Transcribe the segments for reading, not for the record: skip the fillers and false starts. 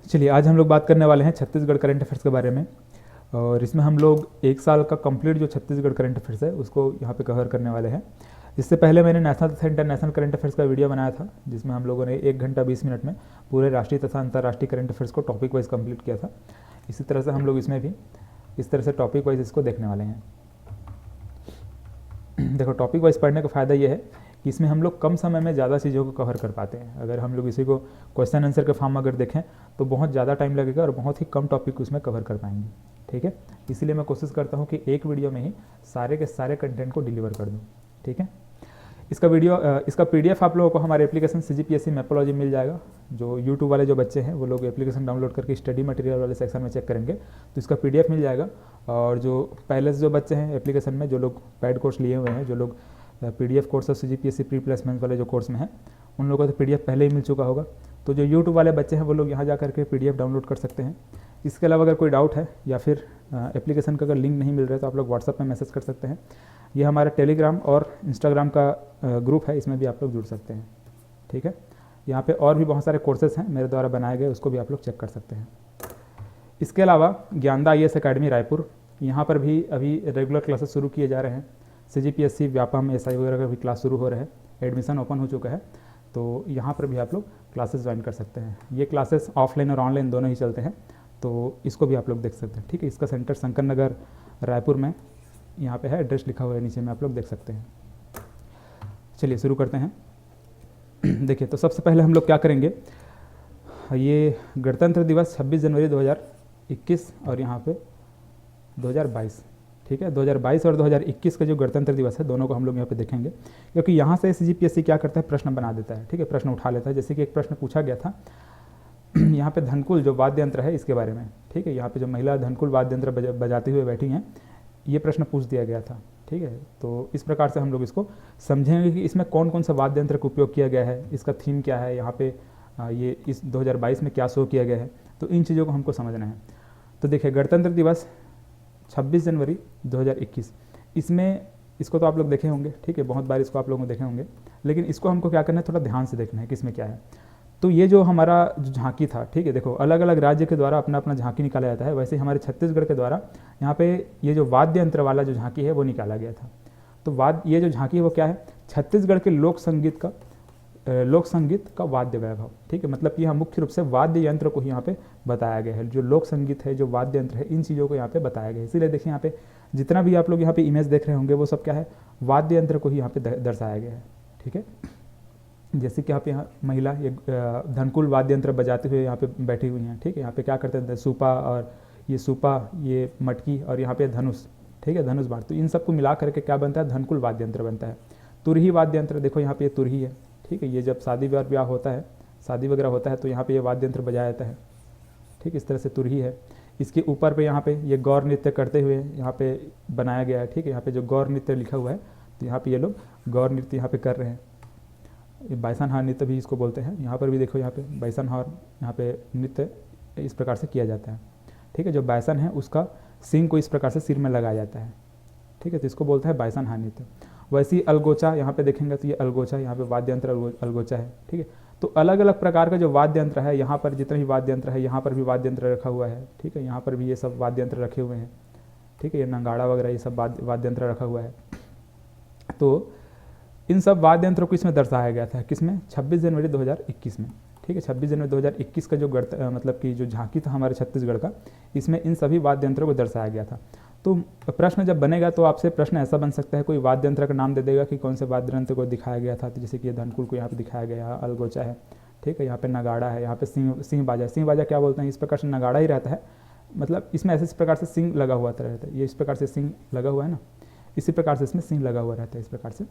चलिए आज हम लोग बात करने वाले हैं छत्तीसगढ़ करंट अफेयर्स के बारे में। और इसमें हम लोग एक साल का कंप्लीट जो छत्तीसगढ़ करंट अफेयर्स है उसको यहाँ पे कवर करने वाले हैं। इससे पहले मैंने नेशनल तथा इंटरनेशनल करंट अफेयर्स का वीडियो बनाया था, जिसमें हम लोगों ने 1 घंटा 20 मिनट में पूरे राष्ट्रीय तथा अंतर्राष्ट्रीय करंट अफेयर्स को टॉपिक वाइज कंप्लीट किया था। इसी तरह से हम लोग इसमें भी इस तरह से टॉपिक वाइज इसको देखने वाले हैं। देखो, टॉपिक वाइज पढ़ने का फ़ायदा ये है कि इसमें हम लोग कम समय में ज़्यादा चीज़ों को कवर कर पाते हैं। अगर हम लोग इसी को क्वेश्चन आंसर के फॉर्म अगर देखें तो बहुत ज़्यादा टाइम लगेगा और बहुत ही कम टॉपिक उसमें कवर कर पाएंगे। ठीक है, इसीलिए मैं कोशिश करता हूँ कि एक वीडियो में ही सारे के सारे कंटेंट को डिलीवर कर दूँ। ठीक है, इसका PDF आप लोगों को हमारे एप्लीकेशन CGPSC मैपोलॉजी मिल जाएगा। जो यूट्यूब वाले जो बच्चे हैं वो लोग एप्लीकेशन डाउनलोड करके स्टडी मटेरियल वाले सेक्शन में चेक करेंगे तो इसका PDF मिल जाएगा। और जो पहले से जो बच्चे हैं एप्लीकेशन में, जो लोग पेड कोर्स लिए हुए हैं, जो लोग PDF कोर्स और CGPSC प्री प्लेसमेंट वाले जो कोर्स में हैं, उन लोगों को तो PDF पहले ही मिल चुका होगा। तो जो यूट्यूब वाले बच्चे हैं वो लोग यहाँ जा करके PDF डाउनलोड कर सकते हैं। इसके अलावा अगर कोई डाउट है या फिर एप्लीकेशन का अगर लिंक नहीं मिल रहा है तो आप लोग व्हाट्सएप में मैसेज कर सकते हैं। ये हमारा टेलीग्राम और इंस्टाग्राम का ग्रुप है, इसमें भी आप लोग जुड़ सकते हैं। ठीक है, यहाँ पे और भी बहुत सारे कोर्सेज हैं मेरे द्वारा बनाए गए, उसको भी आप लोग चेक कर सकते हैं। इसके अलावा ज्ञानदा IAS अकेडमी रायपुर, यहाँ पर भी अभी रेगुलर क्लासेस शुरू किए जा रहे हैं। CGPSC व्यापम SI वगैरह का भी क्लास शुरू हो रहे हैं, एडमिशन ओपन हो चुका है, तो यहाँ पर भी आप लोग क्लासेस ज्वाइन कर सकते हैं। ये क्लासेस ऑफलाइन और ऑनलाइन दोनों ही चलते हैं, तो इसको भी आप लोग देख सकते हैं। ठीक है, इसका सेंटर शंकर नगर रायपुर में यहाँ पे है, एड्रेस लिखा हुआ है नीचे में, आप लोग देख सकते हैं। चलिए शुरू करते हैं। देखिए, तो सबसे पहले हम लोग क्या करेंगे, ये गणतंत्र दिवस 26 जनवरी 2021 और यहाँ पे 2022। ठीक है, 2022 और 2021 का जो गणतंत्र दिवस है दोनों को हम लोग यहाँ पे देखेंगे, क्योंकि यहाँ से CGPSC क्या करता है, प्रश्न बना देता है। ठीक है, प्रश्न उठा लेता है। जैसे कि एक प्रश्न पूछा गया था यहाँ पे धनकुल जो वाद्य यंत्र है इसके बारे में। ठीक है, यहाँ पे जो महिला धनकुल वाद्य यंत्र बजाती हुए बैठी हैं, ये प्रश्न पूछ दिया गया था। ठीक है, तो इस प्रकार से हम लोग इसको समझेंगे कि इसमें कौन कौन सा वाद्य यंत्र का उपयोग किया गया है, इसका थीम क्या है, यहाँ पे ये इस 2022 में क्या शो किया गया है, तो इन चीज़ों को हमको समझना है। तो देखिए, गणतंत्र दिवस 26 जनवरी 2021, इसमें इसको तो आप लोग देखे होंगे। ठीक है, बहुत बार इसको आप लोगों को देखे होंगे, लेकिन इसको हमको क्या करना है, थोड़ा ध्यान से देखना है कि इसमें क्या है। तो ये जो हमारा जो झांकी था, ठीक है, देखो अलग अलग राज्य के द्वारा अपना अपना झांकी निकाला जाता है, वैसे ही हमारे छत्तीसगढ़ के द्वारा यहाँ पे ये जो वाद्य यंत्र वाला जो झांकी है वो निकाला गया था। तो ये जो झांकी है वो क्या है, छत्तीसगढ़ के लोक संगीत का वाद्य वैभव। ठीक है, मतलब कि यहाँ मुख्य रूप से वाद्य यंत्र को ही यहाँ पे बताया गया है। जो लोक संगीत है, जो वाद्य यंत्र है, इन चीज़ों को यहाँ पे बताया गया है। इसीलिए देखिए, यहाँ पे जितना भी आप लोग यहाँ पे इमेज देख रहे होंगे वो सब क्या है, वाद्य यंत्र को ही यहाँ पे दर्शाया गया है। ठीक है, जैसे कि आप यहाँ महिला ये धनकुल वाद्य यंत्र बजाते हुए यहाँ पे बैठी हुई हैं। ठीक है, यहाँ पे क्या करते हैं, सूपा और ये मटकी और यहाँ पे धनुष। ठीक है, धनुष बाण, तो इन सबको मिला करके क्या बनता है, धनकुल वाद्य यंत्र बनता है। तुरही वाद्य यंत्र, देखो यहाँ पे ये तुरही है। ठीक है, ये जब शादी ब्याह होता है, शादी वगैरह होता है तो यहाँ पे ये वाद्य यंत्र बजाया जाता है। ठीक, इस तरह से तुरही है। इसके ऊपर पे यहाँ पे ये गौर नृत्य करते हुए यहाँ पे बनाया गया है। ठीक है, यहाँ पे जो गौर नृत्य लिखा हुआ है तो यहाँ पे ये लोग गौर नृत्य यहाँ पे कर रहे हैं। ये बाइसन हार नृत्य भी इसको बोलते हैं। यहाँ पर भी देखो, यहाँ पे बाइसन हार यहाँ पे नृत्य इस प्रकार से किया जाता है। ठीक है, जो बाइसन है उसका सींग को इस प्रकार से सिर में लगाया जाता है। ठीक है, तो इसको बोलता है बाइसन हार नृत्य। वैसे ही अलगोचा यहाँ पे देखेंगे तो ये अलगोचा, यहाँ पे वाद्य यंत्र अलगोचा है। ठीक है, तो अलग अलग प्रकार का जो वाद्य यंत्र है, यहाँ पर जितने भी वाद्य यंत्र है, यहाँ पर भी वाद्य यंत्र रखा हुआ है। ठीक है, यहाँ पर भी ये सब वाद्य यंत्र रखे हुए हैं। ठीक है, ये नंगाड़ा वगैरह ये सब वाद्य यंत्र रखा हुआ है। तो इन सब वाद्य यंत्रों को इसमें दर्शाया गया था, किसमें, 26 जनवरी 2021 में। ठीक है, 26 जनवरी 2021 का जो मतलब कि जो झांकी था हमारे छत्तीसगढ़ का, इसमें इन सभी वाद्य यंत्रों को दर्शाया गया था। तो प्रश्न जब बनेगा तो आपसे प्रश्न ऐसा बन सकता है, कोई वाद्य यंत्र का नाम दे देगा कि कौन से वाद्य यंत्र को दिखाया गया था। तो जैसे कि ये धनकुल को यहाँ पे दिखाया गया है, अलगोचा है। ठीक है, यहाँ पे नगाड़ा है, यहाँ पे सिंह बाजा क्या बोलते हैं, इस प्रकार से नगाड़ा ही रहता है। मतलब इसमें ऐसे इस प्रकार से सिंह लगा हुआ रहता है, ये इस प्रकार से सिंह लगा हुआ है ना, इसी प्रकार से इसमें सिंह लगा हुआ रहता है इस प्रकार से,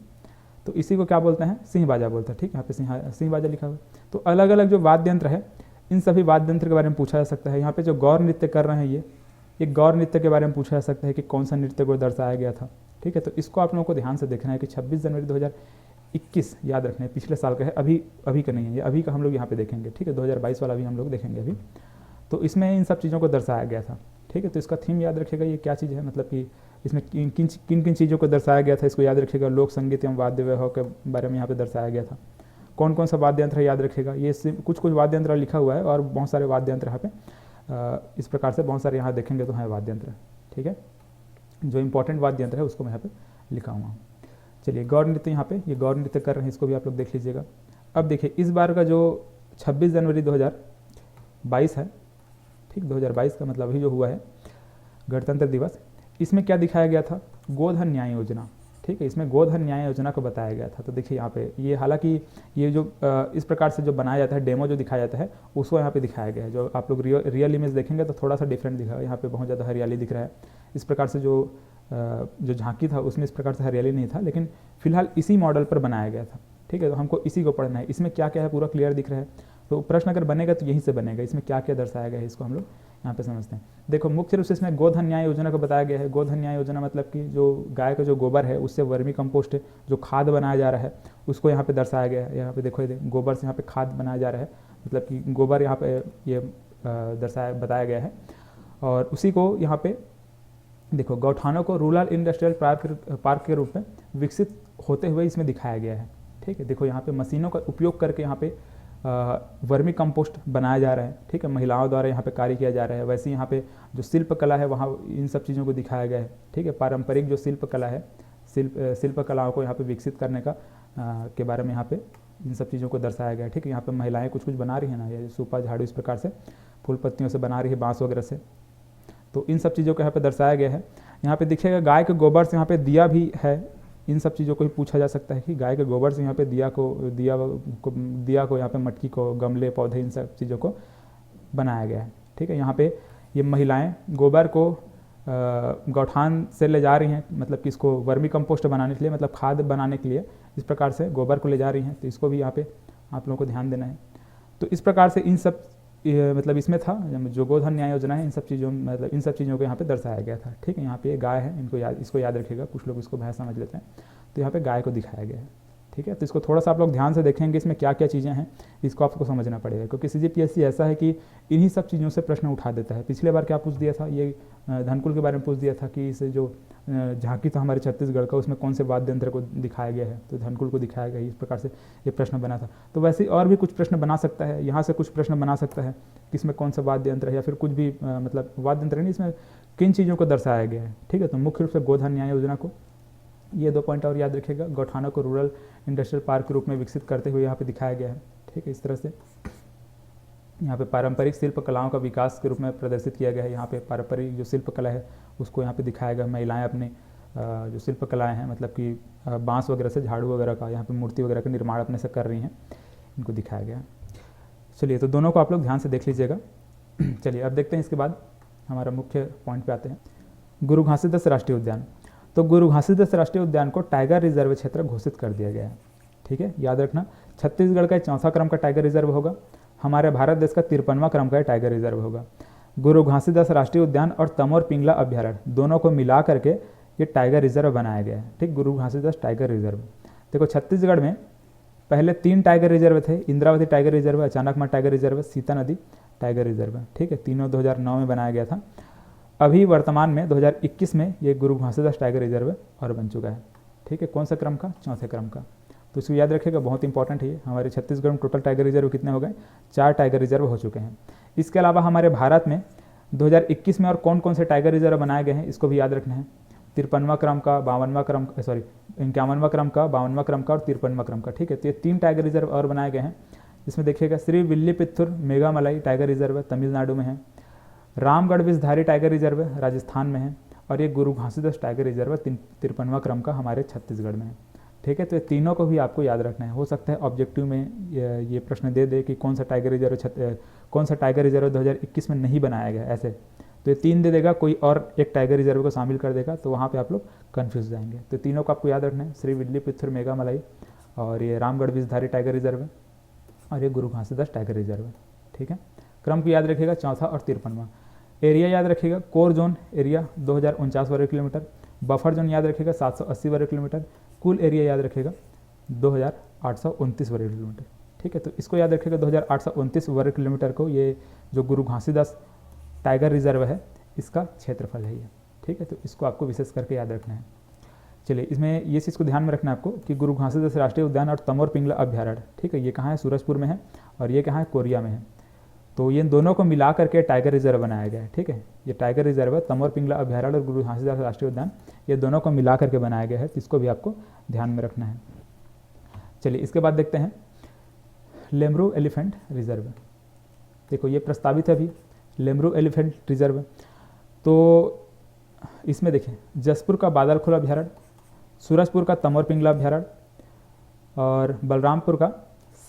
तो इसी को क्या बोलते हैं, सिंह बाजा बोलते हैं। ठीक है, यहाँ पे सिंह बाजा लिखा हुआ है। तो अलग अलग जो वाद्य यंत्र है, इन सभी वाद्य यंत्र के बारे में पूछा जा सकता है। यहाँ पे जो गौर नृत्य कर रहे हैं, ये गौर नृत्य के बारे में पूछा जा सकता है कि कौन सा नृत्य को दर्शाया गया था। ठीक है, तो इसको आप लोगों को ध्यान से देखना है कि 26 जनवरी 2021 याद रखना है, पिछले साल का है, अभी का नहीं है, ये अभी का हम लोग यहाँ पे देखेंगे। ठीक है, 2022 वाला भी हम लोग देखेंगे अभी। तो इसमें इन सब चीज़ों को दर्शाया गया था। ठीक है, तो इसका थीम याद रखिएगा, ये क्या चीज़ है, मतलब कि इसमें किन किन चीज़ों को दर्शाया गया था, इसको याद रखिएगा। लोक संगीत एवं वाद्य वैभव के बारे में यहाँ पे दर्शाया गया था। कौन कौन सा वाद्य यंत्र याद रखेगा, ये कुछ कुछ वाद्य यंत्र लिखा हुआ है और बहुत सारे वाद्य यंत्र यहाँ पे इस प्रकार से बहुत सारे यहाँ देखेंगे तो है वाद्य यंत्र। ठीक है, जो इंपॉर्टेंट वाद्य यंत्र है उसको मैं यहाँ पे लिखा हुआ हूँ। चलिए गौर नृत्य, यहाँ पे ये गौर नृत्य कर रहे हैं, इसको भी आप लोग देख लीजिएगा। अब देखिए इस बार का जो 26 जनवरी 2022 है, ठीक, 2022 का मतलब अभी जो हुआ है गणतंत्र दिवस, इसमें क्या दिखाया गया था, गोधन न्याय योजना। ठीक है, इसमें गोधन न्याय योजना को बताया गया था। तो देखिए यहाँ पे ये, हालांकि ये जो इस प्रकार से जो बनाया जाता है, डेमो जो दिखाया जाता है उसको यहाँ पे दिखाया गया है। जो आप लोग रियल इमेज देखेंगे तो थोड़ा सा डिफरेंट दिखा है, यहाँ पे बहुत ज़्यादा हरियाली दिख रहा है। इस प्रकार से जो झांकी था उसमें इस प्रकार से हरियाली नहीं था, लेकिन फिलहाल इसी मॉडल पर बनाया गया था। ठीक है, तो हमको इसी को पढ़ना है। इसमें क्या क्या है पूरा क्लियर दिख रहा है, तो प्रश्न अगर बनेगा तो यहीं से बनेगा। इसमें क्या क्या दर्शाया गया है इसको हम लोग यहाँ पे समझते हैं। देखो मुख्य रूप से इसमें गोधन न्याय योजना को बताया गया है। गोधन न्याय योजना मतलब कि जो गाय का जो गोबर है उससे वर्मी कंपोस्ट है, जो खाद बनाया जा रहा है उसको यहाँ पे दर्शाया गया है। यहाँ पे देखो गोबर से यहाँ पे खाद बनाया जा रहा है, मतलब कि गोबर यहाँ पे ये बताया गया है। और उसी को यहाँ पे देखो गौठानों को रूरल इंडस्ट्रियल पार्क के रूप में विकसित होते हुए इसमें दिखाया गया है। ठीक है, देखो यहाँ पे मशीनों का उपयोग करके यहाँ पे वर्मी कंपोस्ट बनाया जा रहा है। ठीक है, महिलाओं द्वारा यहाँ पे कार्य किया जा रहा है। वैसे यहाँ पे जो शिल्प कला है वहाँ इन सब चीज़ों को दिखाया गया है। ठीक है, पारंपरिक जो शिल्प कला है, शिल्प कलाओं को यहाँ पे विकसित करने का के बारे में यहाँ पे इन सब चीज़ों को दर्शाया गया है। ठीक है, यहाँ पे महिलाएं कुछ कुछ बना रही है ना, ये सूपा झाड़ू इस प्रकार से फूल पत्तियों से बना रही है, बाँस वगैरह से। तो इन सब चीज़ों को यहाँ पे दर्शाया गया है। यहाँ पे दिखेगा गाय के गोबर से यहाँ पे दिया भी है। इन सब चीज़ों को भी पूछा जा सकता है कि गाय के गोबर से यहाँ पे दिया को यहाँ पे मटकी को, गमले, पौधे, इन सब चीज़ों को बनाया गया है। ठीक है, यहाँ पे ये महिलाएं गोबर को गौठान से ले जा रही हैं, मतलब कि इसको वर्मी कंपोस्ट बनाने के लिए, मतलब खाद बनाने के लिए इस प्रकार से गोबर को ले जा रही हैं। तो इसको भी यहाँ पे आप लोगों को ध्यान देना है। तो इस प्रकार से इन सब मतलब इसमें था जो गोधन न्याय योजना है, इन सब चीज़ों को यहाँ पे दर्शाया गया था। ठीक है, यहाँ पे गाय है, इसको याद रखिएगा, कुछ लोग इसको भय समझ लेते हैं। तो यहाँ पे गाय को दिखाया गया है। ठीक है, तो इसको थोड़ा सा आप लोग ध्यान से देखेंगे, इसमें क्या क्या चीज़ें हैं इसको आपको समझना पड़ेगा, क्योंकि CGPSC ऐसा है कि इन्हीं सब चीज़ों से प्रश्न उठा देता है। पिछले बार क्या पूछ दिया था, ये धनकुल के बारे में पूछ दिया था कि इस जो झांकी था हमारे छत्तीसगढ़ का, उसमें कौन से वाद्य यंत्र को दिखाया गया है, तो धनकुल को दिखाया गया है। इस प्रकार से ये प्रश्न बना था। तो वैसे और भी कुछ प्रश्न बना सकता है, यहाँ से कुछ प्रश्न बना सकता है कि इसमें कौन सा वाद्य यंत्र है, या फिर कुछ भी मतलब वाद्य यंत्र नहीं, इसमें किन चीज़ों को दर्शाया गया है। ठीक है, तो मुख्य रूप से गोधन न्याय योजना को, ये 2 पॉइंट और याद रखिएगा। गौठानों को रूरल इंडस्ट्रियल पार्क के रूप में विकसित करते हुए यहाँ पे दिखाया गया है। ठीक है, इस तरह से यहाँ पे पारंपरिक शिल्प कलाओं का विकास के रूप में प्रदर्शित किया गया है। यहाँ पे पारंपरिक जो शिल्प कला है उसको यहाँ पे दिखाया गया। महिलाएं अपने जो शिल्प कलाएं हैं, मतलब कि बाँस वगैरह से, झाड़ू वगैरह का, यहाँ पे मूर्ति वगैरह का निर्माण अपने से कर रही हैं, इनको दिखाया गया। चलिए, तो दोनों को आप लोग ध्यान से देख लीजिएगा। चलिए अब देखते हैं, इसके बाद हमारा मुख्य पॉइंट पे आते हैं, गुरु घासीदास राष्ट्रीय उद्यान। तो गुरु घासीदास राष्ट्रीय उद्यान को टाइगर रिजर्व क्षेत्र घोषित कर दिया गया है। ठीक है, याद रखना, छत्तीसगढ़ का 4वां क्रम का टाइगर रिजर्व होगा, हमारे भारत देश का 53वां क्रम का टाइगर रिजर्व होगा। गुरु घासीदास राष्ट्रीय उद्यान और तमोर पिंगला अभ्यारण्य दोनों को मिला करके ये टाइगर रिजर्व बनाया गया है। ठीक, गुरु घासीदास टाइगर रिजर्व। देखो छत्तीसगढ़ में पहले 3 टाइगर रिजर्व थे, Indravati tiger reserve, Achanakmar tiger reserve, Sita नदी टाइगर रिजर्व। ठीक है, तीनों 2009 में बनाया गया था। अभी वर्तमान में 2021 में ये गुरु घासीदास टाइगर रिजर्व और बन चुका है। ठीक है, कौन सा क्रम का, 4थे क्रम का। तो इसको याद रखिएगा, बहुत इंपॉर्टेंट है ये। हमारे छत्तीसगढ़ में टोटल टाइगर रिजर्व कितने हो गए, 4 टाइगर रिजर्व हो चुके हैं। इसके अलावा हमारे भारत में 2021 में और कौन कौन से टाइगर रिजर्व बनाए गए हैं इसको भी याद रखना है। 53वां क्रम का, 51वां क्रम का, 51वां क्रम का, 52वां क्रम का और 53वां क्रम का। ठीक है, तो ये 3 टाइगर रिजर्व और बनाए गए हैं। इसमें देखिएगा श्री विल्लीपुत्तूर मेघामलाई टाइगर रिजर्व तमिलनाडु में है, रामगढ़ विषधारी टाइगर रिजर्व राजस्थान में है, और ये गुरु घासीदास टाइगर रिजर्व 53वां क्रम का हमारे छत्तीसगढ़ में है। ठीक है, तो ये तीनों को भी आपको याद रखना है। हो सकता है ऑब्जेक्टिव में ये प्रश्न दे दे कि कौन सा टाइगर रिजर्व 2021 में नहीं बनाया गया, ऐसे तो ये 3 दे देगा, कोई और एक टाइगर रिजर्व को शामिल कर देगा, तो वहाँ पे आप लोग कन्फ्यूज जाएंगे। तो तीनों को आपको याद रखना है, श्री विल्लीपुत्तूर मेघामलाई, और ये रामगढ़ विषधारी टाइगर रिजर्व, और ये गुरु घासीदास टाइगर रिजर्व। ठीक है, क्रम को याद रखिएगा, 4था और 53वां। एरिया याद रखिएगा, कोर जोन एरिया 2049 वर्ग किलोमीटर, बफर जोन याद रखिएगा 780 वर्ग किलोमीटर, कुल एरिया याद रखिएगा 2829 वर्ग किलोमीटर। ठीक है, तो इसको याद रखिएगा 2829 वर्ग किलोमीटर को ये जो गुरु घासीदास टाइगर रिजर्व है इसका क्षेत्रफल है ये। ठीक है, तो इसको आपको विशेष करके याद रखना है। चलिए इसमें ये चीज़ को ध्यान में रखना है आपको कि गुरु घासीदास राष्ट्रीय उद्यान और तमोर पिंगला अभ्यारण्य, ठीक है, ये कहाँ है, सूरजपुर में है और ये कहाँ है, कोरिया में है। तो ये दोनों को मिला करके टाइगर रिजर्व बनाया गया है, ठीक है। ये टाइगर रिजर्व है, तमोर पिंगला अभ्यारण्य और गुरु घासीदास राष्ट्रीय उद्यान, ये दोनों को मिला करके बनाया गया है, तो इसको भी आपको ध्यान में रखना है। चलिए इसके बाद देखते हैं लेमरू एलिफेंट रिजर्व। देखो ये प्रस्तावित है अभी लेमरू एलिफेंट रिजर्व। तो इसमें देखें जसपुर का बादलखोल अभ्यारण्य, सूरजपुर का तमोर पिंगला अभ्यारण्य और बलरामपुर का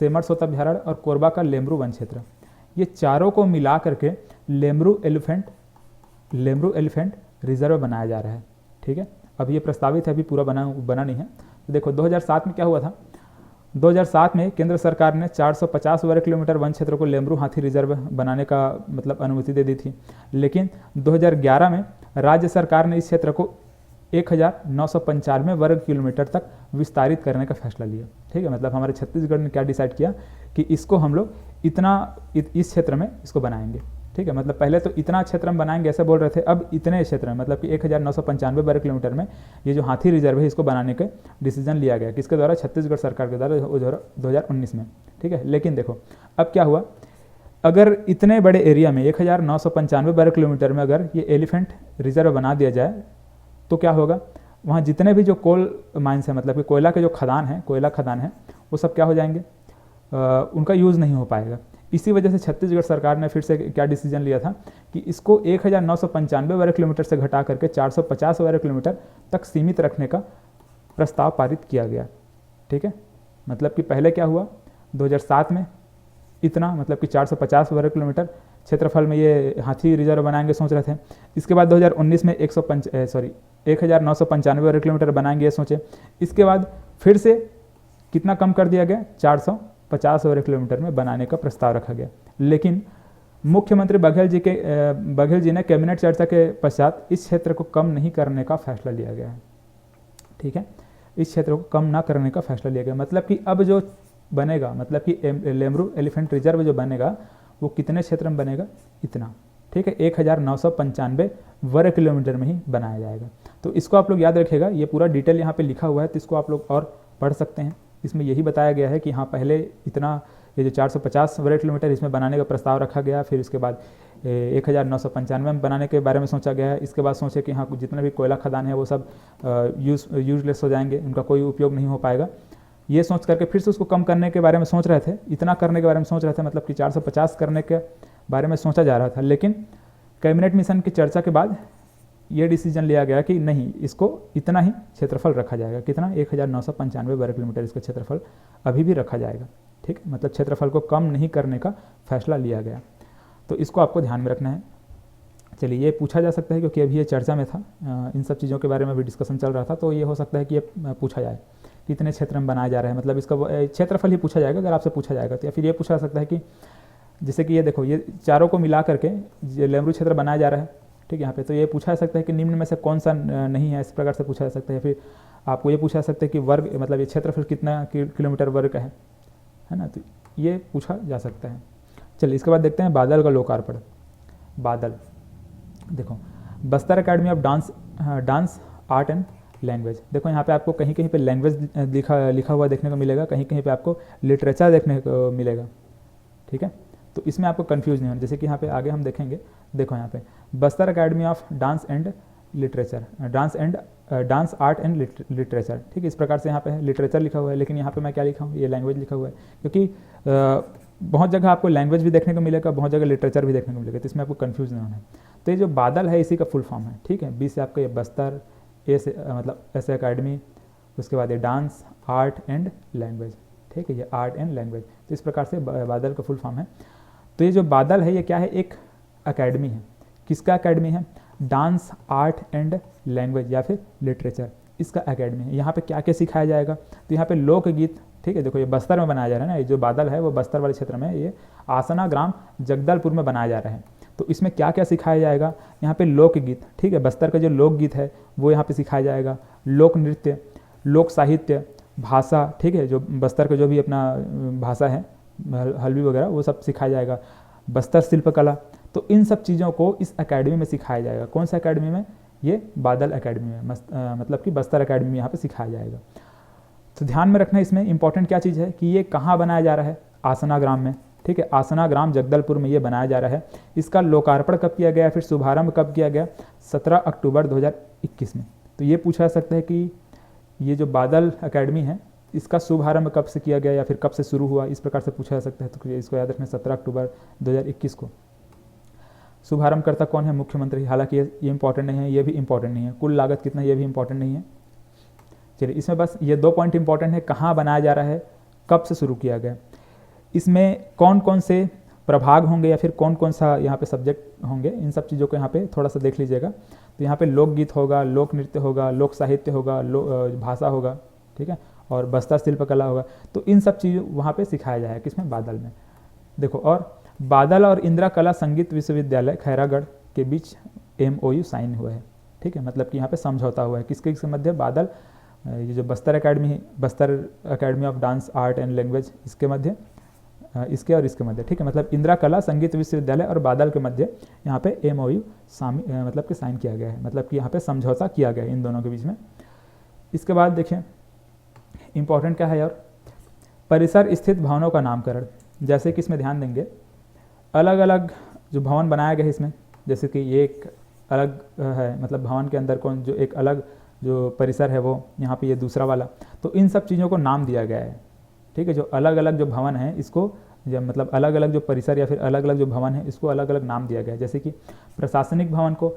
सेमरसोत अभ्यारण्य और कोरबा का लेमरू वन क्षेत्र, ये चारों को मिला करके लेमरू एलिफेंट रिजर्व बनाया जा रहा है, ठीक है। अब ये प्रस्तावित है, अभी पूरा बना नहीं है। तो देखो 2007 में क्या हुआ था, 2007 में केंद्र सरकार ने 450 वर्ग किलोमीटर वन क्षेत्र को लेमरू हाथी रिजर्व बनाने का मतलब अनुमति दे दी थी, लेकिन 2011 में राज्य सरकार ने इस क्षेत्र को 1995 वर्ग किलोमीटर तक विस्तारित करने का फैसला लिया, ठीक है। मतलब हमारे छत्तीसगढ़ ने क्या डिसाइड किया कि इसको हम लोग इस क्षेत्र में इसको बनाएंगे, ठीक है। मतलब पहले तो इतना क्षेत्र में बनाएंगे ऐसे बोल रहे थे, अब इतने क्षेत्र में मतलब कि 1995 वर्ग किलोमीटर में ये जो हाथी रिजर्व है इसको बनाने का डिसीजन लिया गया, किसके द्वारा, छत्तीसगढ़ सरकार के द्वारा 2019 में, ठीक है। लेकिन देखो अब क्या हुआ, अगर इतने बड़े एरिया में 1995 वर्ग किलोमीटर में अगर ये एलिफेंट रिजर्व बना दिया जाए तो क्या होगा, वहाँ जितने भी जो कोल माइंस है, मतलब कि कोयला के जो खदान है, कोयला खदान है, वो सब क्या हो जाएंगे, उनका यूज़ नहीं हो पाएगा। इसी वजह से छत्तीसगढ़ सरकार ने फिर से क्या डिसीजन लिया था कि इसको 1995 वर्ग किलोमीटर से घटा करके 450 वर्ग किलोमीटर तक सीमित रखने का प्रस्ताव पारित किया गया, ठीक है। मतलब कि पहले क्या हुआ, 2007 में इतना मतलब कि 450 वर्ग किलोमीटर क्षेत्रफल में ये हाथी रिजर्व बनाएंगे सोच रहे थे। इसके बाद 2019 में 1995 वर्ग किलोमीटर बनाएंगे ये सोचे। इसके बाद फिर से कितना कम कर दिया गया, 450 वर्ग किलोमीटर में बनाने का प्रस्ताव रखा गया। लेकिन मुख्यमंत्री बघेल जी ने कैबिनेट चर्चा के पश्चात इस क्षेत्र को कम नहीं करने का फैसला लिया गया है, ठीक है। इस क्षेत्र को कम ना करने का फैसला लिया गया, मतलब कि अब जो बनेगा, मतलब कि लेमरू एलिफेंट रिजर्व जो बनेगा वो कितने क्षेत्र में बनेगा, इतना, ठीक है, 1995 वर्ग किलोमीटर में ही बनाया जाएगा। तो इसको आप लोग याद रखिएगा, ये पूरा डिटेल यहाँ पे लिखा हुआ है, तो इसको आप लोग और पढ़ सकते हैं। इसमें यही बताया गया है कि हाँ पहले इतना ये जो 450 वर्ग किलोमीटर इसमें बनाने का प्रस्ताव रखा गया, फिर उसके बाद 1995 में बनाने के बारे में सोचा गया है। इसके बाद सोचे कि हाँ जितने भी कोयला खदान है वो सब यूजलेस हो जाएंगे, उनका कोई उपयोग नहीं हो पाएगा। ये सोच करके फिर से उसको कम करने के बारे में सोच रहे थे, इतना करने के बारे में सोच रहे थे, मतलब कि 450 करने के बारे में सोचा जा रहा था। लेकिन कैबिनेट मिशन की चर्चा के बाद ये डिसीजन लिया गया कि नहीं, इसको इतना ही क्षेत्रफल रखा जाएगा, कितना, 1995 वर्ग किलोमीटर इसका क्षेत्रफल अभी भी रखा जाएगा, ठीक है। मतलब क्षेत्रफल को कम नहीं करने का फैसला लिया गया, तो इसको आपको ध्यान में रखना है। चलिए ये पूछा जा सकता है क्योंकि अभी ये चर्चा में था, इन सब चीज़ों के बारे में भी डिस्कशन चल रहा था, तो ये हो सकता है कि ये पूछा जाए कितने क्षेत्र में बनाया जा रहा है, मतलब इसका क्षेत्रफल ही पूछा जाएगा अगर आपसे पूछा जाएगा तो। या फिर ये पूछा जा सकता है कि जैसे कि ये देखो ये चारों को मिला करके लेमरू क्षेत्र बनाया जा रहा है, ठीक है, यहाँ पे, तो ये पूछा जा सकता है कि निम्न में से कौन सा नहीं है, इस प्रकार से पूछा जा सकता है। फिर आपको ये पूछा जा सकता है कि वर्ग मतलब ये क्षेत्रफल कितना किलोमीटर वर्ग का है ना, तो ये पूछा जा सकता है। चलिए इसके बाद देखते हैं बादल का लोकार्पण। बादल देखो, Bastar academy of dance art and language, देखो यहाँ पे आपको कहीं कहीं पे लैंग्वेज लिखा हुआ देखने को मिलेगा, कहीं कहीं पे आपको लिटरेचर देखने को मिलेगा, ठीक है। तो इसमें आपको कंफ्यूज नहीं होना, जैसे कि यहाँ पे आगे हम देखेंगे, देखो यहाँ पे Bastar academy of dance and literature, dance art and literature, ठीक है, इस प्रकार से यहाँ पे लिटरेचर लिखा हुआ है, लेकिन यहाँ पे मैं क्या लिखा हूँ, ये लैंग्वेज लिखा हुआ है, क्योंकि बहुत जगह आपको लैंग्वेज भी देखने को मिलेगा, बहुत जगह लिटरेचर भी देखने को मिलेगा, तो इसमें आपको कंफ्यूज नहीं होना है। तो ये जो बादल है इसी का फुल फॉर्म है, ठीक है। बी से आपका ये बस्तर, ए से मतलब ऐसे एकेडमी, उसके बाद ये डांस आर्ट एंड लैंग्वेज, ठीक है, ये आर्ट एंड लैंग्वेज, तो इस प्रकार से बादल का फुल फॉर्म है। तो ये जो बादल है ये क्या है, एक एकेडमी है, किसका एकेडमी है, डांस आर्ट एंड लैंग्वेज या फिर लिटरेचर, इसका एकेडमी है। यहाँ पे क्या क्या सिखाया जाएगा, तो यहाँ पे लोकगीत, ठीक है, देखो ये बस्तर में बनाया जा रहा है ना, ये जो बादल है वो बस्तर वाले क्षेत्र में, ये आसना ग्राम जगदलपुर में बनाया जा रहा है। तो इसमें क्या क्या सिखाया जाएगा, यहाँ पे लोकगीत, ठीक है, बस्तर का जो लोकगीत है वो यहाँ पे सिखाया जाएगा, लोक नृत्य, लोक साहित्य, भाषा, ठीक है, जो बस्तर का जो भी अपना भाषा है, हल्बी वगैरह, वो सब सिखाया जाएगा, बस्तर शिल्पकला। तो इन सब चीज़ों को इस एकेडमी में सिखाया जाएगा। कौन सा एकेडमी में, ये बादल एकेडमी में मतलब कि बस्तर एकेडमी में यहाँ पे सिखाया जाएगा। तो ध्यान में रखना इसमें इंपॉर्टेंट क्या चीज़ है कि ये कहाँ बनाया जा रहा है, आसना ग्राम में, ठीक है, आसना ग्राम जगदलपुर में ये बनाया जा रहा है। इसका लोकार्पण कब किया गया, फिर शुभारंभ कब किया गया, 17 अक्टूबर 2021 में। तो ये पूछा जा सकता है कि ये जो बादल एकेडमी है इसका शुभारंभ कब से किया गया या फिर कब से शुरू हुआ, इस प्रकार से पूछा जा सकता है। तो इसको याद रखना, 17 अक्टूबर 2021 को। शुभारंभ करता कौन है, मुख्यमंत्री। हालांकि ये इंपॉर्टेंट नहीं है, ये भी इंपॉर्टेंट नहीं है। कुल लागत कितना, ये भी इंपॉर्टेंट नहीं है। चलिए, इसमें बस ये 2 पॉइंट इंपॉर्टेंट है, कहाँ बनाया जा रहा है, कब से शुरू किया गया, इसमें कौन कौन से प्रभाग होंगे या फिर कौन कौन सा यहाँ पे सब्जेक्ट होंगे, इन सब चीज़ों को यहाँ पे थोड़ा सा देख लीजिएगा। तो यहाँ पे लोकगीत होगा, लोक नृत्य होगा, लोक साहित्य होगा, भाषा होगा, ठीक है, और बस्तर शिल्पकला होगा। तो इन सब चीज़ों वहाँ पे सिखाया जाएगा, किसमें, बादल में। देखो, और बादल और इंदिरा कला संगीत विश्वविद्यालय खैरागढ़ के बीच MOU साइन हुआ है, ठीक है, मतलब कि यहाँ पे समझौता हुआ है किसके मध्य, बादल, ये जो Bastar academy of dance art and language, इसके मध्य, इसके और इसके मध्य, ठीक है, मतलब इंदिरा कला संगीत विश्वविद्यालय और बादल के मध्य यहाँ पे MOU मतलब कि साइन किया गया है, मतलब कि यहाँ पे समझौता किया गया है इन दोनों के बीच में। इसके बाद देखिए इंपॉर्टेंट क्या है, और परिसर स्थित भवनों का नामकरण। जैसे कि इसमें ध्यान देंगे, अलग अलग जो भवन बनाया गया है इसमें, जैसे कि ये एक अलग है, मतलब भवन के अंदर कौन जो एक अलग जो परिसर है वो, यहाँ पे ये दूसरा वाला। तो इन सब चीज़ों को नाम दिया गया है, ठीक है। जो अलग अलग जो भवन है इसको, जब मतलब अलग अलग जो परिसर या फिर अलग अलग जो भवन है इसको अलग अलग नाम दिया गया है। जैसे कि प्रशासनिक भवन को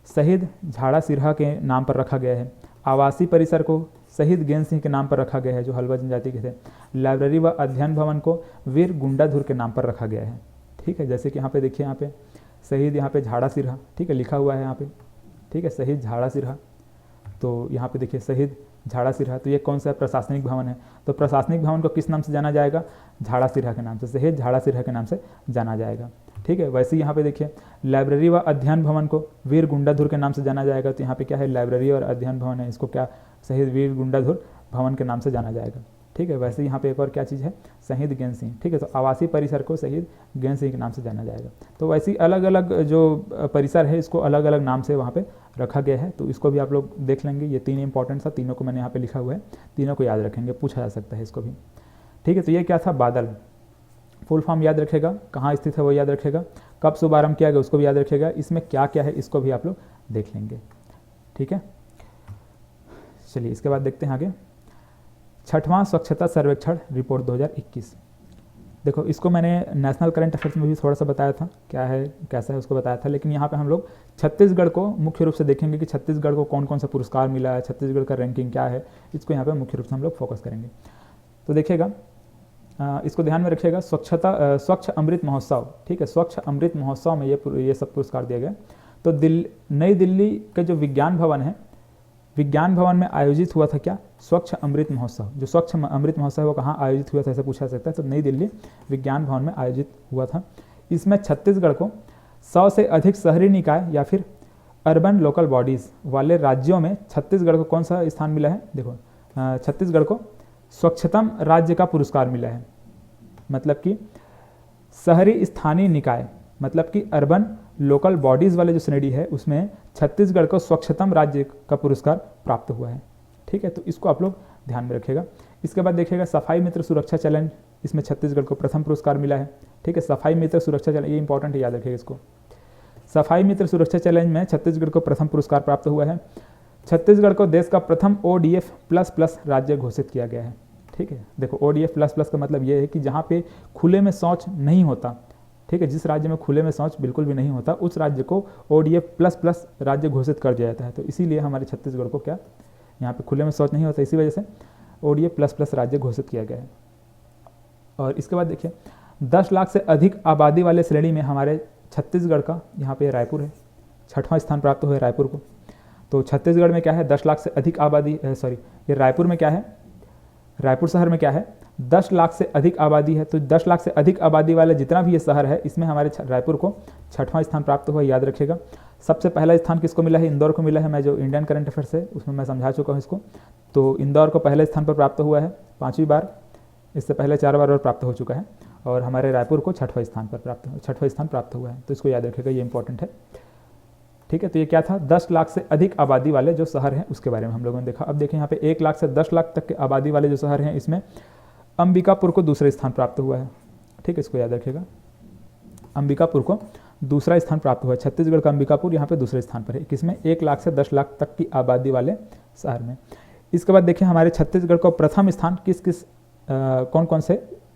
शहीद झाड़ा सिरहा के नाम पर रखा गया है। आवासीय परिसर को शहीद गेंद सिंह के नाम पर रखा गया है, जो हल्बा जनजाति के थे। लाइब्रेरी व अध्ययन भवन को वीर गुंडाधुर के नाम पर रखा गया है, ठीक है। जैसे कि यहाँ पे देखिए, यहाँ पे शहीद, यहाँ पे झाड़ा सिरहा, ठीक है, लिखा हुआ है यहाँ पे, ठीक है, शहीद झाड़ा सिरहा। तो यहाँ पे देखिए शहीद झाड़ा सिरहा, तो ये कौन सा प्रशासनिक भवन है। तो प्रशासनिक भवन को किस नाम से जाना जाएगा, झाड़ा सिरहा के नाम से, शहीद झाड़ा सिरहा के नाम से जाना जाएगा, ठीक है। वैसे ही यहाँ पे देखिए लाइब्रेरी व अध्ययन भवन को वीर गुंडाधुर के नाम से जाना जाएगा। तो यहाँ पे क्या है, लाइब्रेरी और अध्ययन भवन है, इसको क्या शहीद वीर गुंडाधुर भवन के नाम से जाना जाएगा, ठीक है। वैसे यहाँ पे एक और क्या चीज़ है, शहीद गेंद सिंह, ठीक है। तो आवासीय परिसर को शहीद गेंद सिंह के नाम से जाना जाएगा। तो वैसे ही अलग अलग जो परिसर है इसको अलग अलग नाम से वहाँ पे रखा गया है। तो इसको भी आप लोग देख लेंगे। ये 3 इंपॉर्टेंट था, तीनों को मैंने यहाँ पे लिखा हुआ है, तीनों को याद रखेंगे, पूछा जा सकता है इसको भी, ठीक है। तो ये क्या था, बादल। फुल फॉर्म याद रखेगा, कहाँ स्थित है वो याद रखेगा, कब शुभारंभ किया गया उसको भी याद रखेगा, इसमें क्या क्या है इसको भी आप लोग देख लेंगे, ठीक है। चलिए इसके बाद देखते हैं आगे, 6वां स्वच्छता सर्वेक्षण रिपोर्ट 2021। देखो, इसको मैंने नेशनल करंट अफेयर्स में भी थोड़ा सा बताया था, क्या है कैसा है उसको बताया था, लेकिन यहाँ पे हम लोग छत्तीसगढ़ को मुख्य रूप से देखेंगे कि छत्तीसगढ़ को कौन कौन सा पुरस्कार मिला है, छत्तीसगढ़ का रैंकिंग क्या है, इसको यहाँ पे मुख्य रूप से हम लोग फोकस करेंगे। तो देखिएगा, इसको ध्यान में रखिएगा, स्वच्छ अमृत महोत्सव, ठीक है, स्वच्छ अमृत महोत्सव में ये सब पुरस्कार दिया गया। तो नई दिल्ली का जो विज्ञान भवन है, विज्ञान भवन में आयोजित हुआ था क्या, स्वच्छ अमृत महोत्सव। जो स्वच्छ अमृत महोत्सव है वो कहाँ आयोजित हुआ था, ऐसा पूछा सकता है। तो नई दिल्ली विज्ञान भवन में आयोजित हुआ था। इसमें छत्तीसगढ़ को 100 से अधिक शहरी निकाय या फिर अर्बन लोकल बॉडीज़ वाले राज्यों में छत्तीसगढ़ को कौन सा स्थान मिला है। देखो, छत्तीसगढ़ को स्वच्छतम राज्य का पुरस्कार मिला है, मतलब कि शहरी स्थानीय निकाय, मतलब कि अर्बन लोकल बॉडीज़ वाले जो श्रेणी है उसमें छत्तीसगढ़ को स्वच्छतम राज्य का पुरस्कार प्राप्त हुआ है, ठीक है। तो इसको आप लोग ध्यान में रखिएगा। इसके बाद देखिएगा, सफाई मित्र सुरक्षा चैलेंज, इसमें छत्तीसगढ़ को प्रथम पुरस्कार मिला है, ठीक है। सफाई मित्र सुरक्षा चैलेंज, ये इंपॉर्टेंट है, याद रखिएगा इसको। सफाई मित्र सुरक्षा चैलेंज में छत्तीसगढ़ को प्रथम पुरस्कार प्राप्त हुआ है। छत्तीसगढ़ को देश का प्रथम ODF++ राज्य घोषित किया गया है, ठीक है। देखो, ODF++ का मतलब ये है कि जहाँ पे खुले में शौच नहीं होता, ठीक है, जिस राज्य में खुले में शौच बिल्कुल भी नहीं होता उस राज्य को ODF++ राज्य घोषित कर दिया जाता है। तो इसीलिए हमारे छत्तीसगढ़ को क्या, यहाँ पे खुले में शौच नहीं होता, इसी वजह से ODF++ राज्य घोषित किया गया है। और इसके बाद देखिए, 10 लाख से अधिक आबादी वाले श्रेणी में हमारे छत्तीसगढ़ का यहाँ पे रायपुर है, 6वां स्थान प्राप्त हुआ है रायपुर को। तो छत्तीसगढ़ में क्या है, 10 लाख से अधिक आबादी, ये रायपुर में क्या है, रायपुर शहर में क्या है, 10 लाख से अधिक आबादी है। तो 10 लाख से अधिक आबादी वाला जितना भी ये शहर है इसमें हमारे रायपुर को 6वां स्थान प्राप्त हुआ, याद रखिएगा। सबसे पहला स्थान किसको मिला है, इंदौर को मिला है। मैं जो इंडियन करंट अफेयर्स है उसमें मैं समझा चुका हूँ इसको। तो इंदौर को पहले स्थान पर प्राप्त हुआ है 5वीं बार, इससे पहले 4 बार और प्राप्त हो चुका है। और हमारे रायपुर को 6वां स्थान प्राप्त हुआ है, तो इसको याद रखिएगा, ये इंपॉर्टेंट है, ठीक है, तो ये क्या था, 10 लाख से अधिक आबादी वाले जो शहर हैं उसके बारे में हम लोगों ने देखा। अब देखें यहाँ पे 1 लाख से 10 लाख तक के आबादी वाले जो शहर हैं, इसमें अंबिकापुर को दूसरा स्थान प्राप्त हुआ है। ठीक है, इसको याद रखिएगा, अंबिकापुर को दूसरा स्थान प्राप्त हुआ है। छत्तीसगढ़ का अंबिकापुर यहाँ पे दूसरे स्थान पर है, किसमें, 1 लाख से 10 लाख तक की आबादी वाले शहर में। इसके बाद देखिए हमारे छत्तीसगढ़ को प्रथम स्थान किस किस कौन कौन से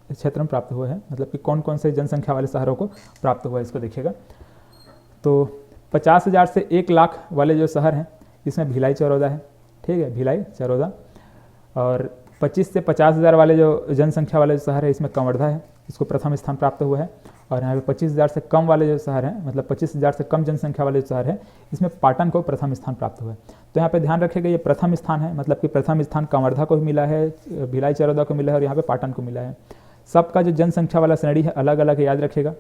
क्षेत्र में प्राप्त हुए हैं, मतलब कि कौन कौन से जनसंख्या वाले शहरों को प्राप्त हुआ है, इसको देखिएगा। तो 50,000 से 1 लाख वाले जो शहर हैं, इसमें भिलाई चरौदा है। ठीक है, भिलाई चरौदा। और 25 से 50,000 वाले जो जनसंख्या वाले जो शहर है, इसमें कंवर्धा है, इसको प्रथम स्थान प्राप्त हुआ है। और यहाँ पे 25,000 से कम वाले जो शहर हैं, मतलब 25,000 से कम जनसंख्या वाले जो शहर है, इसमें पाटन को प्रथम स्थान प्राप्त हुआ है। तो यहाँ पे ध्यान रखिएगा, ये प्रथम स्थान है, मतलब कि प्रथम स्थान कंवर्धा को भी मिला है, भिलाई चरौदा को मिला है और यहाँ पे पाटन को मिला है। सबका जो जनसंख्या वाला श्रेणी है अलग अलग है, याद रखिएगा।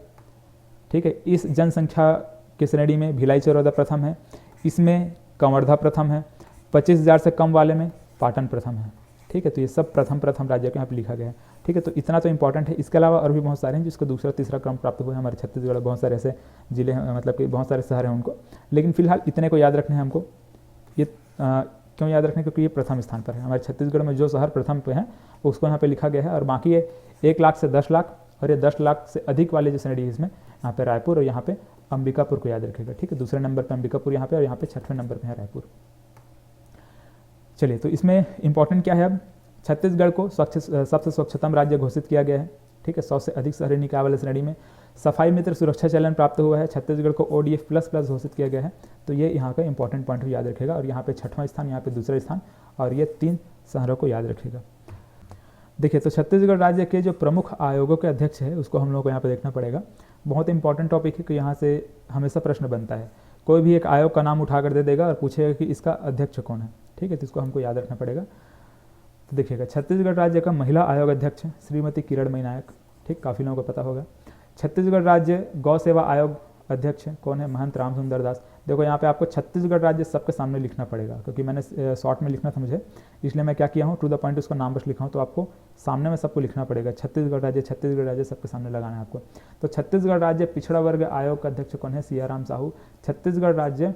ठीक है, इस जनसंख्या की श्रेणी में भिलाई चरौदा प्रथम है, इसमें कंवर्धा प्रथम है, 25,000 से कम वाले में पाटन प्रथम है। ठीक है, तो ये सब प्रथम प्रथम राज्य के यहाँ पे लिखा गया है। ठीक है, तो इतना तो इंपॉर्टेंट है। इसके अलावा और भी बहुत सारे हैं जिसको दूसरा तीसरा क्रम प्राप्त हुआ है। हमारे छत्तीसगढ़ बहुत सारे ऐसे जिले हैं, मतलब कि बहुत सारे शहर हैं उनको, लेकिन फिलहाल इतने को याद रखने हैं हमको। ये क्यों याद रखने, क्योंकि ये प्रथम स्थान पर है। हमारे छत्तीसगढ़ में जो शहर प्रथम पे हैं उसको यहाँ पे लिखा गया है, और बाकी ये 1 लाख से 10 लाख और ये 10 लाख से अधिक वाले जो श्रेणी है, इसमें यहाँ पे रायपुर और यहाँ पे अंबिकापुर को याद रखेगा। ठीक है, दूसरे नंबर पर अंबिकापुर यहाँ पे, और यहाँ पे 6वें नंबर पर है रायपुर। चलिए, तो इसमें इंपॉर्टेंट क्या है, अब छत्तीसगढ़ को सबसे स्वच्छतम राज्य घोषित किया गया है। ठीक है, 100 से अधिक शहरी निकाय वाले श्रेणी में सफाई मित्र सुरक्षा चलन प्राप्त हुआ है। छत्तीसगढ़ को ODF++ घोषित किया गया है। तो ये यहाँ का इंपॉर्टेंट पॉइंट भी याद रखेगा। और यहाँ पे 6वां स्थान, यहाँ पे दूसरा स्थान, और ये 3 शहरों को याद रखेगा। देखिए, तो छत्तीसगढ़ राज्य के जो प्रमुख आयोगों के अध्यक्ष है उसको हम लोग को यहाँ पे देखना पड़ेगा। बहुत इंपॉर्टेंट टॉपिक है कि यहाँ से हमेशा प्रश्न बनता है। कोई भी एक आयोग का नाम उठा कर दे देगा और पूछेगा कि इसका अध्यक्ष कौन है। ठीक है, तो इसको हमको याद रखना पड़ेगा। तो देखिएगा, छत्तीसगढ़ राज्य का महिला आयोग अध्यक्ष है श्रीमती किरणमयी नायक। ठीक, काफ़ी लोगों को पता होगा। छत्तीसगढ़ राज्य गौ सेवा आयोग अध्यक्ष है कौन है, महंत रामसुंदर दास। देखो यहाँ पे आपको छत्तीसगढ़ राज्य सबके सामने लिखना पड़ेगा, क्योंकि मैंने शॉर्ट में लिखना था मुझे, इसलिए मैं क्या किया हूँ, टू द पॉइंट उसका नाम बस लिखा हूँ। तो आपको सामने में सबको लिखना पड़ेगा, छत्तीसगढ़ राज्य सबके सामने लगाना है आपको। तो छत्तीसगढ़ राज्य पिछड़ा वर्ग आयोग का अध्यक्ष कौन है, सियाराम साहू। छत्तीसगढ़ राज्य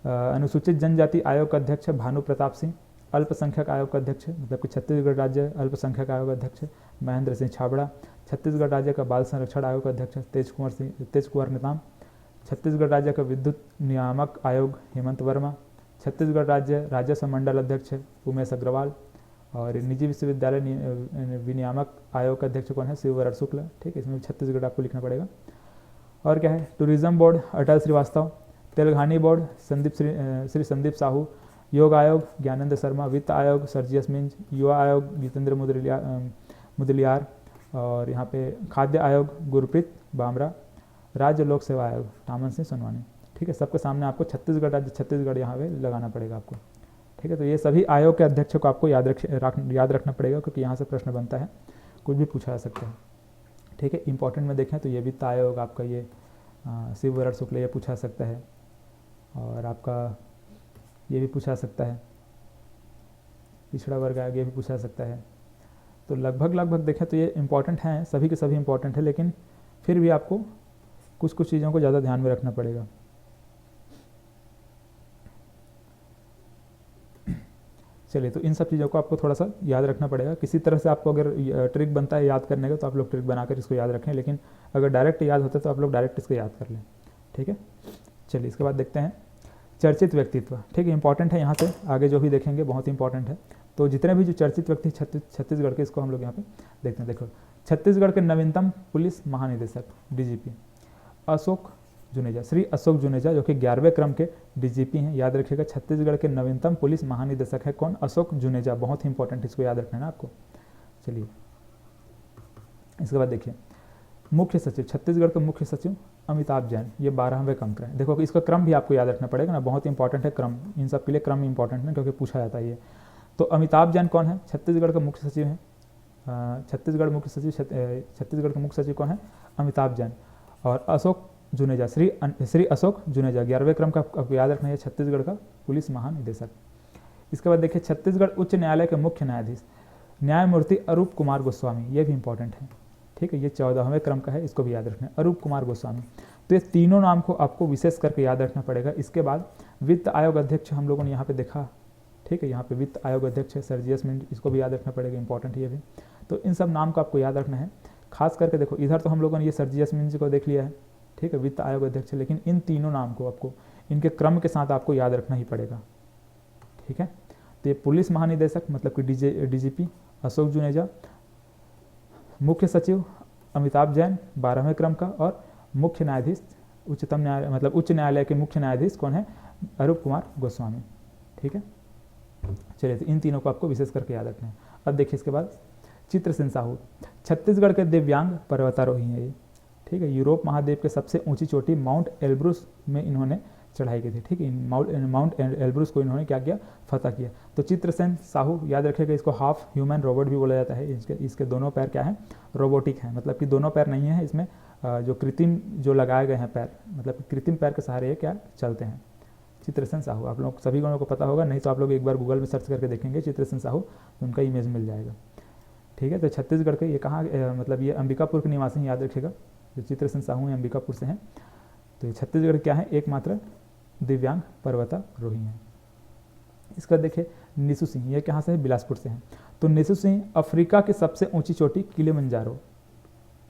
अनुसूचित जनजाति आयोग का अध्यक्ष भानु प्रताप सिंह। अल्पसंख्यक आयोग का अध्यक्ष, मतलब कि छत्तीसगढ़ राज्य अल्पसंख्यक आयोग अध्यक्ष महेंद्र सिंह छाबड़ा। छत्तीसगढ़ राज्य का बाल संरक्षण आयोग का अध्यक्ष तेज कुंवर नेताम। छत्तीसगढ़ राज्य का विद्युत नियामक आयोग हेमंत वर्मा। छत्तीसगढ़ राज्य राजस्व मंडल अध्यक्ष उमेश अग्रवाल। और निजी विश्वविद्यालय विनियामक आयोग का अध्यक्ष कौन है, शिववरण शुक्ल। ठीक है, इसमें छत्तीसगढ़ आपको लिखना पड़ेगा। और क्या है, tourism board Atal Srivastava. तेलंगानी board Shri Sandeep Sahu. योग आयोग ज्ञानेंद्र शर्मा। वित्त आयोग सर्जियस मिंज। युवा आयोग जितेंद्र मुदलियार। और यहाँ पे खाद्य आयोग गुरप्रीत बामरा। राज्य लोक सेवा आयोग टामन सिंह सोनवानी। ठीक है, सबके सामने आपको छत्तीसगढ़ राज्य छत्तीसगढ़ यहाँ पे लगाना पड़ेगा आपको। ठीक है, तो ये सभी आयोग के अध्यक्षों को आपको याद रखना पड़ेगा, क्योंकि यहाँ से प्रश्न बनता है, कुछ भी पूछा जा सकता है। ठीक है, इंपॉर्टेंट में देखें तो ये वित्त आयोग आपका ये शिववरण शुक्ल ये पूछा सकता है, और आपका ये भी पूछा सकता है, पिछड़ा वर्ग आयोग ये भी पूछा सकता है। तो लगभग देखें तो ये इंपॉर्टेंट हैं, सभी के सभी इंपॉर्टेंट है, लेकिन फिर भी आपको कुछ चीज़ों को ज़्यादा ध्यान में रखना पड़ेगा। चलिए, तो इन सब चीज़ों को आपको थोड़ा सा याद रखना पड़ेगा। किसी तरह से आपको अगर ट्रिक बनता है याद करने का तो आप लोग ट्रिक बनाकर इसको याद रखें, लेकिन अगर डायरेक्ट याद होता है तो आप लोग डायरेक्ट इसको याद कर लें। ठीक है, चलिए इसके बाद देखते हैं चर्चित व्यक्तित्व। ठीक है, इंपॉर्टेंट है, यहाँ से आगे जो भी देखेंगे बहुत इंपॉर्टेंट है। तो जितने भी जो चर्चित व्यक्ति छत्तीसगढ़ के, इसको हम लोग यहाँ पे देखते हैं। देखो, छत्तीसगढ़ के नवीनतम पुलिस महानिदेशक DGP अशोक जुनेजा, श्री अशोक जुनेजा, जो कि 11वें क्रम के DGP हैं। याद रखिएगा, छत्तीसगढ़ के नवीनतम पुलिस महानिदेशक है कौन, अशोक जुनेजा। बहुत ही इंपॉर्टेंट, इसको याद रखना है ना आपको। चलिए, इसके बाद देखिए मुख्य सचिव, छत्तीसगढ़ के मुख्य सचिव अमिताभ जैन, ये 12वें क्रम का है। देखो, इसका क्रम भी आपको याद रखना पड़ेगा ना, बहुत इंपॉर्टेंट है क्रम, इन सब के लिए क्रम इंपॉर्टेंट है क्योंकि पूछा जाता है ये। तो अमिताभ जैन कौन है, छत्तीसगढ़ का मुख्य सचिव है। छत्तीसगढ़ के मुख्य सचिव कौन है, अमिताभ जैन। और अशोक जुनेजा, श्री अशोक जुनेजा 11वें क्रम का आपको याद रखना है, छत्तीसगढ़ का पुलिस महानिदेशक। इसके बाद देखिए छत्तीसगढ़ उच्च न्यायालय के मुख्य न्यायाधीश न्यायमूर्ति अरूप कुमार गोस्वामी, ये भी इंपॉर्टेंट है। ठीक है, ये 14वें क्रम का है, इसको भी याद रखना है, अरूप कुमार गोस्वामी। तो ये तीनों नाम को आपको विशेष करके याद रखना पड़ेगा। इसके बाद वित्त आयोग अध्यक्ष हम लोगों ने यहाँ पे देखा, ठीक है, यहाँ पे वित्त आयोग अध्यक्ष है सर्जियस मिंट, इसको भी याद रखना पड़ेगा, इंपॉर्टेंट ये भी। तो इन सब नाम को आपको याद रखना है। खास करके देखो इधर तो हम लोगों ने ये सर्जियस मिंट को देख लिया है, ठीक है, वित्त आयोग अध्यक्ष, लेकिन इन तीनों नाम को आपको इनके क्रम के साथ आपको याद रखना ही पड़ेगा, ठीक है। तो ये पुलिस महानिदेशक मतलब कि डीजीपी अशोक जुनेजा, मुख्य सचिव अमिताभ जैन 12वें क्रम का, और मुख्य न्यायाधीश उच्चतम न्यायालय मतलब उच्च न्यायालय के मुख्य न्यायाधीश कौन है, अरूप कुमार गोस्वामी, ठीक है। चलिए, तो इन तीनों को आपको विशेष करके याद रखना है। अब देखिए इसके बाद चित्रसेन साहू छत्तीसगढ़ के दिव्यांग पर्वतारोही हैं ये, ठीक है। यूरोप महाद्वीप के सबसे ऊंची चोटी माउंट एल्ब्रुस में इन्होंने चढ़ाई की थी, ठीक है। माउंट एल्ब्रुस को इन्होंने क्या किया, फतह किया। तो चित्रसेन साहू याद रखिएगा, इसको हाफ ह्यूमन रोबोट भी बोला जाता है। इसके दोनों पैर क्या हैं, रोबोटिक हैं, मतलब कि दोनों पैर नहीं है इसमें, जो कृत्रिम जो लगाए गए हैं पैर, मतलब कृत्रिम पैर के सहारे ये क्या चलते हैं। चित्रसेन साहू आप लोग सभी लोगों को पता होगा, नहीं तो आप लोग एक बार गूगल में सर्च करके देखेंगे चित्रसेन साहू, तो उनका इमेज मिल जाएगा, ठीक है। तो छत्तीसगढ़ के ये कहाँ मतलब ये अंबिकापुर के निवासी हैं, याद रखिएगा। जो चित्रसेन साहू हैं अंबिकापुर से हैं। तो ये छत्तीसगढ़ क्या है, एकमात्र दिव्यांग पर्वतारोही हैं। इसका देखिए निशु सिंह, ये कहाँ से है, बिलासपुर से हैं। तो निशु सिंह अफ्रीका की सबसे ऊंची चोटी किलिमंजारो,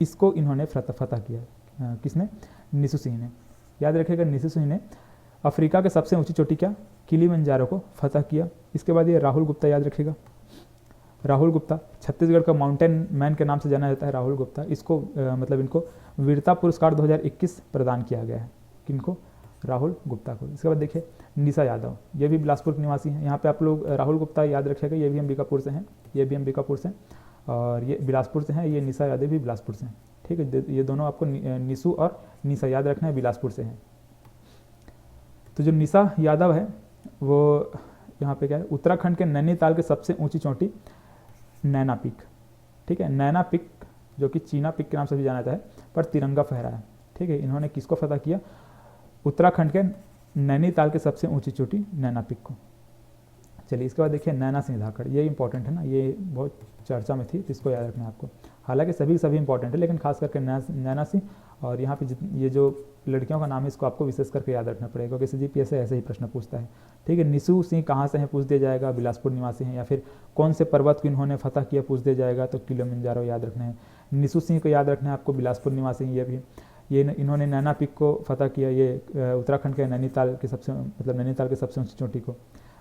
इसको इन्होंने फतह किया। किसने, निशु सिंह ने। याद रखिएगा निशु सिंह ने अफ्रीका के सबसे ऊंची चोटी क्या, किलिमंजारो को फतह किया। इसके बाद ये राहुल गुप्ता, याद रखिएगा राहुल गुप्ता, छत्तीसगढ़ का माउंटेन मैन के नाम से जाना जाता है राहुल गुप्ता। इसको मतलब इनको वीरता पुरस्कार 2021 प्रदान किया गया है, किनको, राहुल गुप्ता को। इसके बाद देखिए निशा यादव, ये भी बिलासपुर के निवासी हैं। यहाँ पे आप लोग राहुल गुप्ता याद रखिएगा, ये भी अंबिकापुर से हैं, ये भी अंबिकापुर से, और ये बिलासपुर से हैं। ये निशा यादव भी बिलासपुर से हैं, ठीक है। ये दोनों आपको निशु और निशा याद रखना है, बिलासपुर से हैं। तो जो निशा यादव है वो यहाँ पे क्या है, उत्तराखंड के नैनीताल के सबसे ऊंची चोटी नैना पीक, ठीक है। नैना पीक जो कि चीना पीक के नाम से भी जाना जाता है, पर तिरंगा फहराया, ठीक है। इन्होंने किसको फतह किया, उत्तराखंड के नैनीताल के सबसे ऊंची चोटी नैना पीक को। चलिए इसके बाद देखिए नैना सिंह धाकड़, ये इंपॉर्टेंट है ना, ये बहुत चर्चा में थी, तो इसको याद रखना है आपको। हालांकि सभी इंपॉर्टेंट है, लेकिन खास करके नैना सिंह, और यहाँ पे ये जो लड़कियों का नाम है इसको आपको विशेष करके याद रखना पड़ेगा, क्योंकि CGPSC ऐसे ही प्रश्न पूछता है, ठीक है। निशु सिंह कहाँ से हैं पूछ दिया जाएगा, बिलासपुर निवासी हैं। या फिर कौन से पर्वत को इन्होंने फतह किया पूछ दिया जाएगा, तो किलिमंजारो याद रखना है। निशु सिंह को याद रखना है आपको, बिलासपुर निवासी हैं ये भी। ये इन्होंने नैना पीक को फतह किया, ये उत्तराखंड के नैनीताल के सबसे ऊंची चोटी को।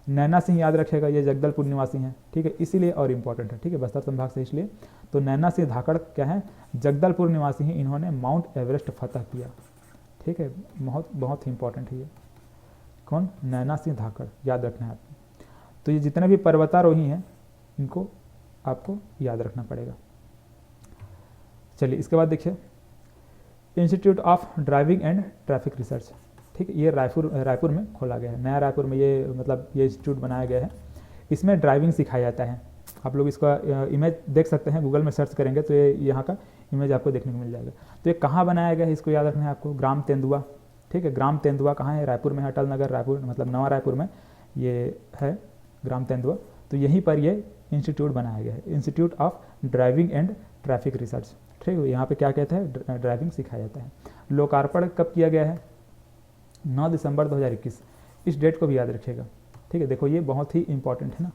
नैना सिंह याद रखेगा, ये जगदलपुर निवासी हैं, ठीक है, इसीलिए और इम्पॉर्टेंट है, ठीक है, बस्तर संभाग से इसलिए। तो नैना सिंह धाकड़ क्या है, जगदलपुर निवासी हैं, इन्होंने माउंट एवरेस्ट फतह किया, ठीक है। बहुत ही इंपॉर्टेंट है ये, कौन, नैना सिंह धाकड़, याद रखना है आपको। तो ये जितने भी पर्वतारोही हैं इनको आपको याद रखना पड़ेगा। चलिए इसके बाद देखिए institute of driving and traffic research, ठीक है। ये रायपुर में खोला गया है, नया रायपुर में ये मतलब ये इंस्टीट्यूट बनाया गया है। इसमें ड्राइविंग सिखाया जाता है। आप लोग इसका इमेज देख सकते हैं, गूगल में सर्च करेंगे तो ये यहाँ का इमेज आपको देखने को मिल जाएगा। तो ये कहाँ बनाया गया है इसको याद रखना है आपको, ग्राम तेंदुआ, ठीक है। ग्राम तेंदुआ कहाँ है, रायपुर में है, अटल नगर रायपुर मतलब नवा रायपुर में ये है ग्राम तेंदुआ। तो यहीं पर ये इंस्टीट्यूट बनाया गया है, institute of driving and traffic research, ठीक है। यहाँ पे क्या कहते हैं, ड्राइविंग सिखाया जाता है। लोकार्पण कब किया गया है, 9 दिसंबर 2021, इस डेट को भी याद रखिएगा, ठीक है। देखो ये बहुत ही इंपॉर्टेंट है ना,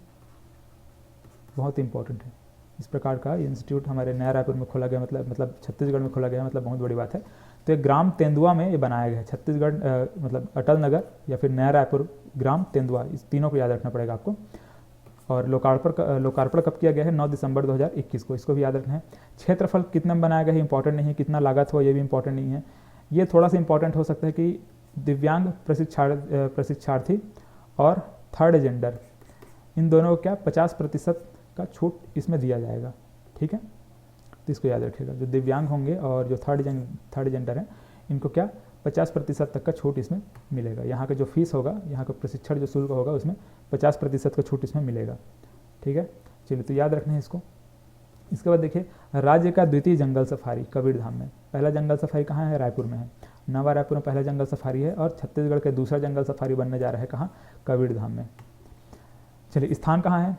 बहुत ही इंपॉर्टेंट है। इस प्रकार का इंस्टीट्यूट हमारे नया रायपुर में खोला गया, मतलब छत्तीसगढ़ में खोला गया, मतलब बहुत बड़ी बात है। तो ये ग्राम तेंदुआ में ये बनाया गया है, छत्तीसगढ़ मतलब अटल नगर या फिर नया रायपुर, ग्राम तेंदुआ, इस तीनों को याद रखना पड़ेगा आपको। और लोकार्पण कब किया गया है, 9 दिसंबर 2021 को, इसको भी याद रखना है। क्षेत्रफल कितना में बनाया गया है, इंपॉर्टेंट नहीं है, कितना लागत हो ये भी इंपॉर्टेंट नहीं है। ये थोड़ा सा इंपॉर्टेंट हो सकता है कि दिव्यांग प्रशिक्षार्थी और थर्ड जेंडर, इन दोनों को क्या 50% का छूट इसमें दिया जाएगा, ठीक है। तो इसको याद रखिएगा, जो दिव्यांग होंगे और जो थर्ड जेंडर है इनको क्या 50% तक का छूट इसमें मिलेगा। यहाँ का जो फीस होगा, यहाँ का प्रशिक्षण जो शुल्क होगा उसमें 50% का छूट इसमें मिलेगा, ठीक है। चलिए तो याद रखना है इसको। इसके बाद देखिए राज्य का द्वितीय जंगल सफारी कबीरधाम में, पहला जंगल सफारी कहाँ है, रायपुर में है, नवा रायपुर में पहला जंगल सफारी है। और छत्तीसगढ़ के दूसरा जंगल सफारी बनने जा रहा है कहाँ, कबीरधाम में। चलिए स्थान कहाँ है,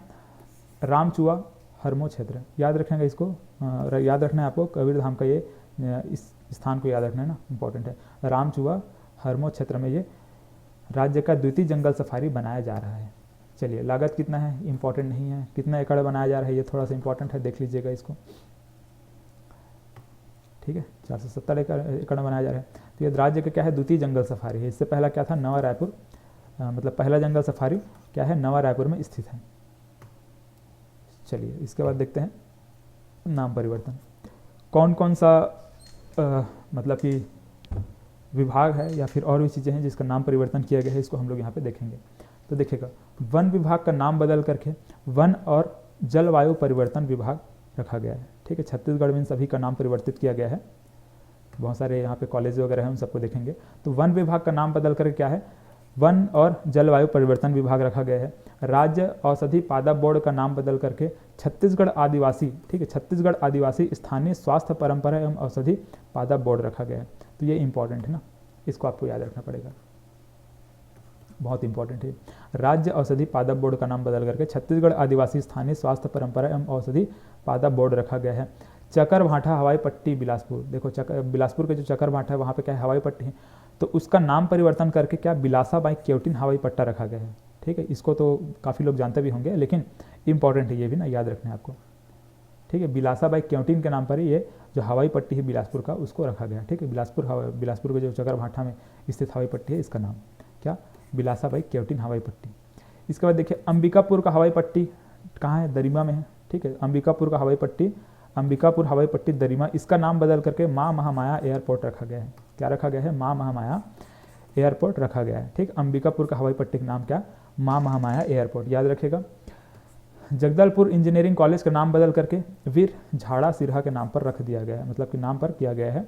रामचुआ हरमो क्षेत्र, याद रखेंगे इसको, याद रखना है आपको। कबीरधाम का ये इस स्थान को याद रखना है ना, इंपॉर्टेंट है। रामचुआ हरमो क्षेत्र में ये राज्य का द्वितीय जंगल सफारी बनाया जा रहा है। चलिए, लागत कितना है, इंपॉर्टेंट नहीं है। कितना एकड़ बनाया जा रहा है, ये थोड़ा सा इंपॉर्टेंट है, देख लीजिएगा इसको। ठीक है, 470 एकड़ बनाया जा रहा है। तो ये राज्य का क्या है, द्वितीय जंगल सफारी है। इससे पहला क्या था, नवा रायपुर, मतलब पहला जंगल सफारी क्या है, नवा रायपुर में स्थित है। चलिए, इसके बाद देखते हैं नाम परिवर्तन। कौन कौन सा मतलब कि विभाग है या फिर और भी चीज़ें हैं जिसका नाम परिवर्तन किया गया है, इसको हम लोग यहाँ पे देखेंगे। तो देखिएगा, वन विभाग का नाम बदल करके वन और जलवायु परिवर्तन विभाग रखा गया है। ठीक है, छत्तीसगढ़ में इन सभी का नाम परिवर्तित किया गया है। बहुत सारे यहाँ पे कॉलेज वगैरह हैं, हम सबको देखेंगे। तो वन विभाग का नाम बदल करके क्या है, वन और जलवायु परिवर्तन विभाग रखा गया है। राज्य औषधि पादप बोर्ड का नाम बदल करके छत्तीसगढ़ आदिवासी, ठीक है, छत्तीसगढ़ आदिवासी स्थानीय स्वास्थ्य परंपरा एवं औषधि पादप बोर्ड रखा गया है। तो ये इंपॉर्टेंट है ना, इसको आपको याद रखना पड़ेगा, बहुत इंपॉर्टेंट है। राज्य औषधि पादप बोर्ड का नाम बदल करके छत्तीसगढ़ आदिवासी स्थानीय स्वास्थ्य परंपरा एवं औषधि पादप बोर्ड रखा गया है। चकरभाठा हवाई पट्टी बिलासपुर, देखो बिलासपुर के जो चकरभाठा है वहाँ पे क्या है, हवाई पट्टी है। तो उसका नाम परिवर्तन करके क्या बिलासा बाई केवटिन हवाई पट्टा रखा गया है। ठीक है, इसको तो काफ़ी लोग जानते भी होंगे, लेकिन इंपॉर्टेंट है ये भी ना, याद रखना है आपको। ठीक है, बिलासा बाई केवटिन के नाम पर ही ये जो हवाई पट्टी है बिलासपुर का, उसको रखा गया। ठीक है, बिलासपुर के जो चकरभाठा में स्थित हवाई पट्टी है, इसका नाम क्या, बिलासा बाई केवटिन हवाई पट्टी। इसके बाद देखिए, अंबिकापुर का हवाई पट्टी कहाँ है, दरिमा में है। ठीक है, अंबिकापुर का हवाई पट्टी, अंबिकापुर हवाई पट्टी दरिमा, इसका नाम बदल करके माँ महामाया एयरपोर्ट रखा गया है। क्या रखा गया है, माँ महामाया एयरपोर्ट रखा गया है। ठीक, अंबिकापुर का हवाई पट्टी का नाम क्या, माँ महामाया एयरपोर्ट, याद रखिएगा। जगदलपुर इंजीनियरिंग कॉलेज का नाम बदल करके वीर झाड़ा सिरहा के नाम पर रख दिया गया है, मतलब कि नाम पर किया गया है।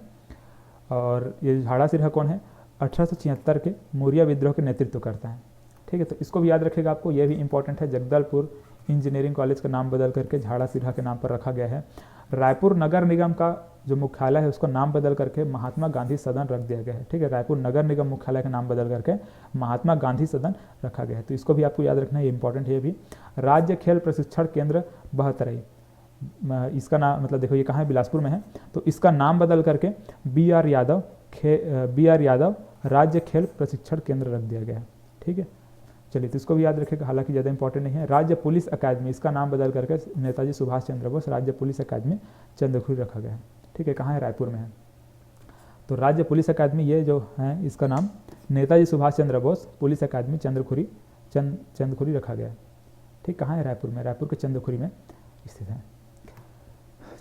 और ये झाड़ा सिरहा कौन है, 1876 के मौर्य विद्रोह के नेतृत्व करता है। ठीक है, तो इसको भी याद रखिएगा आपको, ये भी इंपॉर्टेंट है। जगदलपुर इंजीनियरिंग कॉलेज का नाम बदल करके झाड़ा सिरहा के नाम पर रखा गया है। रायपुर नगर निगम का जो मुख्यालय है उसको नाम बदल करके महात्मा गांधी सदन रख दिया गया है। ठीक है, रायपुर नगर निगम मुख्यालय का नाम बदल करके महात्मा गांधी सदन रखा गया है। तो इसको भी आपको याद रखना है, ये इंपॉर्टेंट है। ये भी राज्य खेल प्रशिक्षण केंद्र बहतरई, इसका नाम मतलब देखो ये कहाँ है, बिलासपुर में है। तो इसका नाम बदल करके बी आर यादव राज्य खेल प्रशिक्षण केंद्र रख दिया गया है। ठीक है, चलिए, तो इसको भी याद रखिएगा, हालांकि ज़्यादा इंपॉर्टेंट नहीं है। राज्य पुलिस अकादमी, इसका नाम बदल करके नेताजी सुभाष चंद्र बोस राज्य पुलिस अकादमी चंद्रखुरी रखा गया है। ठीक है, कहाँ है, रायपुर में है। तो राज्य पुलिस अकादमी ये जो है, इसका नाम नेताजी सुभाष चंद्र बोस पुलिस अकादमी चंद्रखुरी रखा गया है। ठीक, कहाँ है, रायपुर में, रायपुर के चंद्रखुरी में स्थित है।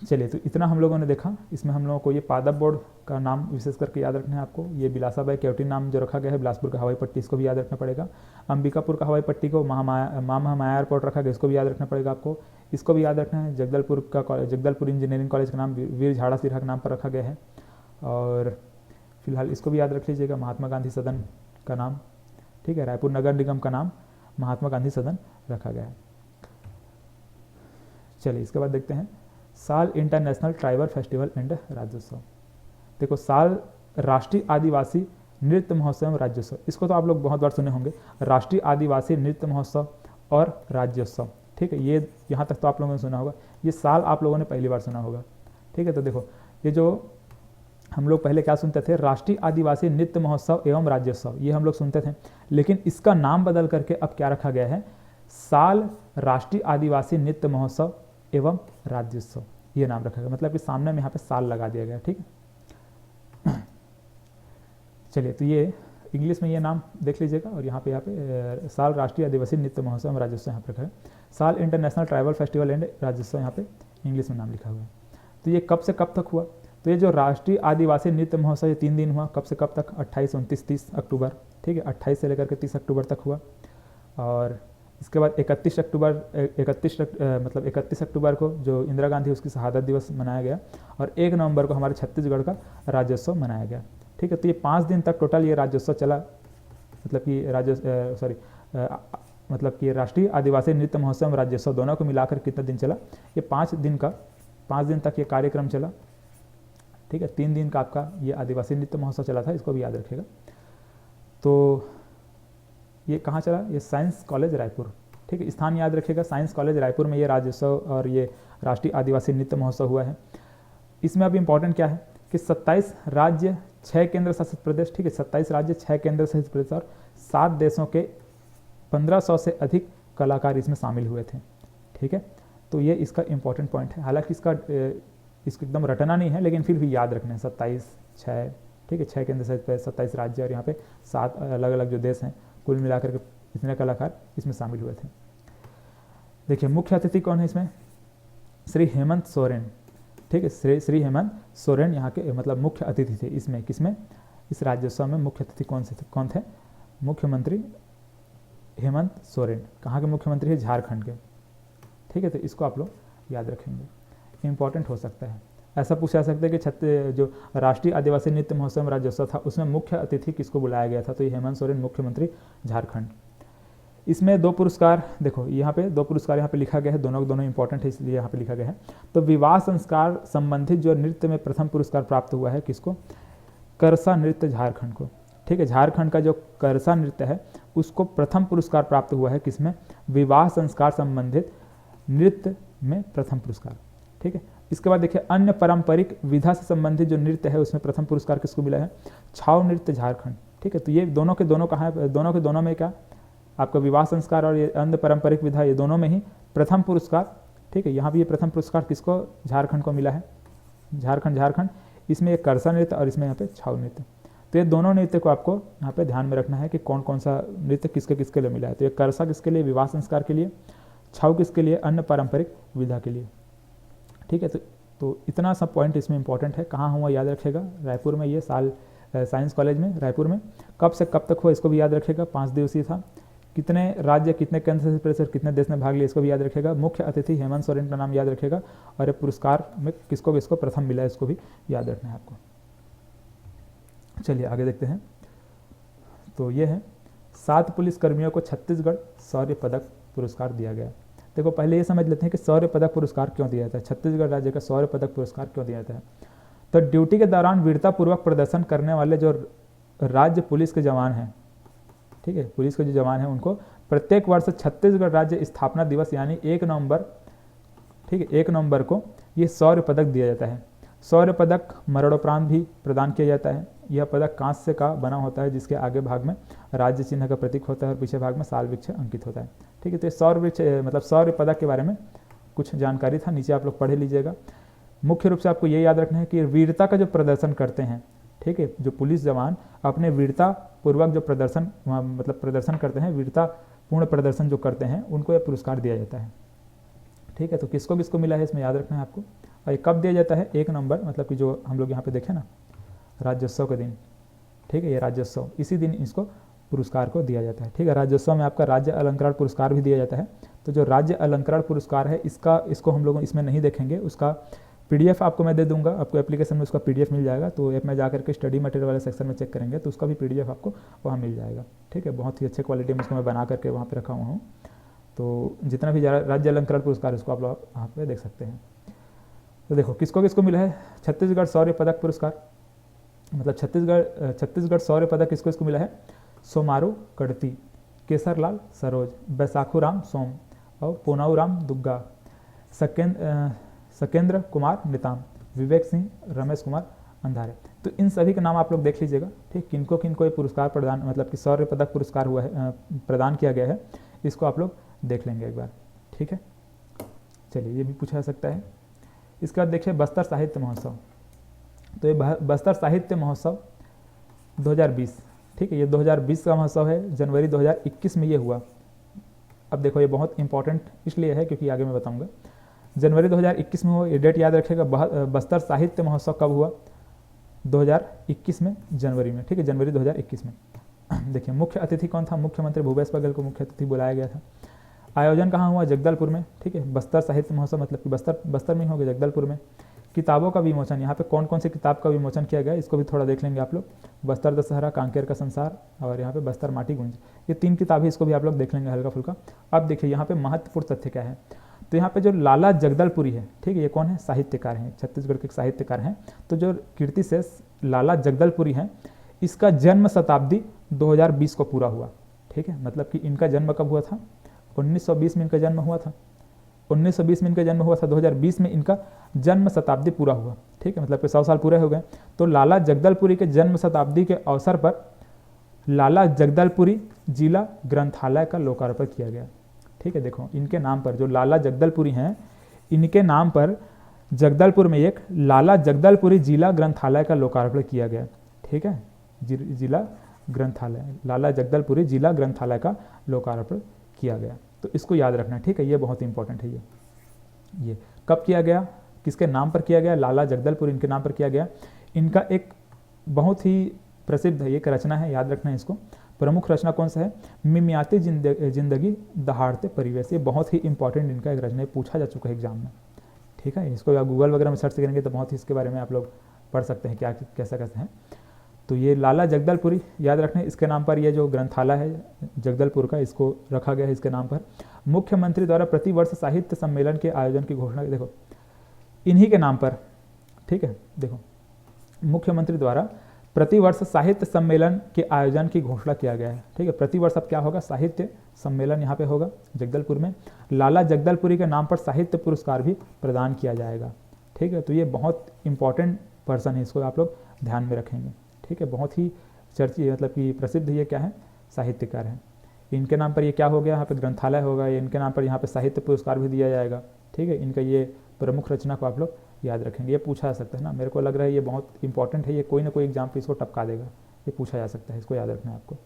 चलिए, तो इतना हम लोगों ने देखा। इसमें हम लोगों को ये पादप बोर्ड का नाम विशेष करके याद रखना है आपको। ये बिलासा बाई केवटिन नाम जो रखा गया है, बिलासपुर का हवाई पट्टी, इसको भी याद रखना पड़ेगा। अंबिकापुर का हवाई पट्टी को माँ महामाया एयरपोर्ट रखा गया, इसको भी याद रखना पड़ेगा आपको। इसको भी याद रखना है, जगदलपुर इंजीनियरिंग कॉलेज का नाम वीर झाड़ा सिरहा के नाम पर रखा गया है। और फिलहाल इसको भी याद रख लीजिएगा, महात्मा गांधी सदन का नाम, ठीक है, रायपुर नगर निगम का नाम महात्मा गांधी सदन रखा गया है। चलिए, इसके बाद देखते हैं साल इंटरनेशनल ट्राइबल फेस्टिवल एंड राज्योत्सव। देखो, साल राष्ट्रीय आदिवासी नृत्य महोत्सव एवं राज्योत्सव, इसको तो आप लोग बहुत बार सुने होंगे, राष्ट्रीय आदिवासी नृत्य महोत्सव और राज्योत्सव। ठीक है, ये यहाँ तक तो आप लोगों ने सुना होगा, ये साल आप लोगों ने पहली बार सुना होगा। ठीक है, तो देखो, ये जो हम लोग पहले क्या सुनते थे, राष्ट्रीय आदिवासी नृत्य महोत्सव एवं राज्योत्सव, ये हम लोग सुनते थे। लेकिन इसका नाम बदल करके अब क्या रखा गया है, साल राष्ट्रीय आदिवासी नृत्य महोत्सव एवं राज्योत्सव, ये नाम रखा गया। मतलब कि सामने में यहाँ पे साल लगा दिया गया। ठीक है, चलिए, तो ये इंग्लिश में ये नाम देख लीजिएगा, और यहाँ पे साल राष्ट्रीय आदिवासी नृत्य महोत्सव एवं राज्योत्सव यहाँ पे रखा है। साल इंटरनेशनल ट्राइबल फेस्टिवल एंड राज्योत्सव यहाँ पे इंग्लिश में नाम लिखा हुआ है। तो ये कब से कब तक हुआ, तो ये जो राष्ट्रीय आदिवासी नृत्य महोत्सव ये 3 दिन हुआ। कब से कब तक, 28, 29, 30 अक्टूबर। ठीक है, 28 से लेकर के 30 अक्टूबर तक हुआ। और इसके बाद 31 अक्टूबर को जो इंदिरा गांधी उसकी शहादत दिवस मनाया गया, और 1 नवंबर को हमारे छत्तीसगढ़ का राज्योत्सव मनाया गया। ठीक है, तो ये 5 दिन तक टोटल ये राज्योत्सव चला, मतलब कि राष्ट्रीय आदिवासी नृत्य महोत्सव और राज्योत्सव दोनों को मिलाकर कितना दिन चला, ये 5 दिन तक ये कार्यक्रम चला। ठीक है, 3 दिन का आपका ये आदिवासी नृत्य महोत्सव चला था, इसको भी याद रखिएगा। तो ये कहाँ चला, ये साइंस कॉलेज रायपुर। ठीक है, स्थान याद रखिएगा, साइंस कॉलेज रायपुर में ये राज्योत्सव और ये राष्ट्रीय आदिवासी नृत्य महोत्सव हुआ है। इसमें अब इम्पॉर्टेंट क्या है कि 27 राज्य 6 केंद्र शासित प्रदेश, ठीक है, 27 राज्य 6 केंद्र शासित प्रदेश और 7 देशों के 1500 से अधिक कलाकार इसमें शामिल हुए थे, ठीक है। तो ये इसका इंपॉर्टेंट पॉइंट है। हालांकि इसको एकदम रटना नहीं है, लेकिन फिर भी याद रखना है 27 6, ठीक है, 6 केंद्र शासित प्रदेश 27 राज्य और यहाँ पे 7 अलग अलग जो देश हैं, कुल मिलाकर के इतने कलाकार इसमें शामिल हुए थे। देखिए मुख्य अतिथि कौन है इसमें, श्री हेमंत सोरेन, ठीक है, श्री हेमंत सोरेन यहाँ के मतलब मुख्य अतिथि थे इसमें। किसमें, इस राज्योत्सव में मुख्य अतिथि कौन थे, मुख्यमंत्री हेमंत सोरेन। कहाँ के मुख्यमंत्री है, झारखंड के, ठीक है। तो इसको आप लोग याद रखेंगे, इंपॉर्टेंट हो सकता है। ऐसा पूछा जा सकता है कि जो राष्ट्रीय आदिवासी नृत्य महोत्सव राज्योत्सव था उसमें मुख्य अतिथि किसको बुलाया गया था, तो ये हेमंत सोरेन, मुख्यमंत्री झारखंड। इसमें 2 पुरस्कार, देखो यहाँ पे 2 पुरस्कार यहाँ पे लिखा गया है, दोनों इंपॉर्टेंट है इसलिए यहाँ पे लिखा गया है। तो विवाह संस्कार संबंधित जो नृत्य में प्रथम पुरस्कार प्राप्त हुआ है किसको, करसा नृत्य झारखंड को, ठीक है। झारखंड का जो करसा नृत्य है उसको प्रथम पुरस्कार प्राप्त हुआ है किसमें, विवाह संस्कार संबंधित नृत्य में प्रथम पुरस्कार, ठीक है। इसके बाद देखिए अन्य पारंपरिक विधा से संबंधित जो नृत्य है उसमें प्रथम पुरस्कार किसको मिला है, छाव नृत्य झारखंड, ठीक है। तो ये दोनों के दोनों कहाँ है, दोनों के दोनों में क्या, आपका विवाह संस्कार और ये अन्य पारंपरिक विधा, ये दोनों में ही प्रथम पुरस्कार, ठीक है। यहाँ भी ये प्रथम पुरस्कार किसको, झारखंड को मिला है, झारखंड। इसमें ये करसा नृत्य और इसमें यहाँ पे छाव नृत्य। तो ये दोनों नृत्य को आपको यहाँ पे ध्यान में रखना है कि कौन कौन सा नृत्य किसके लिए मिला है। तो ये करसा किसके लिए, विवाह संस्कार के लिए, छाव किसके लिए, अन्य पारंपरिक विधा के लिए, ठीक है। तो इतना सब पॉइंट इसमें इंपॉर्टेंट है। कहाँ हुआ याद रखेगा, रायपुर में, ये साइंस कॉलेज में रायपुर में। कब से कब तक हुआ इसको भी याद रखेगा, 5 दिवसीय था। कितने राज्य, कितने केंद्र शासित प्रदेश, कितने देश ने भाग लिया इसको भी याद रखेगा। मुख्य अतिथि हेमंत सोरेन का नाम याद रखेगा और ये पुरस्कार में किसको प्रथम मिला है इसको भी याद रखना है आपको। चलिए आगे देखते हैं। तो ये है 7 पुलिस कर्मियों को छत्तीसगढ़ शौर्य पदक पुरस्कार दिया गया। देखो पहले ये समझ लेते हैं कि शौर्य पदक पुरस्कार क्यों दिया जाता है, छत्तीसगढ़ राज्य का शौर्य पदक पुरस्कार क्यों दिया जाता है। तो ड्यूटी के दौरान वीरतापूर्वक प्रदर्शन करने वाले जो राज्य पुलिस के जवान हैं, ठीक है, पुलिस के जो जवान हैं उनको प्रत्येक वर्ष छत्तीसगढ़ राज्य स्थापना दिवस यानी 1 नवंबर, ठीक है, 1 नवंबर को ये शौर्य पदक दिया जाता है। शौर्य पदक मरणोपरांत भी प्रदान किया जाता है। यह पदक कांस्य का बना होता है जिसके आगे भाग में राज्य चिन्ह का प्रतीक होता है और पीछे भाग में साल वृक्ष अंकित होता है, ठीक है। तो शौर्य वृक्ष मतलब शौर्य पदक के बारे में कुछ जानकारी था, नीचे आप लोग पढ़ लीजिएगा। मुख्य रूप से आपको ये याद रखना है कि वीरता का जो प्रदर्शन करते हैं, ठीक है, जो पुलिस जवान अपने वीरता पूर्वक जो प्रदर्शन करते हैं, वीरता पूर्ण प्रदर्शन जो करते हैं, उनको यह पुरस्कार दिया जाता है, ठीक है। तो किसको किसको मिला है इसमें याद रखना है आपको। और ये कब दिया जाता है, 1 नवंबर, मतलब कि जो हम लोग यहाँ पे देखें ना, राज्योत्सव के दिन, ठीक है, ये राज्योत्सव इसी दिन इसको पुरस्कार को दिया जाता है, ठीक है। राज्योत्सव में आपका राज्य अलंकरण पुरस्कार भी दिया जाता है। तो जो राज्य अलंकरण पुरस्कार है इसको हम लोग इसमें नहीं देखेंगे, उसका PDF आपको मैं दे दूंगा, आपको एप्लीकेशन में उसका PDF मिल जाएगा। तो ऐप में जाकर के स्टडी मटेरियल वाले सेक्शन में चेक करेंगे तो उसका भी PDF आपको वहाँ मिल जाएगा, ठीक है। बहुत ही अच्छे क्वालिटी में उसको मैं बना करके वहाँ पे रखा हुआ हूँ। तो जितना भी राज्य अलंकरण पुरस्कार इसको आप लोग वहाँ पे देख सकते हैं। तो देखो किसको किसको मिला है, छत्तीसगढ़ शौर्य पदक पुरस्कार, मतलब छत्तीसगढ़ शौर्य पदक किसको किसको मिला है, सोमारू कड़ती, केसरलाल सरोज, बैसाखूराम सोम और पोनाऊराम दुग्गा, सकेंद्र कुमार निताम, विवेक सिंह, रमेश कुमार अंधारे। तो इन सभी के नाम आप लोग देख लीजिएगा, ठीक। किनको किनको ये पुरस्कार प्रदान, मतलब कि शौर्य पदक पुरस्कार हुआ है, प्रदान किया गया है, इसको आप लोग देख लेंगे एक बार, ठीक है। चलिए ये भी पूछा जा सकता है। इसके बाद देखिए बस्तर साहित्य महोत्सव। तो ये बस्तर साहित्य महोत्सव 2020, ठीक है, ये 2020 का महोत्सव है, जनवरी 2021 में ये हुआ। अब देखो ये बहुत इंपॉर्टेंट इसलिए है क्योंकि आगे मैं बताऊंगा। जनवरी 2021 में हुआ, ये डेट याद रखिएगा। बस्तर साहित्य महोत्सव कब हुआ, 2021 में जनवरी में, ठीक है, जनवरी 2021 में। देखिए मुख्य अतिथि कौन था, मुख्यमंत्री भूपेश बघेल को मुख्य अतिथि बुलाया गया था। आयोजन कहाँ हुआ, जगदलपुर में, ठीक है। बस्तर साहित्य महोत्सव मतलब कि बस्तर में हो गया, जगदलपुर में। किताबों का विमोचन, यहाँ पे कौन कौन सी किताब का विमोचन किया गया इसको भी थोड़ा देख लेंगे आप लोग। बस्तर दशहरा, कांकेर का संसार और यहाँ पे बस्तर माटी गूंज, ये 3 किताबें इसको भी आप लोग देख लेंगे हल्का फुल्का। अब देखिए यहाँ पे महत्वपूर्ण तथ्य क्या है। तो यहाँ पे जो लाला जगदलपुरी है, ठीक है, ये कौन है, साहित्यकार हैं, छत्तीसगढ़ के साहित्यकार हैं। तो जो कीर्तिशेष लाला जगदलपुरी हैं, इसका जन्म शताब्दी 2020 को पूरा हुआ, ठीक है। मतलब कि इनका जन्म कब हुआ था, 1920 में इनका जन्म हुआ था, 1920 में इनका जन्म हुआ था, 2020 में इनका जन्म शताब्दी पूरा हुआ, ठीक है, मतलब कि 100 साल पूरे हो गए। तो लाला जगदलपुरी के जन्म शताब्दी के अवसर पर लाला जगदलपुरी जिला ग्रंथालय का लोकार्पण किया गया, ठीक है। देखो इनके नाम पर जो लाला जगदलपुरी हैं, इनके नाम पर जगदलपुर में एक लाला जगदलपुरी जिला ग्रंथालय का लोकार्पण किया गया, ठीक है। जिला ग्रंथालय, लाला जगदलपुरी जिला ग्रंथालय का लोकार्पण किया गया, तो इसको याद रखना, ठीक है, ये बहुत इंपॉर्टेंट है। ये कब किया गया, किसके नाम पर किया गया, लाला जगदलपुरी इनके नाम पर किया गया। इनका एक बहुत ही प्रसिद्ध है एक रचना है, याद रखना है इसको। प्रमुख रचना कौन सा है, मिमियाती जिंदगी दहाड़ते परिवेश, ये बहुत ही इंपॉर्टेंट इनका एक रचना है, पूछा जा चुका है एग्जाम में, ठीक है। इसको आप गूगल वगैरह में सर्च करेंगे तो बहुत ही इसके बारे में आप लोग पढ़ सकते हैं क्या कैसा कैसा है। तो ये लाला जगदलपुरी याद रखना, इसके नाम पर ये जो ग्रंथालय है जगदलपुर का, इसको रखा गया है इसके नाम पर। मुख्यमंत्री द्वारा प्रतिवर्ष साहित्य सम्मेलन के आयोजन की घोषणा, देखो इन्हीं के नाम पर, ठीक है। देखो मुख्यमंत्री द्वारा प्रतिवर्ष साहित्य सम्मेलन के आयोजन की घोषणा किया गया है, ठीक है। प्रतिवर्ष अब क्या होगा, साहित्य सम्मेलन यहाँ पे होगा जगदलपुर में। लाला जगदलपुरी के नाम पर साहित्य पुरस्कार भी प्रदान किया जाएगा, ठीक है। तो ये बहुत इंपॉर्टेंट पर्सन है, इसको आप लोग ध्यान में रखेंगे, ठीक है। बहुत ही चर्चित मतलब कि प्रसिद्ध ये क्या है, साहित्यकार हैं। इनके नाम पर ये क्या हो गया, यहाँ पे ग्रंथालय होगा, इनके नाम पर यहाँ पे साहित्य पुरस्कार भी दिया जाएगा, ठीक है। इनका ये प्रमुख रचना को आप लोग याद रखेंगे, ये पूछा जा सकता है ना, मेरे को लग रहा है ये बहुत इंपॉर्टेंट है, ये कोई ना कोई एग्जाम पे इसको टपका देगा, ये पूछा जा सकता है, इसको याद रखना है आपको।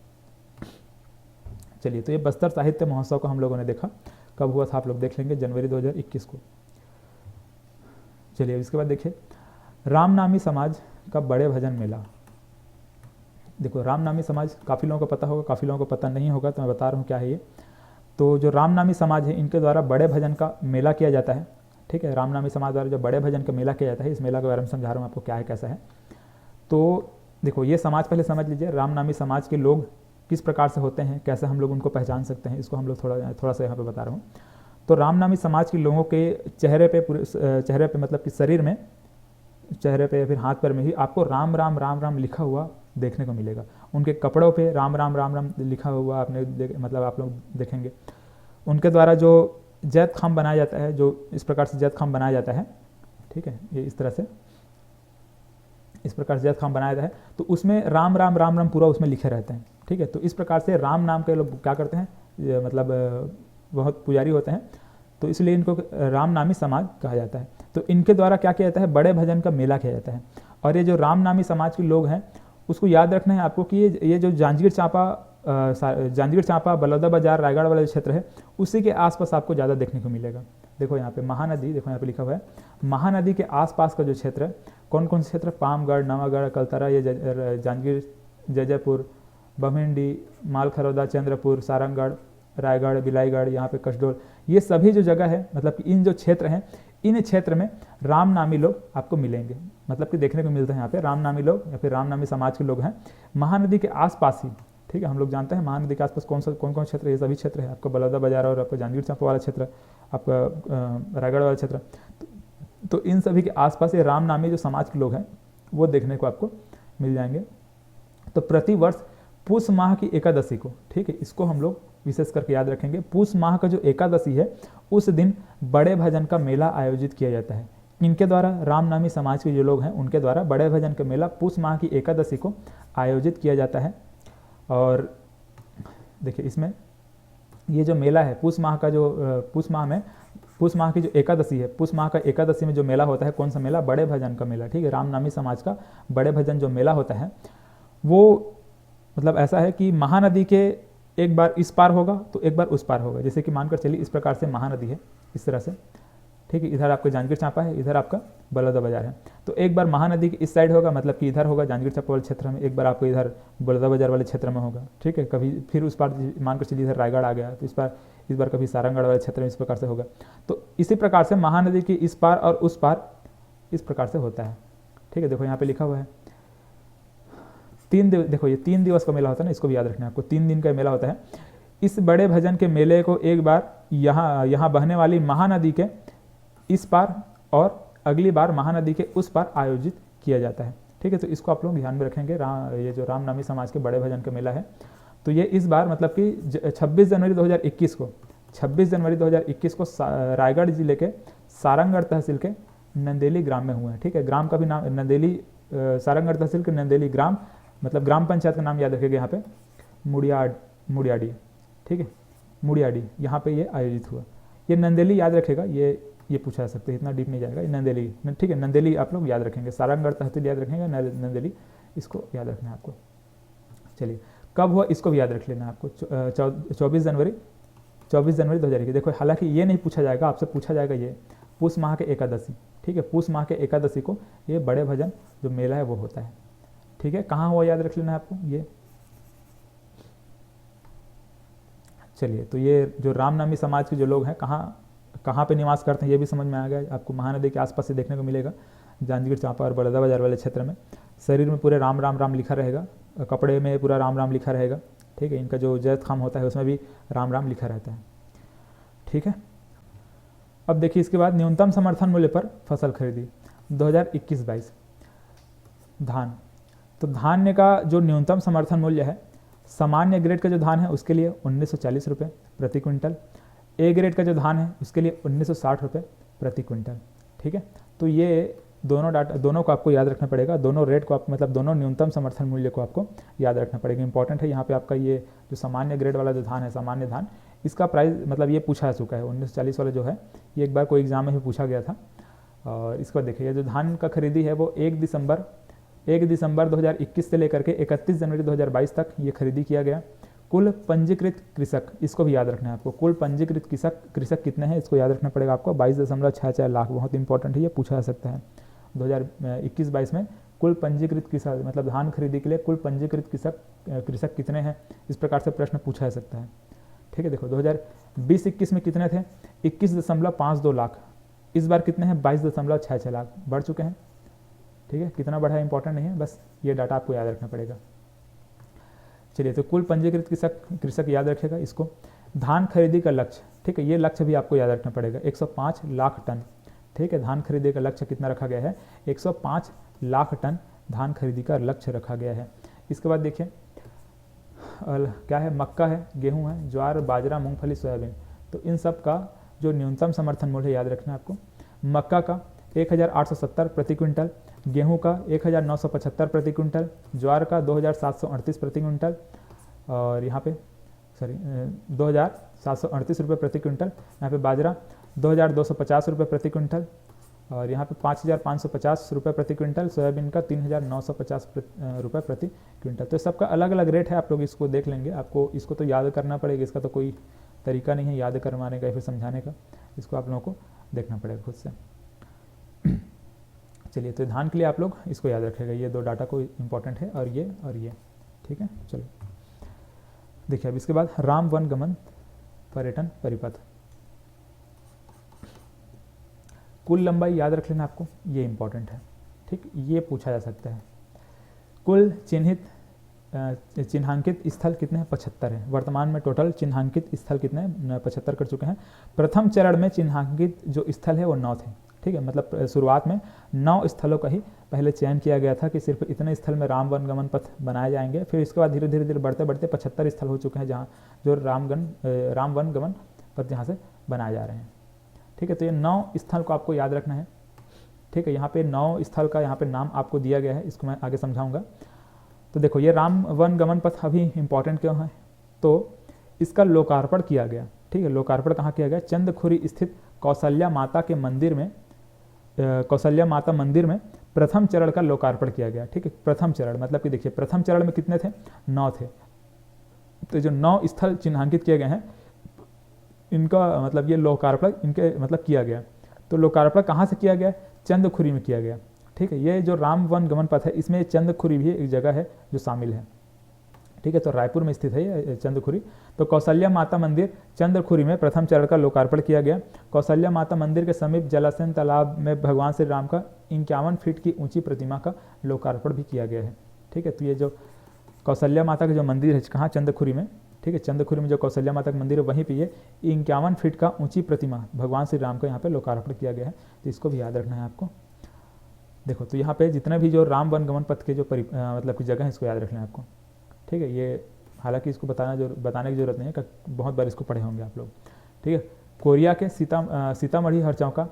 चलिए, तो ये बस्तर साहित्य महोत्सव को हम लोगों ने देखा, कब हुआ था आप लोग देख लेंगे, जनवरी 2021 को। चलिए इसके बाद देखिए रामनामी समाज का बड़े भजन मेला। देखो रामनामी समाज काफ़ी लोगों को पता होगा, काफ़ी लोगों को पता नहीं होगा, तो मैं बता रहा हूँ क्या है ये। तो जो रामनामी समाज है, इनके द्वारा बड़े भजन का मेला किया जाता है, ठीक है। रामनामी समाज द्वारा जो बड़े भजन का मेला किया जाता है, इस मेला के बारे में समझा रहा हूँ आपको क्या है कैसा है। तो देखो ये समाज पहले समझ लीजिए, रामनामी समाज के लोग किस प्रकार से होते हैं, कैसे हम लोग उनको पहचान सकते हैं, इसको हम लोग थोड़ा सा यहाँ पे बता रहा हूँ। तो रामनामी समाज के लोगों के चेहरे पे मतलब कि शरीर में, चेहरे पे या फिर हाथ पैर में ही आपको राम राम राम राम लिखा हुआ देखने को मिलेगा। उनके कपड़ों पे राम राम राम राम लिखा हुआ आपने मतलब आप लोग देखेंगे। उनके द्वारा जो जैत खाम बनाया जाता है, जो इस प्रकार से जैत खाम बनाया जाता है, ठीक है, ये इस तरह से इस प्रकार से जैत खाम बनाया जाता है, तो उसमें राम राम राम राम पूरा उसमें लिखे रहते हैं, ठीक है। तो इस प्रकार से राम नाम के लोग क्या करते हैं, मतलब बहुत पुजारी होते हैं, तो इसलिए इनको रामनामी समाज कहा जाता है। तो इनके द्वारा क्या किया जाता है, बड़े भजन का मेला किया जाता है। और ये जो रामनामी समाज के लोग हैं, उसको याद रखना है आपको कि ये जो जांजगीर चांपा बलौदा बाजार रायगढ़ वाला जो क्षेत्र है, उसी के आसपास आपको ज़्यादा देखने को मिलेगा। देखो यहाँ पे महानदी, देखो यहाँ पे लिखा हुआ है महानदी के आसपास का जो क्षेत्र है, कौन कौन से क्षेत्र, पामगढ़, नवागढ़, कलतरा, ये जांजगीर, जयजयपुर, बमिंडी, मालखरौदा, चंद्रपुर, सारंगगढ़, रायगढ़, बिलाईगढ़, यहाँ पे कसडोल, ये सभी जो जगह है, मतलब कि इन जो क्षेत्र हैं, इन क्षेत्र में रामनामी लोग आपको मिलेंगे, मतलब कि देखने को मिलते हैं यहाँ पे रामनामी लोग या फिर रामनामी समाज के लोग हैं महानदी के आसपास ही, ठीक है। हम लोग जानते हैं महानदी के आसपास कौन कौन क्षेत्र है, ये सभी क्षेत्र है, आपका बलौदा बाजार और आपका जांजगीर चांपा वाला क्षेत्र, आपका रायगढ़ वाला क्षेत्र, तो इन सभी के आसपास ये रामनामी जो समाज के लोग हैं वो देखने को आपको मिल जाएंगे। तो प्रतिवर्ष पूष माह की एकादशी को, ठीक है, इसको हम लोग विशेष करके याद रखेंगे। पूष माह का जो एकादशी है, उस दिन बड़े भजन का मेला आयोजित किया जाता है। इनके द्वारा रामनामी समाज के जो लोग हैं, उनके द्वारा बड़े भजन का मेला पूष माह की एकादशी को आयोजित किया जाता है। और देखिए इसमें ये जो मेला है पूष माह का, जो पूष माह की जो एकादशी है, पूष माह का एकादशी में जो मेला होता है, कौन सा मेला, बड़े भजन का मेला, ठीक है। रामनामी समाज का बड़े भजन जो मेला होता है, वो मतलब ऐसा है कि महानदी के एक बार इस पार होगा तो एक बार उस पार होगा। जैसे कि मानकर चलिए इस प्रकार से महानदी है, इस तरह से, ठीक है, इधर आपका जांजगीर चांपा है, इधर आपका बलौदा बाजार है, तो एक बार महानदी के इस साइड होगा, मतलब कि इधर होगा जांजगीर चांपा वाले क्षेत्र में, एक बार आपको इधर बलौदा बाजार वाले क्षेत्र में होगा, ठीक है। कभी फिर उस पार मानकर चलिए इधर रायगढ़ आ गया, तो इस बार कभी सारंगगढ़ वाले क्षेत्र में इस प्रकार से होगा। तो इसी प्रकार से महानदी की इस पार और उस पार इस प्रकार से होता है, ठीक है। देखो यहाँ पे लिखा हुआ है देखो ये 3 दिवस का मेला होता है ना, इसको भी याद रखना है आपको, 3 दिन का मेला होता है। इस बड़े भजन के मेले को एक बार यहाँ बहने वाली महानदी के इस पार और अगली बार महानदी के उस पार आयोजित किया जाता है, ठीक है। तो इसको आप लोग ध्यान में रखेंगे। ये जो रामनामी समाज के बड़े भजन का मेला है, तो ये इस बार मतलब कि 26 जनवरी 2021 को रायगढ़ जिले के सारंगगढ़ तहसील के नंदेली ग्राम में हुए हैं। ठीक है, ग्राम का भी नाम नंदेली, सारंगगढ़ तहसील के नंदेली ग्राम, मतलब ग्राम पंचायत का नाम याद रखिएगा यहाँ पे मुड़ियाडी। ठीक है, मुड़ियाडी, यहाँ पे ये आयोजित हुआ। ये नंदेली याद रखेगा, ये पूछा जा सकता है, इतना डीप नहीं जाएगा। ये नंदेली, ठीक है, नंदेली आप लोग याद रखेंगे, सारंगगढ़ तहसील याद रखेंगे, नंदेली इसको याद रखना है आपको। चलिए, कब हुआ इसको भी याद रख लेना आपको, 24 जनवरी 2021। देखो, हालांकि ये नहीं पूछा जाएगा आपसे, पूछा जाएगा ये पूष माह के एकादशी। ठीक है, पूष माह के एकादशी को ये बड़े भजन जो मेला है वो होता है। ठीक है, कहाँ हुआ याद रख लेना है आपको ये। चलिए, तो ये जो रामनामी समाज के जो लोग हैं कहाँ पे निवास करते हैं ये भी समझ में आ गया आपको। महानदी के आसपास से देखने को मिलेगा, जांजगीर चांपा और बड़ौदा बाजार वाले क्षेत्र में। शरीर में पूरे राम राम राम लिखा रहेगा, कपड़े में पूरा राम राम लिखा रहेगा। ठीक है, इनका जो जैत खाम होता है उसमें भी राम राम लिखा रहता है। ठीक है, अब देखिए इसके बाद न्यूनतम समर्थन मूल्य पर फसल खरीदी 2021-22 धान। तो धान्य का जो न्यूनतम समर्थन मूल्य है, सामान्य ग्रेड का जो धान है उसके लिए 1940 रुपये प्रति क्विंटल, ए ग्रेड का जो धान है उसके लिए 1960 रुपये प्रति क्विंटल। ठीक है, तो ये दोनों को आपको याद रखना पड़ेगा, दोनों रेट को आप मतलब दोनों न्यूनतम समर्थन मूल्य को आपको याद रखना पड़ेगा। इंपॉर्टेंट है यहाँ पे आपका ये जो सामान्य ग्रेड वाला जो धान है, सामान्य धान, इसका प्राइस मतलब ये पूछा जा चुका है 1940 वाला जो है, ये एक बार कोई एग्जाम में भी पूछा गया था। और इसको देखिए, जो धान का खरीदी है वो 1 दिसंबर 2021 से लेकर के 31 जनवरी 2022 तक ये खरीदी किया गया। कुल पंजीकृत कृषक, इसको भी याद रखना है आपको, कुल पंजीकृत कृषक कितने हैं इसको याद रखना पड़ेगा आपको, 22.64 लाख। बहुत इंपॉर्टेंट है, ये पूछा जा सकता है 2021-22 में कुल पंजीकृत कृषक, मतलब धान खरीदी के लिए कुल पंजीकृत कृषक कितने हैं, इस प्रकार से प्रश्न पूछा जा सकता है। ठीक है, देखो 2020-21 में कितने थे, 21.52 लाख। इस बार कितने हैं, 22.66 लाख, बढ़ चुके हैं। ठीक है, कितना बढ़ा है इंपॉर्टेंट नहीं है, बस ये डाटा आपको याद रखना पड़ेगा। चलिए, तो कुल पंजीकृत कृषक याद रखेगा इसको। धान खरीदी का लक्ष्य, ठीक है, ये लक्ष्य भी आपको याद रखना पड़ेगा, 105 लाख टन। ठीक है, धान खरीदी का लक्ष्य कितना रखा गया है, 105 लाख टन धान खरीदी का लक्ष्य रखा गया है। इसके बाद देखिए क्या है, मक्का है, गेहूं है, ज्वार, बाजरा, मूंगफली, सोयाबीन। तो इन सब का जो न्यूनतम समर्थन मूल्य याद रखना है आपको। मक्का का 1870 प्रति क्विंटल, गेहूं का 1975 प्रति क्विंटल, ज्वार का 2738 प्रति क्विंटल, और यहाँ पे 2738 रुपये प्रति क्विंटल। यहाँ पे बाजरा 2250 रुपये प्रति क्विंटल, और यहाँ पे 5550 रुपये प्रति क्विंटल। सोयाबीन का 3950 रुपये प्रति क्विंटल। तो सबका अलग अलग रेट है, आप लोग इसको देख लेंगे। आपको इसको तो याद करना पड़ेगा, इसका तो कोई तरीका नहीं है याद करवाने का या फिर समझाने का, इसको आप लोगों को देखना पड़ेगा खुद से। चलिए, तो धान के लिए आप लोग इसको याद रखेगा, ये दो डाटा को इंपॉर्टेंट है, और ये। ठीक है, चलिए देखिए अब इसके बाद राम वन गमन पर्यटन परिपथ। कुल लंबाई याद रख लेना आपको, ये इंपॉर्टेंट है। ठीक, ये पूछा जा सकता है। कुल चिन्हांकित स्थल कितने हैं, 75 हैं। वर्तमान में टोटल चिन्हांकित स्थल कितने हैं, 75 कर चुके हैं। प्रथम चरण में चिन्हांकित जो स्थल है वो 9 थे। ठीक है, मतलब शुरुआत में 9 स्थलों का ही पहले चयन किया गया था कि सिर्फ इतने स्थल में राम वन गमन पथ बनाए जाएंगे। फिर इसके बाद धीरे धीरे बढ़ते 75 स्थल हो चुके हैं जहाँ जो राम वन गमन पथ यहाँ से बनाए जा रहे हैं। ठीक है, तो ये 9 स्थल को आपको याद रखना है। ठीक है, यहाँ पे 9 स्थल का यहाँ पे नाम आपको दिया गया है, इसको मैं आगे समझाऊंगा। तो देखो, ये राम वन गमन पथ अभी इंपॉर्टेंट क्यों है, तो इसका लोकार्पण किया गया। ठीक है, लोकार्पण कहाँ किया गया, चंदखुरी स्थित कौशल्या माता मंदिर में प्रथम चरण का लोकार्पण किया गया। ठीक है, प्रथम चरण मतलब कि देखिए प्रथम चरण में कितने थे, 9 थे। तो जो 9 स्थल चिन्हांकित किए गए हैं, इनका मतलब ये लोकार्पण इनके मतलब किया गया। तो लोकार्पण कहाँ से किया गया, चंदखुरी में किया गया। ठीक है, ये जो राम वन गमन पथ है इसमें चंदखुरी भी एक जगह है जो शामिल है। ठीक है, तो रायपुर में स्थित है ये चंदखुरी। तो कौशल्या माता मंदिर चंदखुरी में प्रथम चरण का लोकार्पण किया गया। कौशल्या माता मंदिर के समीप जलाशय तालाब में भगवान श्री राम का 51 फीट की ऊंची प्रतिमा का लोकार्पण भी किया गया है। ठीक है, तो ये जो कौशल्या माता का जो मंदिर है कहाँ, चंदखुरी में। ठीक है, चंदखुरी में जो कौशल्या माता का मंदिर है वहीं पे ये 51 फीट का ऊंची प्रतिमा भगवान श्री राम का यहाँ पे लोकार्पण किया गया है। तो इसको भी याद रखना है आपको। देखो, तो यहाँ पे जितने भी जो राम वन गमन पथ के जो मतलब की जगह है इसको याद रखना है आपको। ठीक है, ये हालांकि इसको बताने की जरूरत नहीं है, बहुत बार इसको पढ़े होंगे आप लोग। ठीक है, कोरिया के सीतामढ़ी हरचौका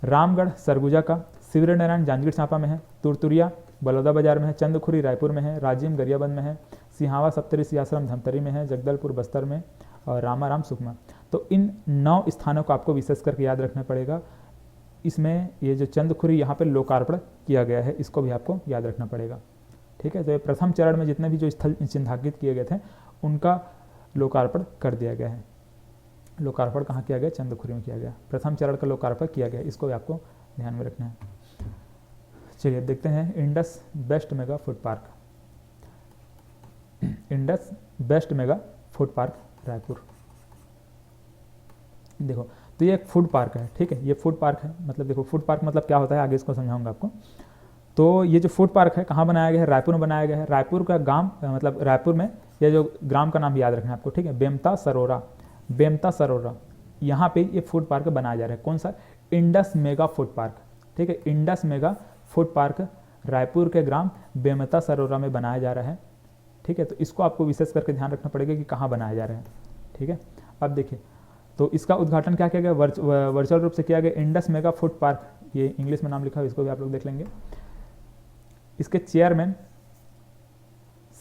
रामगढ़ सरगुजा का, शिविर नारायण जांजगीर चांपा में है, तुरतुरिया बलौदा बाजार में है, चंदखुरी रायपुर में है, राजिम गरियाबंद में है, सिहावा सप्तऋषि आश्रम धमतरी में है, जगदलपुर बस्तर में और रामाराम सुकमा। तो इन 9 स्थानों को आपको विशेष करके याद रखना पड़ेगा। इसमें ये जो चंदखुरी यहाँ पे लोकार्पण किया गया है, इसको भी आपको याद रखना पड़ेगा। ठीक है, तो ये प्रथम चरण में जितने भी जो स्थल चिन्हांकित किए गए थे उनका लोकार्पण कर दिया गया है। लोकार्पण कहाँ किया गया? चंदखुरी में किया गया। प्रथम चरण का लोकार्पण किया गया, इसको भी आपको ध्यान में रखना है। चलिए देखते हैं Indus best mega food park. Indus best mega food park Raipur. देखो, तो ये एक फूड पार्क है। ठीक है, ये फूड पार्क है। मतलब देखो, फूड पार्क मतलब क्या होता है, आगे इसको समझाऊंगा आपको। तो ये जो फूड पार्क है कहाँ बनाया गया है? रायपुर में बनाया गया है। रायपुर का गांव, मतलब रायपुर में ये जो ग्राम का नाम याद रखना है आपको। ठीक है, बेमता सरोरा। बेमता सरोरा, यहाँ पे ये फूड पार्क बनाया जा रहा है। कौन सा? Indus mega food park. ठीक है, Indus mega food park Raipur के ग्राम बेमता सरोरा में बनाया जा रहा है। ठीक है, तो इसको आपको विशेष करके ध्यान रखना पड़ेगा कि कहाँ बनाया जा रहा है। ठीक है, अब देखिए, तो इसका उद्घाटन क्या किया गया? वर्चुअल रूप से किया गया। इंडस मेगा फूड पार्क, ये इंग्लिश में नाम लिखा है, इसको भी आप लोग देख लेंगे। इसके चेयरमैन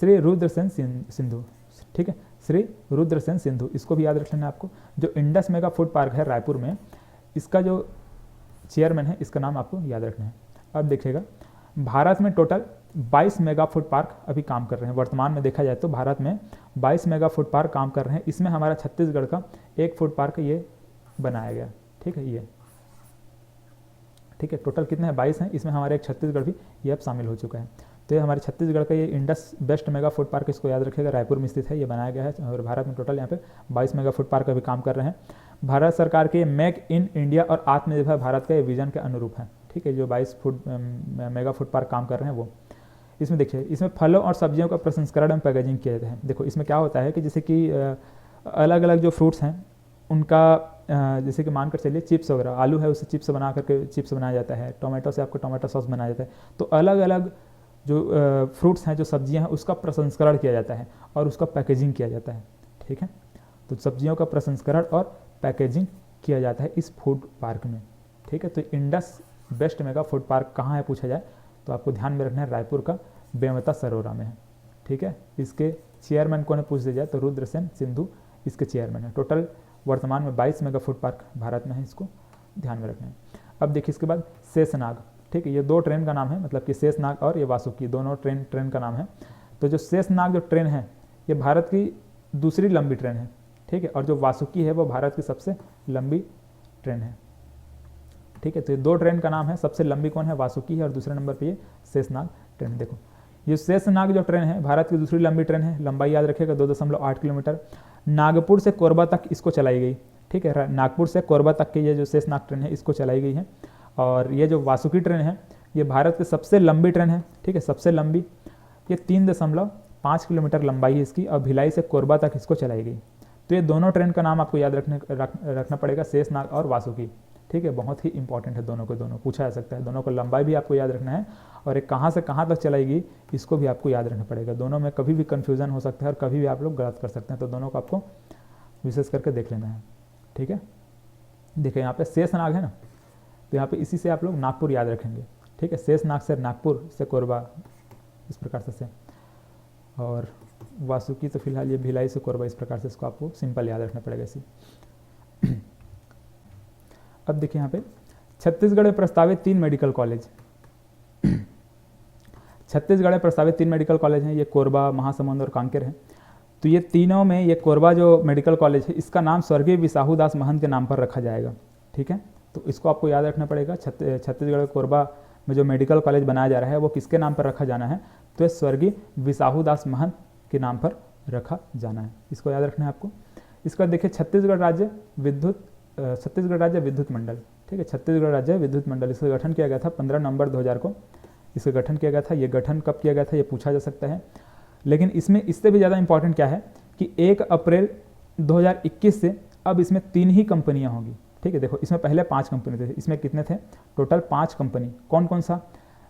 श्री रुद्रसेन सिंधु। ठीक है, श्री रुद्रसेन सिंधु, इसको भी याद रख लेना आपको। जो इंडस मेगा फूड पार्क है रायपुर में, इसका जो चेयरमैन है, इसका नाम आपको याद रखना है। अब देखिएगा, भारत में टोटल 22 मेगा फूड पार्क अभी काम कर रहे हैं। वर्तमान में देखा जाए तो भारत में 22 मेगा फूड पार्क काम कर रहे हैं। इसमें हमारा छत्तीसगढ़ का एक फूड पार्क ये बनाया गया। ठीक है, ये ठीक है, टोटल कितने हैं? 22 हैं। इसमें हमारे एक छत्तीसगढ़ भी ये अब शामिल हो चुका है। तो ये हमारे छत्तीसगढ़ का ये Indus best mega food park, इसको याद रखिएगा, रायपुर में स्थित है, ये बनाया गया है। और भारत में टोटल यहाँ पे 22 मेगा फूड पार्क अभी काम कर रहे हैं। भारत सरकार के मेक इन इंडिया और आत्मनिर्भर भारत का ये विजन के अनुरूप है। ठीक है, जो 22 मेगा फूड पार्क काम कर रहे हैं वो। इसमें देखिए, इसमें फलों और सब्जियों का प्रसंस्करण और पैकेजिंग किया जाता है। देखो, इसमें क्या होता है कि जैसे कि अलग अलग जो फ्रूट्स हैं उनका, जैसे कि मानकर चलिए चिप्स वगैरह, आलू है उससे चिप्स बना करके चिप्स बनाया जाता है, टोमेटो से आपको टोमेटो सॉस बनाया जाता है। तो अलग अलग जो फ्रूट्स हैं, जो सब्जियां हैं, उसका प्रसंस्करण किया जाता है और उसका पैकेजिंग किया जाता है। ठीक है, तो सब्जियों का प्रसंस्करण और पैकेजिंग किया जाता है इस फूड पार्क में। ठीक है, तो Indus best mega food park कहाँ है पूछा जाए तो आपको ध्यान में रखना है, रायपुर का बेमता सरोरा में है। ठीक है, इसके चेयरमैन कौन है पूछ दिया जाए तो रुद्रसेन सिंधु इसके चेयरमैन है। टोटल वर्तमान में 22 मेगा फूड पार्क भारत में है, इसको ध्यान में रखना है। अब देखिए, इसके बाद शेषनाग। ठीक है, ये 2 ट्रेन का नाम है, मतलब कि शेषनाग और ये वासुकी, दोनों ट्रेन का नाम है। तो जो शेषनाग जो ट्रेन है, ये भारत की दूसरी लंबी ट्रेन है। ठीक है, और जो वासुकी है वो भारत की सबसे लंबी ट्रेन है। ठीक है, तो ये 2 ट्रेन का नाम है। सबसे लंबी कौन है? वासुकी है, और दूसरे नंबर पे ये शेषनाग ट्रेन। देखो, ये शेषनाग जो ट्रेन है भारत की दूसरी लंबी ट्रेन है। लंबाई याद रखिएगा 2.8 किलोमीटर। नागपुर से कोरबा तक इसको चलाई गई। ठीक है, नागपुर से कोरबा तक की ये जो शेषनाग ट्रेन है इसको चलाई गई है। और ये जो वासुकी ट्रेन है ये भारत की सबसे लंबी ट्रेन है। ठीक है, सबसे लंबी, ये 3.5 किलोमीटर लंबाई है इसकी, और भिलाई से कोरबा तक इसको चलाई गई। तो ये दोनों ट्रेन का नाम आपको याद रखना पड़ेगा, शेषनाग और वासुकी। ठीक है, बहुत ही इंपॉर्टेंट है, दोनों को दोनों पूछा जा सकता है। दोनों को लंबाई भी आपको याद रखना है, और एक कहाँ से कहाँ तक चलाएगी इसको भी आपको याद रखना पड़ेगा। दोनों में कभी भी कन्फ्यूजन हो सकता है और कभी भी आप लोग गलत कर सकते हैं, तो दोनों को आपको विशेष करके देख लेना है। ठीक है, देखिए यहाँ पे शेषनाग है ना, तो यहाँ पे इसी से आप लोग नागपुर याद रखेंगे। ठीक है, शेषनाग से नागपुर से कोरबा, इस प्रकार से। और वासुकी तो फिलहाल ये भिलाई से कोरबा, इस प्रकार से इसको आपको सिंपल याद रखना पड़ेगा इसी। अब देखिए यहाँ पे छत्तीसगढ़ में प्रस्तावित 3 मेडिकल कॉलेज। छत्तीसगढ़ में प्रस्तावित 3 मेडिकल कॉलेज हैं, ये कोरबा, महासमुंद और कांकेर हैं। तो ये तीनों में ये कोरबा जो मेडिकल कॉलेज है इसका नाम स्वर्गीय विसाहू दास महंत के नाम पर रखा जाएगा। ठीक है, तो इसको आपको याद रखना पड़ेगा। छत्तीसगढ़ कोरबा में जो मेडिकल कॉलेज बनाया जा रहा है वो किसके नाम पर रखा जाना है? तो स्वर्गीय विसाहू दास महंत के नाम पर रखा जाना है, इसको याद रखना है आपको। इसका देखिए, छत्तीसगढ़ राज्य विद्युत मंडल। ठीक है, छत्तीसगढ़ राज्य विद्युत मंडल, इसका गठन किया गया था 15 नवंबर 2000 को इसका गठन किया गया था। ये गठन कब किया गया था ये पूछा जा सकता है, लेकिन इसमें इससे भी ज़्यादा इंपॉर्टेंट क्या है कि 1 अप्रैल 2021 से अब इसमें 3 ही कंपनियां होंगी। ठीक है, देखो इसमें पहले 5 कंपनी थे, इसमें कितने थे? Total 5 company. कौन कौन सा?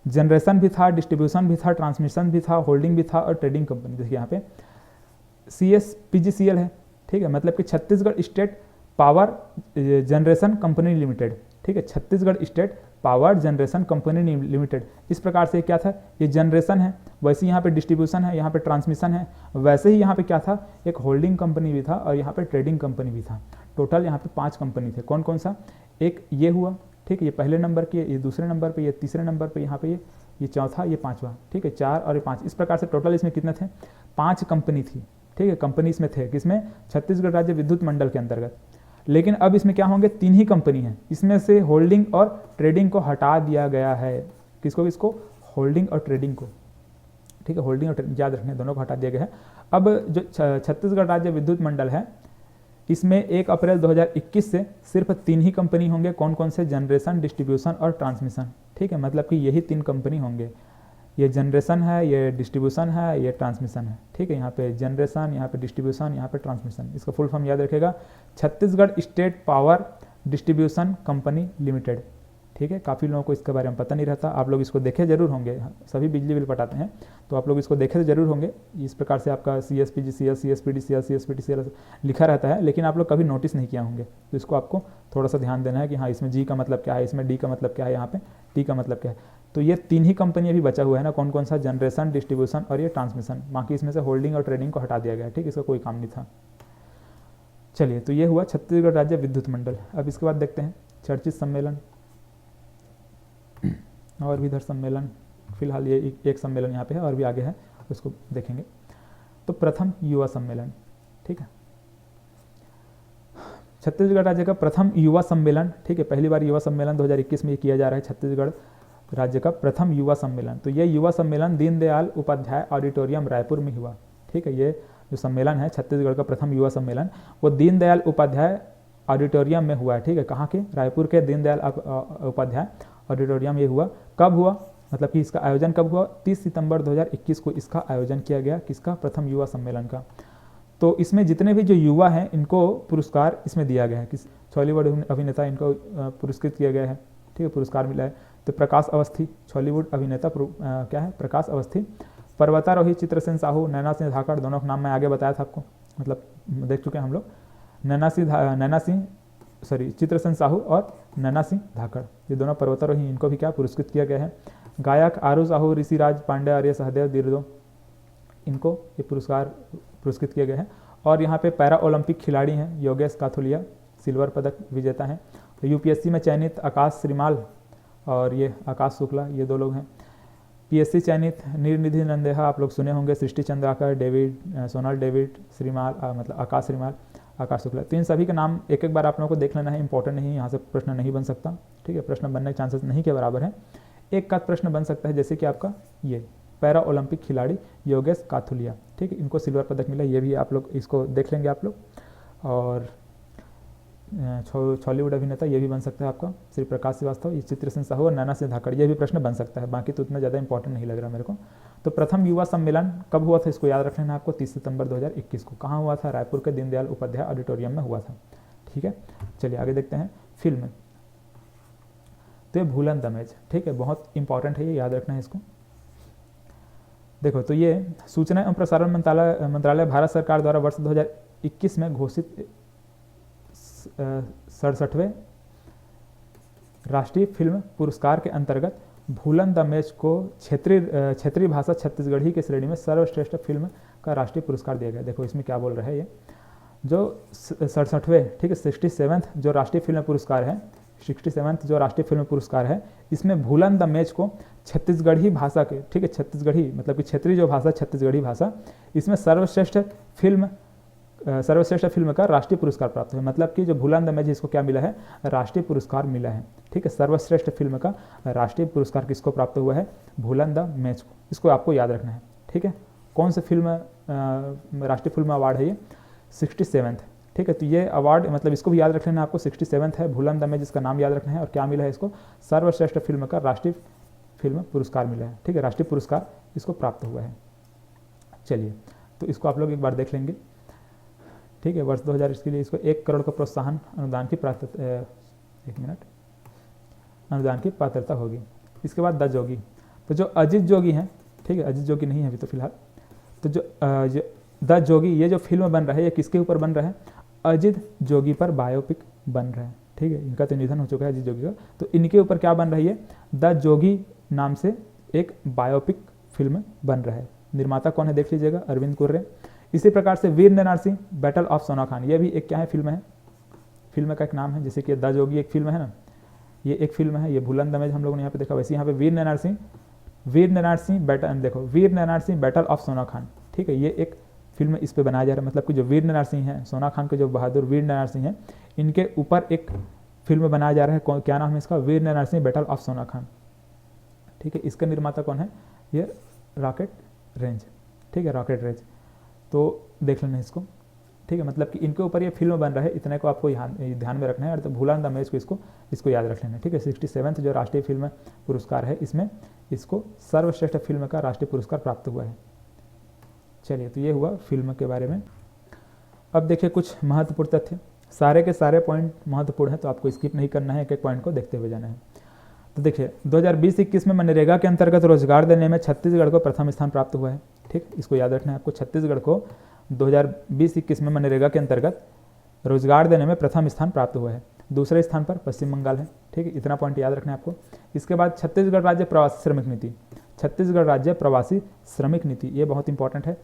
जनरेशन भी था, डिस्ट्रीब्यूशन भी था, ट्रांसमिशन भी था, होल्डिंग भी था और ट्रेडिंग कंपनी। देखिए यहाँ पे CSPGCL है। ठीक है, मतलब कि Chhattisgarh state power generation company limited. ठीक है, Chhattisgarh state power generation company limited. इस प्रकार से क्या था, ये जनरेशन है, वैसे यहाँ पे डिस्ट्रीब्यूशन है, यहाँ पे ट्रांसमिशन है, वैसे ही यहाँ पे क्या था, एक होल्डिंग कंपनी भी था और यहाँ पे ट्रेडिंग कंपनी भी था। टोटल यहाँ पे 5 कंपनी थे। कौन कौन सा, एक ये हुआ, ठीक है, ये पहले नंबर के, ये दूसरे नंबर पे, ये तीसरे नंबर पे, यहाँ पे ये चौथा, ये पांचवा, ठीक है, 4 और ये 5। इस प्रकार से टोटल इसमें कितने थे, 5 कंपनी थी, ठीक है, कंपनी इसमें थे, किसमें, छत्तीसगढ़ राज्य विद्युत मंडल के अंतर्गत। लेकिन अब इसमें क्या होंगे, 3 ही कंपनी हैं, इसमें से होल्डिंग और ट्रेडिंग को हटा दिया गया है। किसको, किसको, होल्डिंग और ट्रेडिंग को, ठीक है, होल्डिंग और ट्रेडिंग याद रखने, दोनों को हटा दिया गया है। अब जो छत्तीसगढ़ राज्य विद्युत मंडल है, इसमें 1 अप्रैल 2021 से सिर्फ 3 ही कंपनी होंगे। कौन कौन से, जनरेशन, डिस्ट्रीब्यूशन और ट्रांसमिशन, ठीक है, मतलब कि यही 3 कंपनी होंगे। ये जनरेशन है, ये डिस्ट्रीब्यूशन है, ये ट्रांसमिशन है, ठीक है, यहाँ पे जनरेशन, यहाँ पे डिस्ट्रीब्यूशन, यहाँ पे ट्रांसमिशन। इसका फुल फॉर्म याद रखेगा, Chhattisgarh state power distribution company limited, ठीक है। काफ़ी लोगों को इसके बारे में पता नहीं रहता, आप लोग इसको देखे जरूर होंगे, सभी बिजली बिल पटाते हैं तो आप लोग इसको देखे जरूर होंगे। इस प्रकार से आपका CSPGCL, CSPDCL, CSPTCL लिखा रहता है, लेकिन आप लोग कभी नोटिस नहीं किया होंगे, तो इसको आपको थोड़ा सा ध्यान देना है कि हाँ, इसमें G का मतलब क्या है, इसमें D का मतलब क्या है, यहाँ पे T का मतलब क्या है। तो ये 3 ही कंपनी अभी बचा हुआ है ना, कौन कौन सा, जनरेशन, डिस्ट्रीब्यूशन और ये ट्रांसमिशन। बाकी इसमें से होल्डिंग और ट्रेडिंग को हटा दिया गया है, ठीक, इसका कोई काम नहीं था। चलिए, तो ये हुआ छत्तीसगढ़ राज्य विद्युत मंडल। अब इसके बाद देखते हैं चर्चित सम्मेलन और भी इधर सम्मेलन, फिलहाल ये एक सम्मेलन यहाँ पे है और भी आगे है, उसको देखेंगे। तो प्रथम युवा सम्मेलन, ठीक है, छत्तीसगढ़ राज्य का प्रथम युवा सम्मेलन, ठीक है, पहली बार युवा सम्मेलन 2021 में किया जा रहा है, छत्तीसगढ़ राज्य का प्रथम युवा सम्मेलन। तो ये युवा सम्मेलन दीनदयाल उपाध्याय ऑडिटोरियम रायपुर में हुआ, ठीक है। ये जो सम्मेलन है छत्तीसगढ़ का प्रथम युवा सम्मेलन, वो दीनदयाल उपाध्याय ऑडिटोरियम में हुआ है, ठीक है। कहाँ के, रायपुर के दीनदयाल उपाध्याय ऑडिटोरियम ये हुआ। कब हुआ, मतलब कि इसका आयोजन कब हुआ, 30 सितंबर 2021 को इसका आयोजन किया गया, किसका, प्रथम युवा सम्मेलन का। तो इसमें जितने भी जो युवा हैं इनको पुरस्कार इसमें दिया गया है, किस, बॉलीवुड अभिनेता इनको पुरस्कृत किया गया है, ठीक है, पुरस्कार मिला है। तो प्रकाश अवस्थी, बॉलीवुड अभिनेता क्या है, प्रकाश अवस्थी। पर्वतारोही चित्रसेन साहू, नैना सिंह धाकड़, दोनों का नाम मैं आगे बताया था आपको, मतलब देख चुके हैं हम लोग। चित्रसेन साहू और नैना सिंह धाकड़, ये दोनों पर्वतारोही, इनको भी क्या पुरस्कृत किया गया है। गायक आरू साहू, ऋषिराज पांडे, आर्य सहदेव दिर्दो, इनको ये पुरस्कार पुरस्कृत किया गया है। और यहाँ पे पैरा ओलंपिक खिलाड़ी हैं, योगेश काथुलिया, सिल्वर पदक विजेता हैं। तो UPSC में चयनित आकाश श्रीमाल और ये आकाश शुक्ला, ये 2 लोग हैं। PSC चयनित निर्निधि नंदेहा, आप लोग सुने होंगे, सृष्टि चंद्राकर, डेविड, सोनल डेविड श्रीमाल, मतलब आकाश श्रीमाल, आकाश शुक्ला। तो इन सभी का नाम एक एक बार आप लोगों को देख लेना है, इंपॉर्टेंट नहीं है, यहाँ से प्रश्न नहीं बन सकता, ठीक है, प्रश्न बनने के चांसेस नहीं के बराबर है। एक का प्रश्न बन सकता है, जैसे कि आपका ये पैरा ओलंपिक खिलाड़ी योगेश काथुलिया, ठीक है, इनको सिल्वर पदक मिला, ये भी आप लोग इसको देख लेंगे आप लोग। और बॉलीवुड अभिनेता ये भी बन सकता है आपका श्री प्रकाश श्रीवास्तव, ये चित्रसेन साहू और नैना सिंह धाकड़, ये भी प्रश्न बन सकता है, बाकी तो उतना ज़्यादा इंपॉर्टेंट नहीं लग रहा मेरे को। तो प्रथम युवा सम्मेलन कब हुआ था, इसको याद रख लेना आपको, 30 सितंबर 2021 को। कहाँ हुआ था, रायपुर के दीनदयाल उपाध्याय ऑडिटोरियम में हुआ था, ठीक है। चलिए आगे देखते हैं फिल्म। तो ये भूलन दमेज, ठीक है, बहुत इंपॉर्टेंट है, ये याद रखना है इसको। देखो, तो ये सूचना एवं प्रसारण मंत्रालय भारत सरकार द्वारा वर्ष 2021 में घोषित 67वें राष्ट्रीय फिल्म पुरस्कार के अंतर्गत भूलन दमेज को क्षेत्रीय भाषा छत्तीसगढ़ी की श्रेणी में सर्वश्रेष्ठ फिल्म का राष्ट्रीय पुरस्कार दिया गया। देखो इसमें क्या बोल रहा है, ये जो 67वें, ठीक है, 67th जो राष्ट्रीय फिल्म पुरस्कार है, 67th जो राष्ट्रीय फिल्म पुरस्कार है, इसमें भूलन दमेज को छत्तीसगढ़ी भाषा के, ठीक है, छत्तीसगढ़ी मतलब कि क्षेत्रीय जो भाषा छत्तीसगढ़ी भाषा, इसमें सर्वश्रेष्ठ फिल्म का राष्ट्रीय पुरस्कार प्राप्त हुआ। मतलब कि जो भूलन दमेज इसको क्या मिला है, राष्ट्रीय पुरस्कार मिला है, ठीक है। सर्वश्रेष्ठ फिल्म का राष्ट्रीय पुरस्कार किसको प्राप्त हुआ है, भूलन दमेज को, इसको आपको याद रखना है, ठीक है। कौन सी फिल्म राष्ट्रीय फिल्म अवार्ड है ये, 67th, ठीक है। तो ये अवार्ड मतलब इसको भी याद रख लेना आपको, 67th है, भूलन दमेज इसका नाम याद रखना है। और क्या मिला है इसको, सर्वश्रेष्ठ फिल्म का राष्ट्रीय फिल्म पुरस्कार मिला है, ठीक है, राष्ट्रीय पुरस्कार इसको प्राप्त हुआ है। चलिए, तो इसको आप लोग एक बार देख लेंगे, ठीक है। वर्ष 2000 इसके लिए इसको 1 करोड़ का प्रोत्साहन अनुदान की अनुदान की पात्रता होगी। इसके बाद द जोगी, तो जो अजित जोगी हैं, ठीक है, अजित जोगी नहीं है अभी तो फिलहाल, तो जो द जोगी ये जो फिल्म बन रहा है ये किसके ऊपर बन रहा है, अजित जोगी पर बायोपिक बन रहा है, ठीक है, इनका तो निधन हो चुका है अजीत जोगी का। तो इनके ऊपर क्या बन रही है, द जोगी नाम से एक बायोपिक फिल्म बन रहा है। निर्माता कौन है देख लीजिएगा, अरविंद कुर्रे। इसी प्रकार से वीर नरसिंह बैटल ऑफ सोना खान, ये भी एक क्या है, फिल्म है, फिल्म का एक नाम है। जैसे कि द जोगी एक फिल्म है ना, ये एक फिल्म है, ये भूलन दमेज हम लोगों ने यहाँ पे देखा, वैसे यहाँ पे वीर नरसिंह बैटल, देखो वीर नरसिंह बैटल ऑफ सोना खान, ठीक है, ये एक फिल्म इस पे बनाया जा रहा है। मतलब कि जो वीर नरसिंह हैं, सोना खान के जो बहादुर वीर नरसिंह हैं, इनके ऊपर एक फिल्म बनाया जा रहा है। क्या नाम है इसका, वीर नरसिंह बैटल ऑफ सोना खान, ठीक है। इसका निर्माता कौन है, ये रॉकेट रेंज, ठीक है, रॉकेट रेंज। तो देख लेना इसको, ठीक है। मतलब कि इनके ऊपर ये फिल्म बन रहा है, इतने को आपको ध्यान में रखना है। और तो भूलन दमेज को इसको याद रख लेना है, ठीक है। 67वां जो राष्ट्रीय फिल्म पुरस्कार है, इसमें इसको सर्वश्रेष्ठ फिल्म का राष्ट्रीय पुरस्कार प्राप्त हुआ है। चलिए, तो ये हुआ फिल्म के बारे में। अब देखिए कुछ महत्वपूर्ण तथ्य, सारे के सारे पॉइंट महत्वपूर्ण है, तो आपको स्किप नहीं करना है, एक एक पॉइंट को देखते हुए जाना है। तो देखिए 2020-21 में मनरेगा के अंतर्गत रोजगार देने में छत्तीसगढ़ को प्रथम स्थान प्राप्त हुआ है, ठीक, इसको याद रखना है आपको। छत्तीसगढ़ को 2020-21 में मनरेगा के अंतर्गत रोजगार देने में प्रथम स्थान प्राप्त हुआ है। दूसरे स्थान पर पश्चिम बंगाल है, ठीक है, इतना पॉइंट याद रखना है आपको। इसके बाद छत्तीसगढ़ राज्य प्रवासी श्रमिक नीति, छत्तीसगढ़ राज्य प्रवासी श्रमिक नीति, ये बहुत इंपॉर्टेंट है।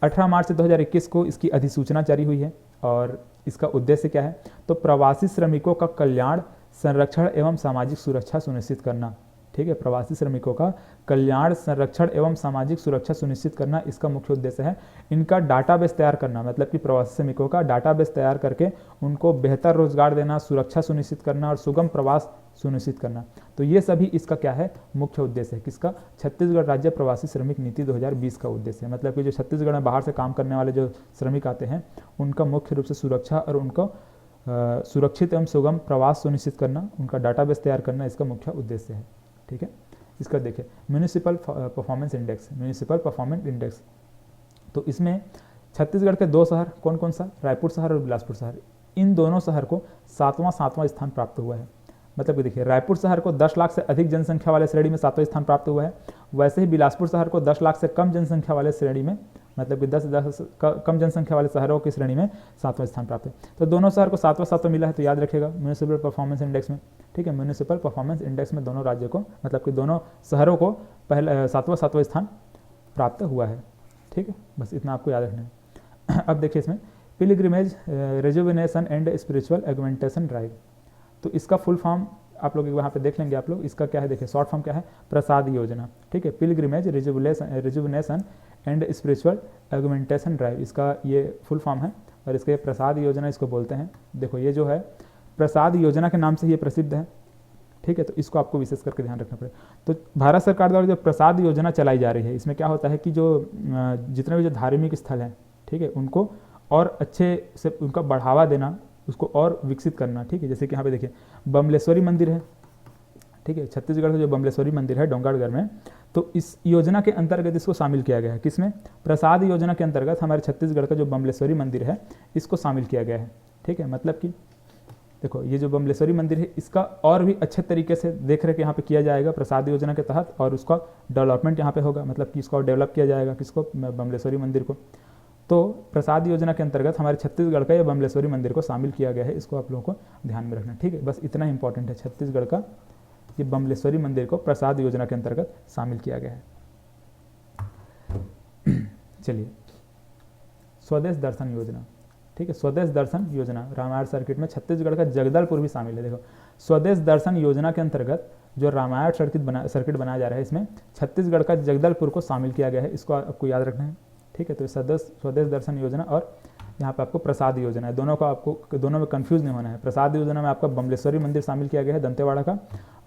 18 मार्च 2021 को इसकी अधिसूचना जारी हुई है और इसका उद्देश्य क्या है, तो प्रवासी श्रमिकों का कल्याण, संरक्षण एवं सामाजिक सुरक्षा सुनिश्चित करना, ठीक है। प्रवासी श्रमिकों का कल्याण, संरक्षण एवं सामाजिक सुरक्षा सुनिश्चित करना इसका मुख्य उद्देश्य है। इनका डाटाबेस तैयार करना, मतलब कि प्रवासी श्रमिकों का डाटाबेस तैयार करके उनको बेहतर रोजगार देना, सुरक्षा सुनिश्चित करना और सुगम प्रवास सुनिश्चित करना। तो ये सभी इसका क्या है, मुख्य उद्देश्य है। किसका, छत्तीसगढ़ राज्य प्रवासी श्रमिक नीति 2020 का उद्देश्य है। मतलब कि जो छत्तीसगढ़ में बाहर से काम करने वाले जो श्रमिक आते हैं, उनका मुख्य रूप से सुरक्षा और उनको सुरक्षित एवं सुगम प्रवास सुनिश्चित करना, उनका डाटाबेस तैयार करना इसका मुख्य उद्देश्य है, ठीक है। इसका देखिए municipal performance index, municipal performance index, तो इसमें छत्तीसगढ़ के 2 शहर कौन कौन सा, रायपुर शहर और बिलासपुर शहर, इन दोनों शहर को 7वां स्थान प्राप्त हुआ है। मतलब कि देखिए रायपुर शहर को 10 लाख से अधिक जनसंख्या वाले श्रेणी में 7वां स्थान प्राप्त हुआ है। वैसे ही बिलासपुर शहर को 10 लाख से कम जनसंख्या वाले श्रेणी में, मतलब कि 10 कम जनसंख्या वाले शहरों की श्रेणी में 7वां स्थान प्राप्त है। तो दोनों शहर को 7वां मिला है, तो याद रखिएगा म्यूनिसिपल परफॉर्मेंस इंडेक्स में, ठीक है। म्यूनिसिपल परफॉर्मेंस इंडेक्स में दोनों राज्यों को, मतलब कि दोनों शहरों को पहले 7वां स्थान प्राप्त हुआ है, ठीक है। बस इतना आपको याद रखना है। अब देखिए इसमें pilgrimage rejuvenation and spiritual augmentation drive, तो इसका फुल फॉर्म आप लोग वहाँ पे देख लेंगे आप लोग, इसका क्या है देखिए, शॉर्ट फॉर्म क्या है, प्रसाद योजना, ठीक है। Pilgrimage rejuvenation and spiritual augmentation drive, इसका ये फुल फॉर्म है और इसके प्रसाद योजना इसको बोलते हैं। देखो ये जो है प्रसाद योजना के नाम से ये प्रसिद्ध है, ठीक है। तो इसको आपको विशेष करके ध्यान रखना पड़ेगा। तो भारत सरकार द्वारा जो प्रसाद योजना चलाई जा रही है, इसमें क्या होता है कि जो जितने भी जो धार्मिक स्थल हैं, ठीक है, उनको और अच्छे से उनका बढ़ावा देना, उसको और विकसित करना, ठीक है। जैसे कि यहाँ पे देखिए बमलेश्वरी मंदिर है, ठीक है, छत्तीसगढ़ का जो बमलेश्वरी मंदिर है डोंगरगढ़ में, तो इस योजना के अंतर्गत इसको शामिल किया गया है। किसमें, प्रसाद योजना के अंतर्गत हमारे छत्तीसगढ़ का जो बमलेश्वरी मंदिर है इसको शामिल किया गया है, ठीक है। मतलब कि देखो ये जो बमलेश्वरी मंदिर है इसका और भी अच्छे तरीके से देख रेख यहाँ पे किया जाएगा प्रसाद योजना के तहत, और उसका डेवलपमेंट यहाँ पे होगा, मतलब कि इसको डेवलप किया जाएगा, किसको, बमलेश्वरी मंदिर को। तो प्रसाद योजना के अंतर्गत हमारे छत्तीसगढ़ का ये बमलेश्वरी मंदिर को शामिल किया गया है, इसको आप लोगों को ध्यान में रखना, ठीक है। बस इतना इंपॉर्टेंट है, छत्तीसगढ़ का ये बमलेश्वरी मंदिर को प्रसाद योजना के अंतर्गत शामिल किया गया है। चलिए स्वदेश दर्शन योजना, ठीक है, स्वदेश दर्शन योजना रामायण सर्किट में छत्तीसगढ़ का जगदलपुर भी शामिल है। देखो स्वदेश दर्शन योजना के अंतर्गत जो रामायण सर्किट बनाया जा रहा है, इसमें छत्तीसगढ़ का जगदलपुर को शामिल किया गया है, इसको आपको याद रखना है, ठीक है। तो स्वदेश दर्शन योजना और यहाँ पे आपको प्रसाद योजना है, दोनों का आपको दोनों में कंफ्यूज नहीं होना है। प्रसाद योजना में आपका बमलेश्वरी मंदिर शामिल किया गया है दंतेवाड़ा का,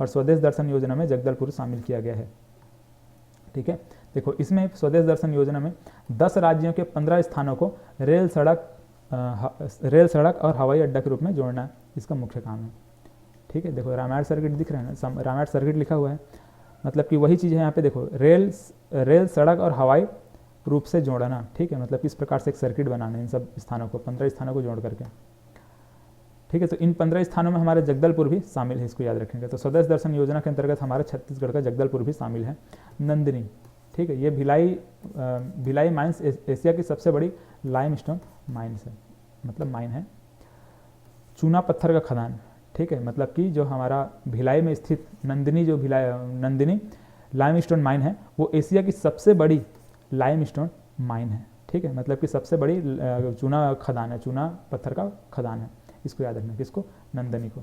और स्वदेश दर्शन योजना में जगदलपुर शामिल किया गया है, ठीक है। देखो इसमें स्वदेश दर्शन योजना में 10 राज्यों के 15 स्थानों को रेल सड़क और हवाई अड्डा के रूप में जोड़ना इसका मुख्य काम है, ठीक है। देखो रामायण सर्किट दिख रहा है ना, रामायण सर्किट लिखा हुआ है, मतलब कि वही चीज़ है यहाँ पे। देखो रेल सड़क और हवाई रूप से जोड़ना, ठीक है, मतलब किस प्रकार से एक सर्किट बनाना है इन सब स्थानों को, 15 स्थानों को जोड़ करके, ठीक है। तो इन 15 स्थानों में हमारे जगदलपुर भी शामिल है, इसको याद रखेंगे। तो स्वदेश दर्शन योजना के अंतर्गत हमारे छत्तीसगढ़ का जगदलपुर भी शामिल है। नंदिनी, ठीक है, ये भिलाई माइंस एशिया की सबसे बड़ी लाइमस्टोन माइंस है, मतलब माइन है, चूना पत्थर का खदान, ठीक है, मतलब कि जो हमारा भिलाई में स्थित नंदिनी लाइमस्टोन माइन है वो एशिया की सबसे बड़ी लाइमस्टोन माइन है। ठीक है, मतलब कि सबसे बड़ी चूना खदान है, चूना पत्थर का खदान है। इसको याद रखना, किसको? नंदिनी को।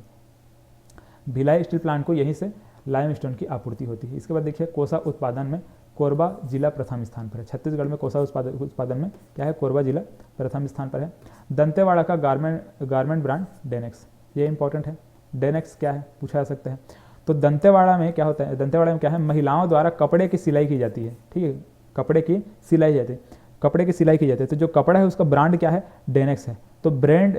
भिलाई स्टील प्लांट को यहीं से लाइमस्टोन की आपूर्ति होती है। इसके बाद देखिए कोसा उत्पादन में कोरबा जिला प्रथम स्थान पर है। छत्तीसगढ़ में कोसा उत्पादन में क्या है? कोरबा जिला प्रथम स्थान पर है। दंतेवाड़ा का गारमेंट ब्रांड डेनेक्स, ये इंपॉर्टेंट है। डेनेक्स क्या है पूछा जा सकता है। तो दंतेवाड़ा में क्या होता है? दंतेवाड़ा में क्या है? महिलाओं द्वारा कपड़े की सिलाई की जाती है। ठीक है, कपड़े की सिलाई जाती है, कपड़े की सिलाई की जाती है। तो जो कपड़ा है उसका ब्रांड क्या है? डेनेक्स है। तो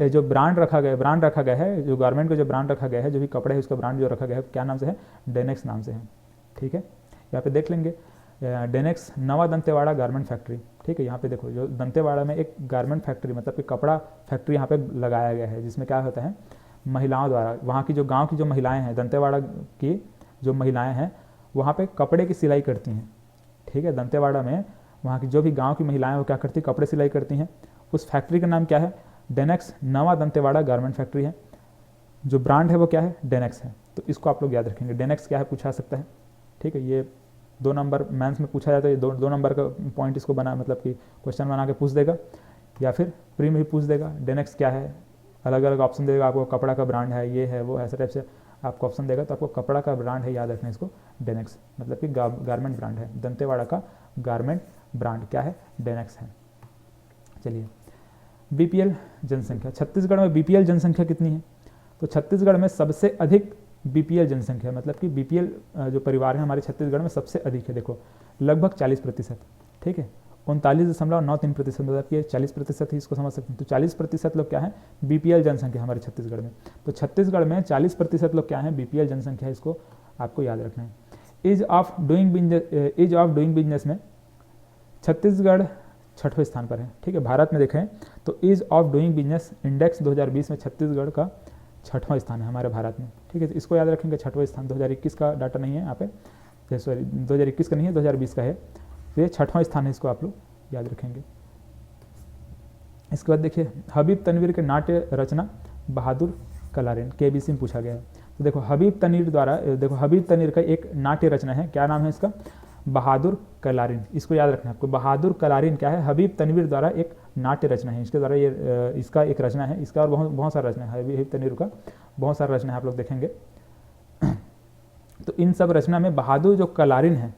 जो ब्रांड रखा गया है, जो गारमेंट का जो ब्रांड रखा गया है, जो भी कपड़े है उसका ब्रांड जो रखा गया है क्या नाम से है? डेनेक्स नाम से है। ठीक है, यहाँ पे देख लेंगे डेनेक्स नवा दंतेवाड़ा गारमेंट फैक्ट्री। ठीक है, यहाँ पे देखो जो दंतेवाड़ा में एक गारमेंट फैक्ट्री मतलब कि कपड़ा फैक्ट्री यहाँ पे लगाया गया है, जिसमें क्या होता है? महिलाओं द्वारा, वहाँ की जो गाँव की जो महिलाएँ हैं, दंतेवाड़ा की जो महिलाएँ हैं वहाँ पे कपड़े की सिलाई करती हैं। ठीक है, दंतेवाड़ा में वहाँ की जो भी गांव की महिलाएं वो क्या करती? कपड़े सिलाई करती हैं। उस फैक्ट्री का नाम क्या है? डेनेक्स नवा दंतेवाड़ा गारमेंट फैक्ट्री है। जो ब्रांड है वो क्या है? डेनेक्स है। तो इसको आप लोग याद रखेंगे, डेनेक्स क्या है पूछा सकता है। ठीक है, ये 2 नंबर मेंस में पूछा जाता है, ये दो नंबर का पॉइंट इसको बना मतलब कि क्वेश्चन बना के पूछ देगा, या फिर प्री में भी पूछ देगा। डेनेक्स क्या है, अलग अलग ऑप्शन देगा आपको, कपड़ा का ब्रांड है, ये है वो, ऐसे टाइप से आपको ऑप्शन देगा। तो आपको कपड़ा का ब्रांड है याद रखना इसको, डेनेक्स मतलब कि गारमेंट ब्रांड है। दंतेवाड़ा का गारमेंट ब्रांड क्या है? डेनेक्स है। चलिए, बीपीएल जनसंख्या, छत्तीसगढ़ में बीपीएल जनसंख्या कितनी है? तो छत्तीसगढ़ में सबसे अधिक बीपीएल जनसंख्या मतलब कि बीपीएल जो परिवार है हमारे छत्तीसगढ़ में सबसे अधिक है। देखो लगभग 40%। ठीक है, 39.93% मतलब कि 40% ही इसको समझ सकते हैं। तो 40% लोग क्या है? बीपीएल जनसंख्या हमारे छत्तीसगढ़ में। तो छत्तीसगढ़ में 40% लोग क्या है? बीपीएल जनसंख्या है, इसको आपको याद रखना है। ईज ऑफ डूइंग बिजनेस में छत्तीसगढ़ 6वें स्थान पर है। ठीक है, भारत में देखें तो ease of doing business index 2020 में छत्तीसगढ़ का 6वां स्थान है हमारे भारत में। ठीक है, तो इसको याद रखेंगे 6वां स्थान। 2021 का डाटा नहीं है यहाँ पे, सॉरी 2021 का नहीं है, 2020 का है। तो ये 6वां स्थान है, इसको आप लोग याद रखेंगे। इसके बाद देखिए हबीब तनवीर के नाट्य रचना बहादुर कलारिन, केबीसी में पूछा गया है। तो देखो हबीब तनवीर का एक नाट्य रचना है, क्या नाम है इसका? बहादुर कलारिन। इसको याद रखना है आपको, बहादुर कलारिन क्या है? हबीब तनवीर द्वारा एक नाट्य रचना है, इसके द्वारा ये इसका एक रचना है, इसका और बहुत सारा रचना है, हबीब तनवीर का बहुत सारा रचना है, आप लोग देखेंगे। तो इन सब रचना में बहादुर जो कलारिन है,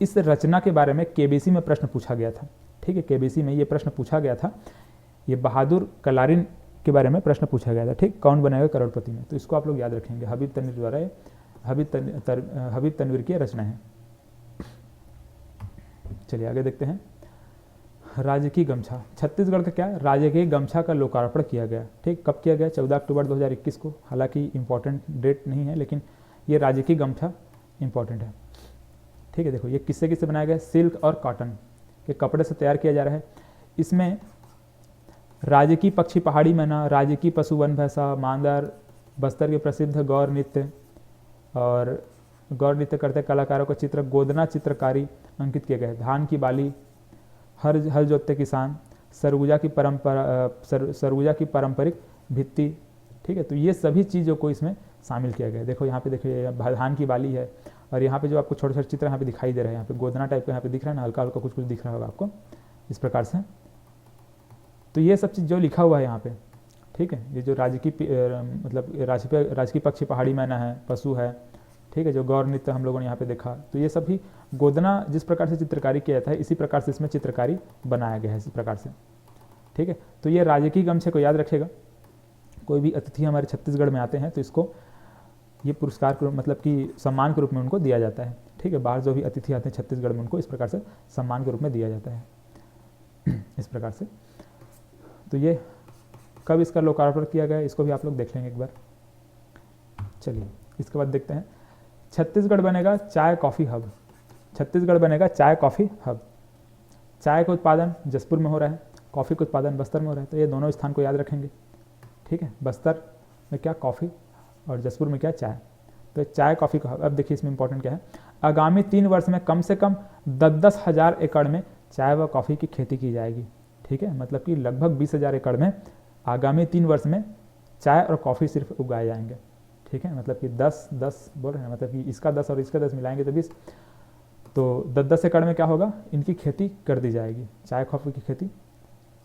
इस रचना के बारे में केबीसी में प्रश्न पूछा गया था। ठीक है, केबीसी में ये प्रश्न पूछा गया था, ये बहादुर कलारिन के बारे में प्रश्न पूछा गया था। ठीक, कौन बनेगा करोड़पति में? तो इसको आप लोग याद रखेंगे, हबीब तनवीर द्वारा हबीब तनवीर की रचना है। चलिए आगे देखते हैं। राजकीय गमछा, छत्तीसगढ़ का क्या है? राजकीय गमछा का लोकार्पण किया गया। ठीक, कब किया गया? 14 अक्टूबर 2021 को। हालांकि इंपॉर्टेंट डेट नहीं है, लेकिन ये राजकीय गमछा इंपॉर्टेंट है। ठीक है, देखो ये किससे बनाया गया? सिल्क और कॉटन के कपड़े से तैयार किया जा रहा है। इसमें राजकीय पक्षी पहाड़ी मैना, राजकीय पशु वन भैंसा, मांदर, बस्तर के प्रसिद्ध गौर नृत्य और गौर नृत्य करते कलाकारों का चित्र, गोदना चित्रकारी अंकित किए गए। धान की बाली, हल जोतते किसान, सरगुजा की पारंपरिक भित्ति। ठीक है, तो ये सभी चीज़ों को इसमें शामिल किया गया है। देखो यहाँ पे देखिए धान की बाली है, और यहाँ पे जो आपको छोटे छोटे चित्र यहाँ पे दिखाई दे रहे हैं, यहाँ पे गोदना टाइप का यहाँ पे दिख रहा है ना, हल्का हल्का कुछ दिख रहा होगा आपको इस प्रकार से। तो ये सब चीज़ जो लिखा हुआ है यहाँ पे, ठीक है, ये जो राजकीय पक्षी पहाड़ी मैना है, पशु है, ठीक है, जो गौर नृत्य हम लोगों ने यहाँ पे देखा, तो ये सभी गोदना जिस प्रकार से चित्रकारी किया जाता है इसी प्रकार से इसमें चित्रकारी बनाया गया है इसी प्रकार से। ठीक है, तो ये राजकीय गमछे को याद रखेगा। कोई भी अतिथि हमारे छत्तीसगढ़ में आते हैं तो इसको ये पुरस्कार के मतलब कि सम्मान के रूप में उनको दिया जाता है। ठीक है, बाहर जो भी अतिथि आते हैं छत्तीसगढ़ में उनको इस प्रकार से सम्मान के रूप में दिया जाता है इस प्रकार से। तो ये कब इसका लोकार्पण किया गया इसको भी आप लोग देख लेंगे एक बार। चलिए इसके बाद देखते हैं छत्तीसगढ़ बनेगा चाय कॉफ़ी हब। छत्तीसगढ़ बनेगा चाय कॉफ़ी हब। चाय का उत्पादन जसपुर में हो रहा है, कॉफ़ी का उत्पादन बस्तर में हो रहा है, तो ये दोनों स्थान को याद रखेंगे। ठीक है, बस्तर में क्या कॉफ़ी और जसपुर में क्या चाय, तो चाय कॉफ़ी का हब। अब देखिए इसमें इंपॉर्टेंट क्या है, आगामी 3 वर्ष में कम से कम 10-10 हज़ार एकड़ में चाय व कॉफ़ी की खेती की जाएगी। ठीक है, मतलब कि लगभग 20,000 एकड़ में आगामी 3 वर्ष में चाय और कॉफ़ी सिर्फ उगाए जाएंगे। ठीक है, मतलब कि 10 10 बोल रहे हैं, मतलब कि इसका 10 और इसका 10 मिलाएंगे तो 20, तो 10-10 एकड़ में क्या होगा, इनकी खेती कर दी जाएगी। चाय कॉफ़ी की खेती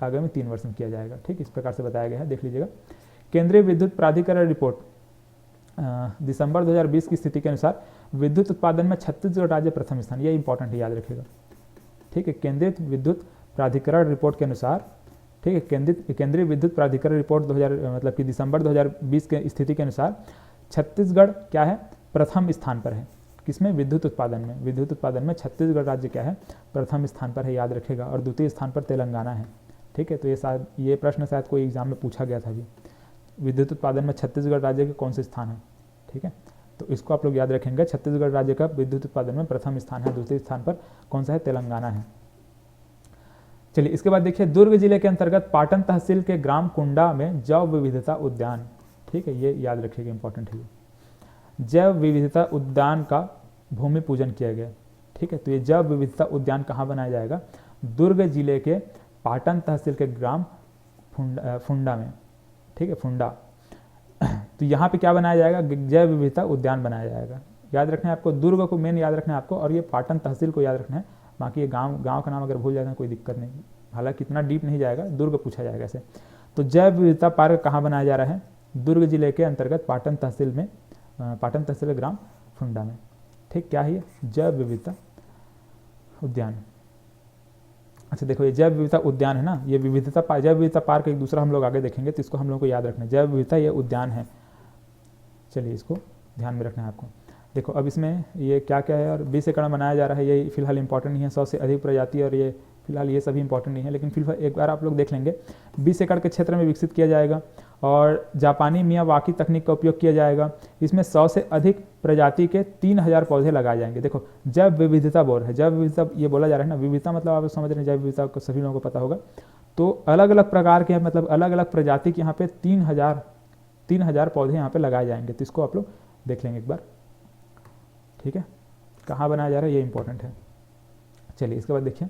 आगामी 3 वर्ष में किया जाएगा। ठीक, इस प्रकार से बताया गया है, देख लीजिएगा। केंद्रीय विद्युत प्राधिकरण रिपोर्ट दिसंबर 2020 की स्थिति के अनुसार विद्युत उत्पादन में छत्तीसगढ़ राज्य प्रथम स्थान, ये इंपॉर्टेंट है, याद रखिएगा। ठीक है, केंद्रीय विद्युत प्राधिकरण रिपोर्ट के अनुसार, ठीक है, केंद्रीय विद्युत प्राधिकरण रिपोर्ट 2000 मतलब कि दिसंबर 2020 के स्थिति के अनुसार छत्तीसगढ़ क्या है, प्रथम स्थान पर है। किसमें, विद्युत उत्पादन में। विद्युत उत्पादन में छत्तीसगढ़ राज्य क्या है, प्रथम स्थान पर है, याद रखेगा। और द्वितीय स्थान पर तेलंगाना है। ठीक है, तो ये प्रश्न शायद कोई एग्जाम में पूछा गया था अभी, विद्युत उत्पादन में छत्तीसगढ़ राज्य के कौन से स्थान है। ठीक है, तो इसको आप लोग याद रखेंगे, छत्तीसगढ़ राज्य का विद्युत उत्पादन में प्रथम स्थान है, द्वितीय स्थान पर कौन सा है, तेलंगाना है। चलिए, इसके बाद देखिए, दुर्ग जिले के अंतर्गत पाटन तहसील के ग्राम कुंडा में जैव विविधता उद्यान, ठीक है, ये याद रखिएगा, इंपॉर्टेंट है। जैव विविधता उद्यान का भूमि पूजन किया गया। ठीक है, तो ये जैव विविधता उद्यान कहाँ बनाया जाएगा, दुर्ग जिले के पाटन तहसील के ग्राम फुंडा में। ठीक है, फुंडा, तो यहाँ पे क्या बनाया जाएगा, जैव विविधता उद्यान बनाया जाएगा। याद रखना है आपको, दुर्ग को मेन याद रखना है आपको, और ये पाटन तहसील को याद रखना है। बाकी ये गांव का नाम अगर भूल जाते हैं कोई दिक्कत नहीं, हालांकि इतना डीप नहीं जाएगा, दुर्ग पूछा जाएगा ऐसे। तो जैव विविधता पार्क कहाँ बनाया जा रहा है, दुर्ग जिले के अंतर्गत पाटन तहसील में, पाटन तहसील ग्राम फुंडा में। ठीक, क्या है ये, जैव विविधता उद्यान। अच्छा देखो, ये जैव विविधता उद्यान है ना, ये जैव विविधता पार्क एक दूसरा हम लोग आगे देखेंगे, तो इसको हम लोग को याद रखना है। जैव विविधता ये उद्यान है, चलिए इसको ध्यान में रखना है आपको। देखो अब इसमें ये क्या क्या है, और 20 एकड़ बनाया जा रहा है, ये फिलहाल इंपॉर्टेंट नहीं है। 100 से अधिक प्रजाति, और ये फिलहाल ये सभी इंपॉर्टेंट नहीं है, लेकिन फिलहाल एक बार आप लोग देख लेंगे। 20 एकड़ के क्षेत्र में विकसित किया जाएगा, और जापानी मियावाकी तकनीक का उपयोग किया जाएगा। इसमें 100 से अधिक प्रजाति के 3000 पौधे लगाए जाएंगे। देखो, जैव विविधता बोल रहे हैं, जैव विविधता ये बोला जा रहा है ना, विविधता मतलब आप समझ रहे हैं, जैव विविधता को सभी लोगों को पता होगा। तो अलग अलग प्रकार के, मतलब अलग अलग प्रजाति के यहाँ पे 3000 पौधे यहाँ पे लगाए जाएंगे। तो इसको आप लोग देख लेंगे एक बार। ठीक है, कहाँ बनाया जा रहा है, ये इंपॉर्टेंट है। चलिए, इसके बाद देखिए,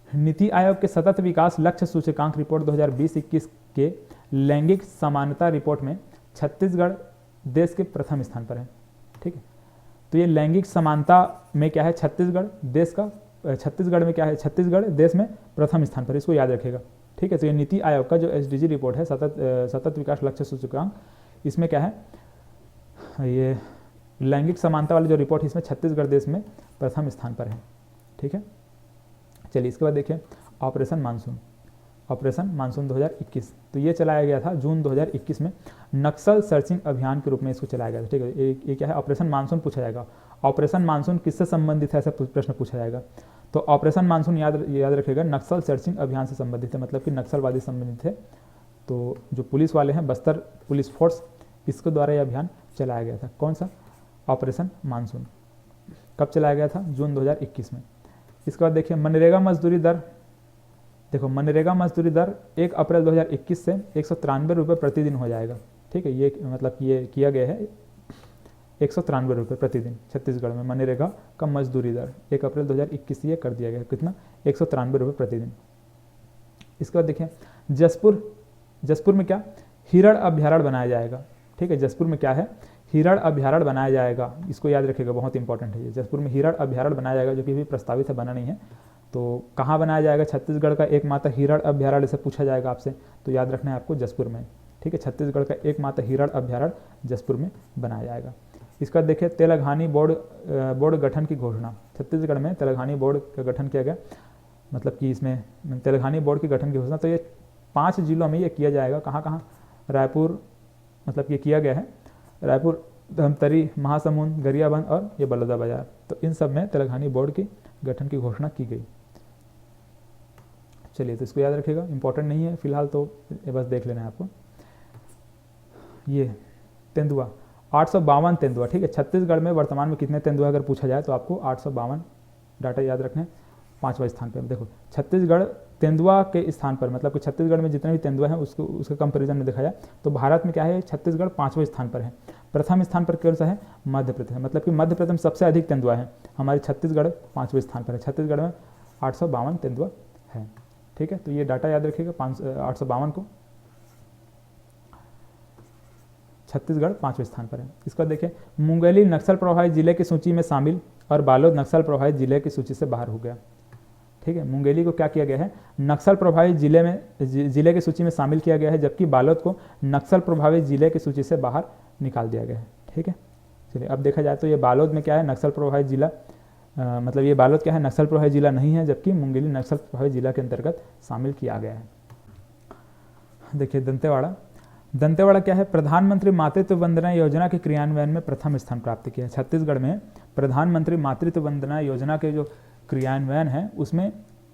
नीति आयोग के सतत विकास लक्ष्य सूचकांक रिपोर्ट 2020-21 के लैंगिक समानता रिपोर्ट में छत्तीसगढ़ देश के प्रथम स्थान पर है। ठीक है, तो ये लैंगिक समानता में क्या है, छत्तीसगढ़ देश में प्रथम स्थान पर, इसको याद रखेगा। ठीक है, तो ये नीति आयोग का जो SDG रिपोर्ट है, सतत विकास लक्ष्य सूचकांक, इसमें क्या है, ये लैंगिक समानता वाली जो रिपोर्ट है, इसमें छत्तीसगढ़ देश में प्रथम स्थान पर है। ठीक है, चलिए इसके बाद देखिए, ऑपरेशन मानसून 2021, तो ये चलाया गया था जून 2021 में, नक्सल सर्चिंग अभियान के रूप में इसको चलाया गया था। ठीक है, ये क्या है, ऑपरेशन मानसून पूछा जाएगा। ऑपरेशन मानसून किससे संबंधित है, ऐसा प्रश्न पूछा जाएगा। तो ऑपरेशन मानसून याद रखिएगा, नक्सल सर्चिंग अभियान से संबंधित है, मतलब कि नक्सलवादी संबंधित है। तो जो पुलिस वाले हैं, बस्तर पुलिस फोर्स, इसके द्वारा यह अभियान चलाया गया था। कौन सा, ऑपरेशन मानसून। कब चलाया गया था, जून 2021 में। इसके बाद देखिए, मनरेगा मजदूरी दर, देखो मनरेगा मजदूरी दर 1 अप्रैल 2021 से 193 रुपये प्रतिदिन हो जाएगा। ठीक है, ये मतलब ये किया गया है, 193 रुपये प्रतिदिन छत्तीसगढ़ में मनरेगा का मजदूरी दर 1 अप्रैल 2021 से ये कर दिया गया, कितना, 193 रुपये प्रतिदिन। इसके बाद देखिए, जसपुर में क्या, हिरण अभ्यारण्य बनाया जाएगा। ठीक है, जसपुर में क्या है, हिरण अभ्यारण्य बनाया जाएगा, इसको याद रखिएगा, बहुत इंपॉर्टेंट है ये। जसपुर में हिरण अभ्यारण्य बनाया जाएगा, जो कि भी प्रस्तावित है, बना नहीं है। तो कहाँ बनाया जाएगा, छत्तीसगढ़ का एकमात्र हिरण अभ्यारण्य, से पूछा जाएगा आपसे, तो याद रखना है आपको, जसपुर में। ठीक है, छत्तीसगढ़ का एकमात्र हिरण अभ्यारण्य जसपुर में बनाया जाएगा। इसका देखिए, तेलंगानी बोर्ड गठन की घोषणा, छत्तीसगढ़ में तेलंगानी बोर्ड का गठन किया गया, मतलब कि इसमें तेलंगानी बोर्ड की गठन की घोषणा, तो ये 5 जिलों में ये किया जाएगा। कहाँ कहाँ, रायपुर, मतलब ये किया गया है, रायपुर, धमतरी, महासमुंद, गरियाबंद और ये बलौदाबाजार। तो इन सब में तेलंगानी बोर्ड की गठन की घोषणा की गई। चलिए, तो इसको याद रखिएगा, इंपॉर्टेंट नहीं है फिलहाल, तो ये बस देख लेना है आपको। ये तेंदुआ, 852 तेंदुआ। ठीक है, छत्तीसगढ़ में वर्तमान में कितने तेंदुआ अगर पूछा जाए तो आपको 852 डाटा याद रखने। 5वां स्थान पर देखो, छत्तीसगढ़ तेंदुआ के स्थान पर, मतलब कि छत्तीसगढ़ में जितने भी तेंदुआ हैं उसके कंपैरिजन में देखा जाए तो भारत में क्या है, छत्तीसगढ़ 5वें स्थान पर है। प्रथम स्थान पर कौन सा है, मध्य प्रदेश, मतलब कि मध्य प्रदेश में सबसे अधिक तेंदुआ है, हमारे छत्तीसगढ़ 5वें स्थान पर है। छत्तीसगढ़ में 852 तेंदुआ है। ठीक है, तो ये डाटा याद रखिएगा, 852 को। छत्तीसगढ़ 5वें स्थान पर है। इसके बाद देखिए मुंगेली नक्सल प्रभावित जिले की सूची में शामिल और बालोद नक्सल प्रभावित जिले की सूची से बाहर हो गया। ठीक है, मुंगेली को क्या किया गया है, नक्सल प्रभावित जिले की सूची में शामिल किया गया है, जबकि बालोद को नक्सल प्रभावित जिले की सूची से बाहर निकाल दिया गया है। ठीक है, चलिए अब देखा जाए तो ये बालोद में क्या है, नक्सल प्रभावित जिला, मतलब ये बालोद क्या है, नक्सल प्रभावित जिला नहीं है, जबकि मुंगेली नक्सल प्रभावित जिला के अंतर्गत शामिल किया गया है। देखिए दंतेवाड़ा क्या है, प्रधानमंत्री मातृत्व वंदना योजना के क्रियान्वयन में प्रथम स्थान प्राप्त किया है। छत्तीसगढ़ में प्रधानमंत्री मातृत्व वंदना योजना के जो क्रियान्वयन है उसमें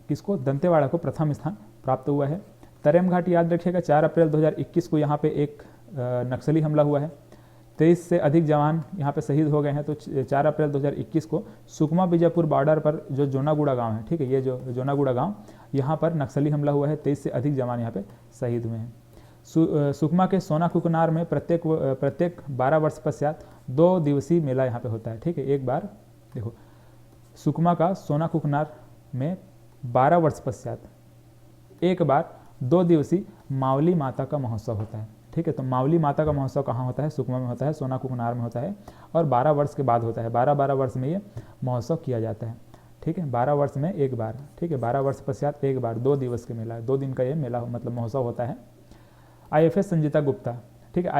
किसको, दंतेवाड़ा को प्रथम स्थान प्राप्त हुआ है। तरेम घाट याद रखिएगा, 4 अप्रैल 2021 को यहाँ पे एक नक्सली हमला हुआ है, 23 से अधिक जवान यहाँ पे शहीद हो गए हैं। तो 4 अप्रैल 2021 को सुकमा बीजापुर बॉर्डर पर जो जोनागुड़ा गांव है, ठीक है, ये जो जोनागुड़ा गांव, यहाँ पर नक्सली हमला हुआ है, 23 से अधिक जवान यहाँ पे शहीद हुए हैं। सुकमा के सोना कुकनार में प्रत्येक 12 वर्ष पश्चात 2 दिवसीय मेला यहाँ पे होता है। ठीक है, एक बार देखो सुकमा का सोना कुकनार में 12 वर्ष पश्चात एक बार 2 दिवसीय मावली माता का महोत्सव होता है। ठीक है, तो मावली माता का महोत्सव कहाँ होता है, सुकमा में होता है, सोना कुकनार में होता है, और 12 वर्ष के बाद होता है। 12 वर्ष में ये महोत्सव किया जाता है। ठीक है, 12 वर्ष में एक बार, ठीक है, 12 वर्ष पश्चात एक बार 2 दिवस के मेला, 2 दिन का ये मेला मतलब महोत्सव होता है। IFS संजीता गुप्ता, ठीक है,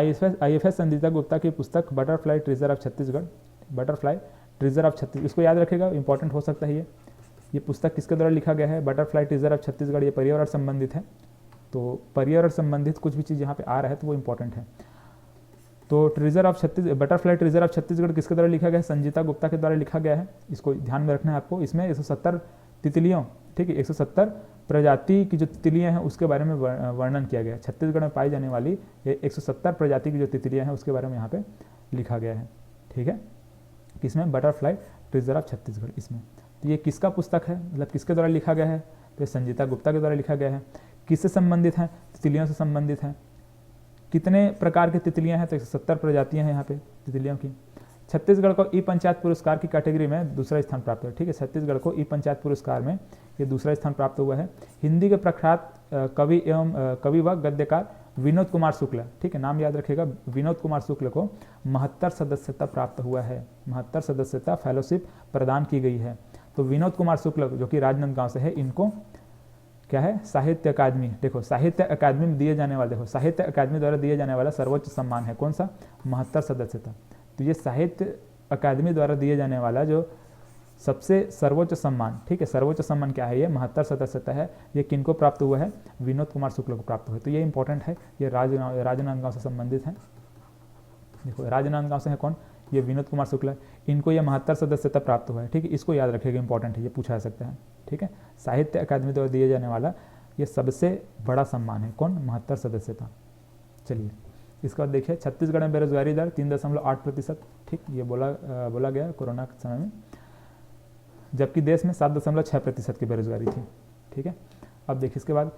IFS संजीता गुप्ता की पुस्तक butterfly treasure of Chhattisgarh, butterfly treasure of Chhattisgarh, इसको याद रखेगा, इंपॉर्टेंट हो सकता है ये पुस्तक किसके द्वारा लिखा गया है, बटरफ्लाई ट्रेजर ऑफ छत्तीसगढ़, ये पर्यावरण संबंधित है। तो पर्यावरण संबंधित कुछ भी चीज़ यहाँ पे आ रहा है तो वो इंपॉर्टेंट है। तो बटरफ्लाई ट्रेजर ऑफ छत्तीसगढ़ किसके द्वारा लिखा गया है, संजीता गुप्ता के द्वारा लिखा गया है, इसको ध्यान में रखना है आपको। इसमें 170 तितलियों, ठीक है, 170 प्रजाति की जो तितलियां हैं उसके बारे में वर्णन किया गया है। छत्तीसगढ़ में पाई जाने वाली 170 प्रजाति की जो तितलियां हैं उसके बारे में यहाँ पे लिखा गया है। ठीक है, किसमें, बटरफ्लाई ट्रेजर ऑफ छत्तीसगढ़, इसमें। तो ये किसका पुस्तक है, मतलब किसके द्वारा लिखा गया है, तो संजीता गुप्ता के द्वारा लिखा गया है। किससे संबंधित है, तितलियों से संबंधित है। कितने प्रकार की तितलियां हैं, तो 170 प्रजातियां हैं यहाँ पे तितलियों की। छत्तीसगढ़ को ई पंचायत पुरस्कार की कैटेगरी में दूसरा स्थान प्राप्त हुआ। ठीक है, छत्तीसगढ़ को ई पंचायत पुरस्कार में ये दूसरा स्थान प्राप्त हुआ है। हिंदी के प्रख्यात कवि व गद्यकार विनोद कुमार शुक्ल, ठीक है, नाम याद रखिएगा, विनोद कुमार शुक्ल को 72 सदस्यता प्राप्त हुआ है, 72 सदस्यता फेलोशिप प्रदान की गई है। तो विनोद कुमार शुक्ल जो कि राजनांदगांव से है, इनको क्या है, साहित्य अकादमी, देखो साहित्य अकादमी में दिए जाने वाला, देखो साहित्य अकादमी द्वारा दिए जाने वाला सर्वोच्च सम्मान है, कौन सा, 72 सदस्यता। तो ये साहित्य अकादमी द्वारा दिए जाने वाला जो सबसे सर्वोच्च सम्मान, ठीक है, सर्वोच्च सम्मान क्या है, ये 72 सदस्यता है। ये किनको प्राप्त हुआ है, विनोद कुमार शुक्ल को प्राप्त हुआ है। तो ये इंपॉर्टेंट है, ये राजनांदगांव से संबंधित है। देखो राजनांदगांव से है कौन, ये विनोद कुमार शुक्ल, इनको ये 72 सदस्यता प्राप्त हुआ है। ठीक है, इसको याद रखिएगा, इंपॉर्टेंट है, ये पूछा जा सकता है। ठीक है, साहित्य अकादमी द्वारा दिए जाने वाला ये सबसे बड़ा सम्मान है, कौन, 72 सदस्यता। चलिए इसके बाद देखिए, छत्तीसगढ़ में बेरोजगारी दर 3.8%, ठीक, ये बोला गया कोरोना के समय में, जबकि देश में 7.6% की बेरोजगारी थी। ठीक है, अब देखिए इसके बाद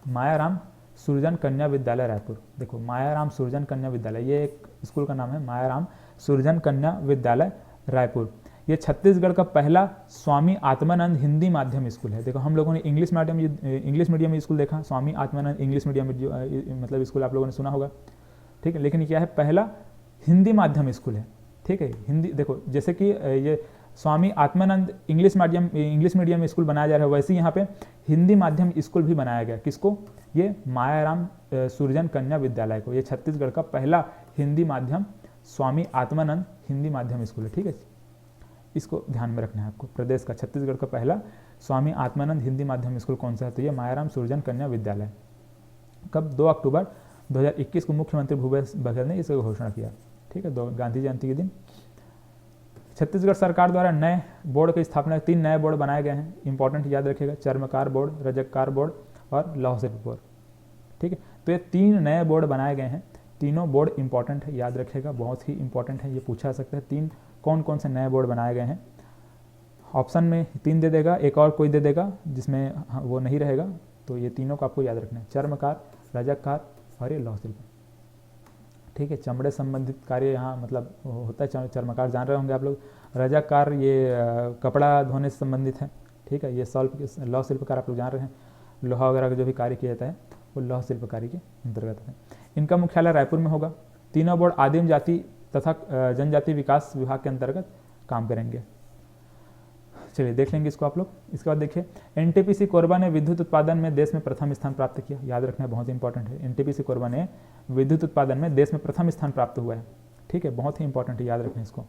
मायाराम सुरजन कन्या विद्यालय रायपुर। देखो मायाराम सुरजन कन्या विद्यालय, ये एक स्कूल का नाम है, मायाराम सुरजन कन्या विद्यालय रायपुर। ये छत्तीसगढ़ का पहला स्वामी आत्मानंद हिंदी माध्यम स्कूल है। देखो हम लोगों ने इंग्लिश मीडियम स्कूल देखा, स्वामी आत्मानंद इंग्लिश मीडियम मतलब स्कूल आप लोगों ने सुना होगा। ठीक है, लेकिन क्या है, पहला हिंदी माध्यम स्कूल है। ठीक है, हिंदी, देखो जैसे कि ये Swami Atmanand English medium school बनाया जा रहा है, वैसे यहाँ पे हिंदी माध्यम स्कूल भी बनाया गया। किसको, ये मायाराम सुरजन कन्या विद्यालय को। ये छत्तीसगढ़ का पहला हिंदी माध्यम स्वामी आत्मानंद हिंदी माध्यम स्कूल है। ठीक है, इसको ध्यान में रखना है आपको। प्रदेश का, छत्तीसगढ़ का पहला स्वामी आत्मानंद हिंदी माध्यम स्कूल कौन सा है, तो ये मायाराम सुरजन कन्या विद्यालय। कब, 2 अक्टूबर 2021 को मुख्यमंत्री भूपेश बघेल ने इसकी घोषणा किया। ठीक है, गांधी जयंती के दिन। छत्तीसगढ़ सरकार द्वारा नए बोर्ड की स्थापना, 3 नए बोर्ड बनाए गए हैं, इंपॉर्टेंट याद रखिएगा, चर्मकार बोर्ड, रजककार बोर्ड और लौह शिल्प बोर्ड। ठीक है, तो ये 3 नए बोर्ड बनाए गए हैं, तीनों बोर्ड इंपॉर्टेंट है, याद रखिएगा, बहुत ही इंपॉर्टेंट है, ये पूछा जा सकता है। 3 कौन कौन से नए बोर्ड बनाए गए हैं, ऑप्शन में 3 दे देगा, एक और कोई दे देगा जिसमें वो नहीं रहेगा, तो ये तीनों को आपको याद रखना है, चर्मकार, रजककार और ये लौह शिल्प। ठीक है, चमड़े संबंधित कार्य यहाँ मतलब होता है, चर्मकार जान रहे होंगे आप लोग, रजककार ये कपड़ा धोने से संबंधित है। ठीक है, ये लौह शिल्पकार आप लोग जान रहे हैं, लोहा वगैरह का जो भी कार्य किया जाता है वो लौह शिल्पकारी के अंतर्गत है। इनका मुख्यालय रायपुर में होगा। तीनों बोर्ड आदिम जाति तथा जनजाति विकास विभाग के अंतर्गत काम करेंगे। चलिए देख लेंगे इसको आप लोग। इसके बाद देखिए, एनटीपीसी कोरबा ने विद्युत उत्पादन में देश में प्रथम स्थान प्राप्त किया। याद रखना बहुत इंपॉर्टेंट है, एनटीपीसी कोरबा ने विद्युत उत्पादन में देश में प्रथम स्थान प्राप्त हुआ है। ठीक है, बहुत ही इंपॉर्टेंट है, याद रखना इसको।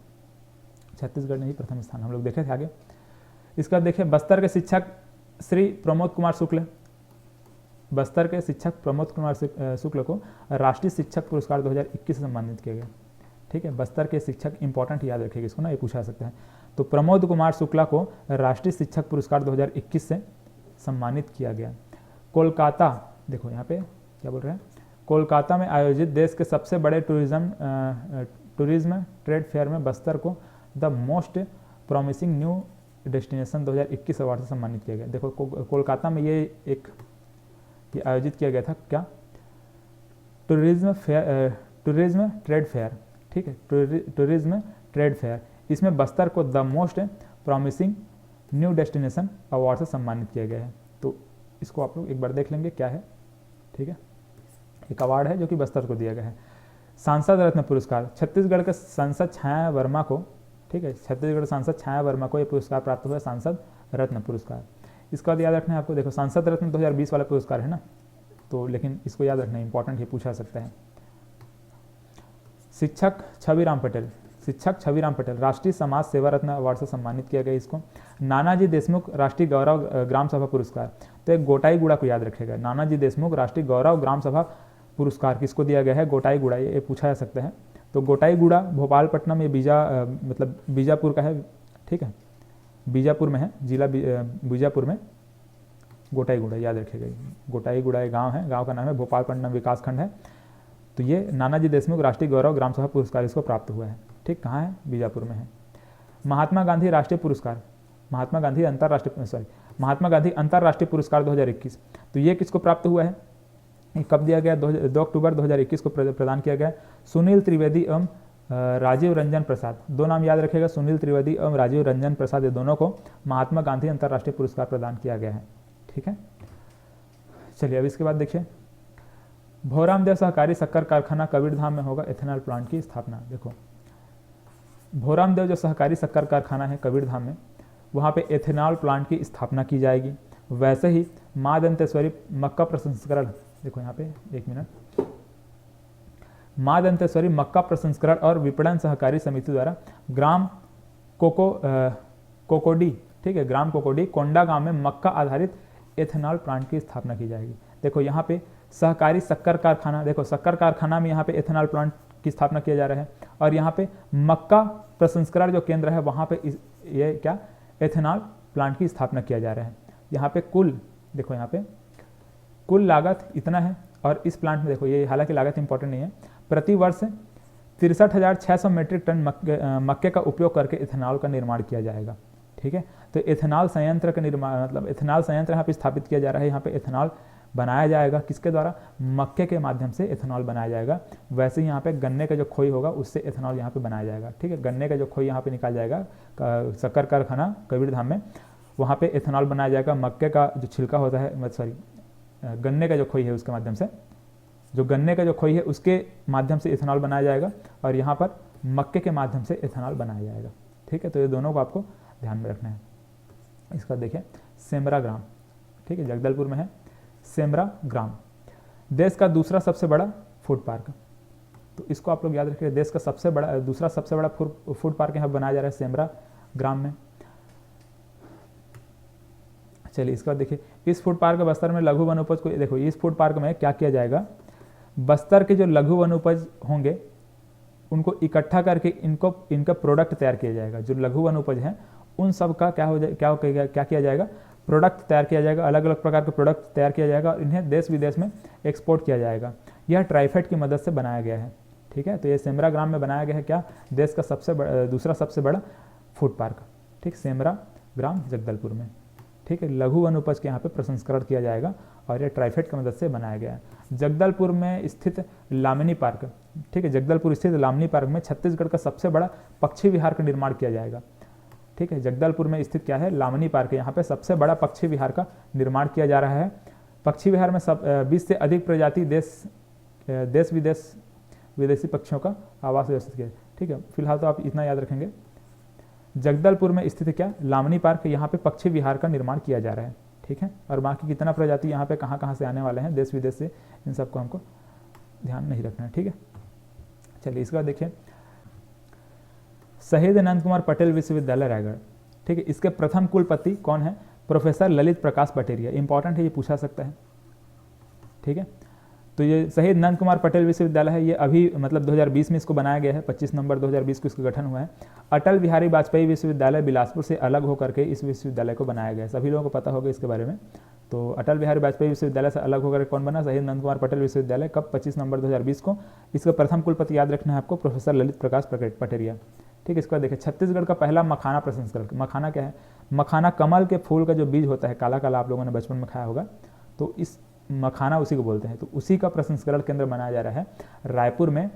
छत्तीसगढ़ ने ही प्रथम स्थान हम लोग देखे थे आगे। इसके बाद देखिए, बस्तर के शिक्षक श्री प्रमोद कुमार शुक्ल, बस्तर के शिक्षक प्रमोद कुमार शुक्ल को राष्ट्रीय शिक्षक पुरस्कार 2021 से सम्मानित किया गया। ठीक है, बस्तर के शिक्षक इंपॉर्टेंट, याद रखिएगा इसको ना, ये पूछा सकता है। तो प्रमोद कुमार शुक्ला को राष्ट्रीय शिक्षक पुरस्कार 2021 से सम्मानित किया गया। कोलकाता, देखो यहाँ पे क्या बोल रहे हैं, कोलकाता में आयोजित देश के सबसे बड़े टूरिज्म ट्रेड फेयर में बस्तर को the most promising new destination 2021 award से सम्मानित किया गया। देखो कोलकाता में ये आयोजित किया गया था, क्या, टूरिज्म ट्रेड फेयर। ठीक है, टूरिज्म ट्रेड फेयर, इसमें बस्तर को the most promising new destination award से सम्मानित किया गया है। तो इसको आप लोग एक बार देख लेंगे क्या है। ठीक है, एक अवार्ड है जो कि बस्तर को दिया गया है। सांसद रत्न पुरस्कार, छत्तीसगढ़ के सांसद छाया वर्मा को, ठीक है, छत्तीसगढ़ सांसद छाया वर्मा को यह पुरस्कार प्राप्त हुआ, सांसद रत्न पुरस्कार। इसका याद रखना है आपको, देखो सांसद रत्न 2020 वाला पुरस्कार है ना, तो लेकिन इसको याद रखना इंपॉर्टेंट, ये पूछा सकता है। शिक्षक छविराम पटेल राष्ट्रीय समाज सेवा रत्न अवार्ड से सम्मानित किया गया इसको। नानाजी देशमुख राष्ट्रीय गौरव ग्राम सभा पुरस्कार, तो एक गोटाईगुड़ा को याद रखेगा। नानाजी देशमुख राष्ट्रीय गौरव ग्राम सभा पुरस्कार किसको दिया गया है, गोटाईगुड़ा, ये पूछा जा सकता है। तो गोटाईगुड़ा भोपालपट्टनम, ये मतलब बीजापुर का है। ठीक है, बीजापुर में है, जिला बीजापुर में गोटाईगुड़ा, याद रखिएगा। गोटाईगुड़ा एक गाँव है, गाँव का नाम है, भोपालपट्टनम विकास खंड है। तो ये नानाजी देशमुख राष्ट्रीय गौरव ग्राम सभा पुरस्कार इसको प्राप्त हुआ है। ठीक, कहाँ है, बीजापुर में है। महात्मा गांधी राष्ट्रीय पुरस्कार, महात्मा गांधी अंतर्राष्ट्रीय पुरस्कार 2021, तो ये किसको प्राप्त हुआ है, कब दिया गया, 2 अक्टूबर 2021 को प्रदान किया गया। सुनील त्रिवेदी एवं राजीव रंजन प्रसाद, दो नाम याद रखिएगा, सुनील त्रिवेदी एवं राजीव रंजन प्रसाद, ये दोनों को महात्मा गांधी अंतर्राष्ट्रीय पुरस्कार प्रदान किया गया है। ठीक है, चलिए अब इसके बाद देखिए, भोरामदेव सहकारी शक्कर कारखाना कबीरधाम में होगा एथेनॉल प्लांट की स्थापना। देखो भोरामदेव जो सहकारी शक्कर कारखाना है कबीरधाम में, वहाँ पे एथेनॉल प्लांट की स्थापना की जाएगी। वैसे ही माँ दंतेश्वरी मक्का प्रसंस्करण, देखो यहाँ पे एक मिनट, माँ दंतेश्वरी मक्का प्रसंस्करण और विपणन सहकारी समिति द्वारा ग्राम कोकोडी, ठीक है, ग्राम कोकोडी कोंडा गांव में मक्का आधारित एथेनॉल प्लांट की स्थापना की जाएगी। देखो यहाँ पे सहकारी शक्कर कारखाना, देखो शक्कर कारखाना में यहाँ पे एथेनॉल प्लांट की स्थापना किया जा रहा है, और यहाँ पे मक्का प्रसंस्करण जो केंद्र है वहाँ पे ये क्या एथेनॉल प्लांट की स्थापना किया जा रहा है। यहाँ पे कुल, देखो यहाँ पे कुल लागत इतना है, और इस प्लांट में देखो ये हालांकि लागत इंपॉर्टेंट नहीं है, प्रति वर्ष 63,600 मीट्रिक टन मक्के का उपयोग करके एथेनॉल का निर्माण किया जाएगा। ठीक है, तो एथेनॉल संयंत्र का निर्माण, मतलब एथेनॉल संयंत्र यहाँ पे स्थापित किया जा रहा है। यहाँ पे एथेनॉल बनाया जाएगा किसके द्वारा, मक्के के माध्यम से एथेनॉल बनाया जाएगा। वैसे ही यहाँ पे गन्ने का जो खोई होगा उससे एथेनॉल यहाँ पे बनाया जाएगा। ठीक है, गन्ने का जो खोई यहाँ पे निकाल जाएगा शक्कर कारखाना कबीरधाम में, वहाँ पे एथेनॉल बनाया जाएगा। मक्के का जो छिलका होता है, सॉरी गन्ने का जो खोई है उसके माध्यम से, जो गन्ने का जो खोई है उसके माध्यम से एथेनॉल बनाया जाएगा, और यहाँ पर मक्के के माध्यम से एथेनॉल बनाया जाएगा। ठीक है, तो ये दोनों को आपको ध्यान में रखना है। इसका देखिए सेमरा ग्राम, ठीक है, जगदलपुर में है सेमरा ग्राम, देश का दूसरा सबसे बड़ा फूड पार्क। तो इसको आप लोग याद रखिए, देश का सबसे बड़ा, दूसरा सबसे बड़ा फूड पार्क यहाँ बनाया जा रहा है सेमरा ग्राम में। चलिए इसके बाद देखिए, इस फूड पार्क बस्तर में लघु वनोपज को, देखो इस फूड पार्क में क्या किया जाएगा, बस्तर के जो लघु वनोपज होंगे उनको इकट्ठा करके इनका प्रोडक्ट तैयार किया जाएगा। जो लघु वनोपज हैं उन सब का क्या किया जाएगा, प्रोडक्ट तैयार किया जाएगा। अलग अलग प्रकार के प्रोडक्ट तैयार किया जाएगा और इन्हें देश विदेश में एक्सपोर्ट किया जाएगा। यह ट्राइफेड की मदद से बनाया गया है। ठीक है, तो ये सेमरा ग्राम में बनाया गया है क्या, देश का दूसरा सबसे बड़ा फूड पार्क। ठीक, सेमरा ग्राम जगदलपुर में। ठीक है, लघु वनोपज के यहाँ पे प्रसंस्करण किया जाएगा और ये ट्राइफेड की मदद से बनाया गया है। जगदलपुर में स्थित लामिनी पार्क, ठीक है, जगदलपुर स्थित लामिनी पार्क में छत्तीसगढ़ का सबसे बड़ा पक्षी विहार का निर्माण किया जाएगा। ठीक है, जगदलपुर में स्थित क्या है, लामिनी पार्क है, यहाँ पे सबसे बड़ा पक्षी विहार का निर्माण किया जा रहा है। पक्षी विहार में 20 से अधिक प्रजाति देश विदेशी पक्षियों का आवास व्यवस्थित किया। ठीक है, फिलहाल तो आप इतना याद रखेंगे। जगदलपुर में स्थित क्या लामनी पार्क, यहाँ पे पक्षी विहार का निर्माण किया जा रहा है। ठीक है, और बाकी कितना प्रजाति यहाँ पे कहाँ से आने वाले हैं देश विदेश से, इन सबको हमको ध्यान नहीं रखना है। ठीक है, चलिए इसके बाद देखिए शहीद नंद कुमार पटेल विश्वविद्यालय रायगढ़। ठीक है, इसके प्रथम कुलपति कौन है? प्रोफेसर ललित प्रकाश पटेरिया। इंपॉर्टेंट है, ये पूछा सकता है। ठीक है, तो ये शहीद नंद कुमार पटेल विश्वविद्यालय है, ये अभी मतलब 2020 में इसको बनाया गया है। 25 नवंबर 2020 को इसका गठन हुआ है। अटल बिहारी वाजपेयी विश्वविद्यालय बिलासपुर से अलग होकर के इस विश्वविद्यालय को बनाया गया है। सभी लोगों को पता होगा इसके बारे में। तो अटल बिहारी वाजपेयी विश्वविद्यालय से अलग होकर कौन बना? शहीद नंद कुमार पटेल विश्वविद्यालय। कब? 25 नवंबर 2020 को। इसका प्रथम कुलपति याद रखना है आपको, प्रोफेसर ललित प्रकाश पटेरिया। ठीक है, इसके बाद देखिए छत्तीसगढ़ का पहला मखाना प्रसंस्करण। मखाना क्या है? मखाना कमल के फूल का जो बीज होता है, काला काला, आप लोगों ने बचपन में खाया होगा, तो इस मखाना उसी को बोलते हैं। तो उसी का प्रसंस्करण केंद्र बनाया जा रहा है रायपुर में,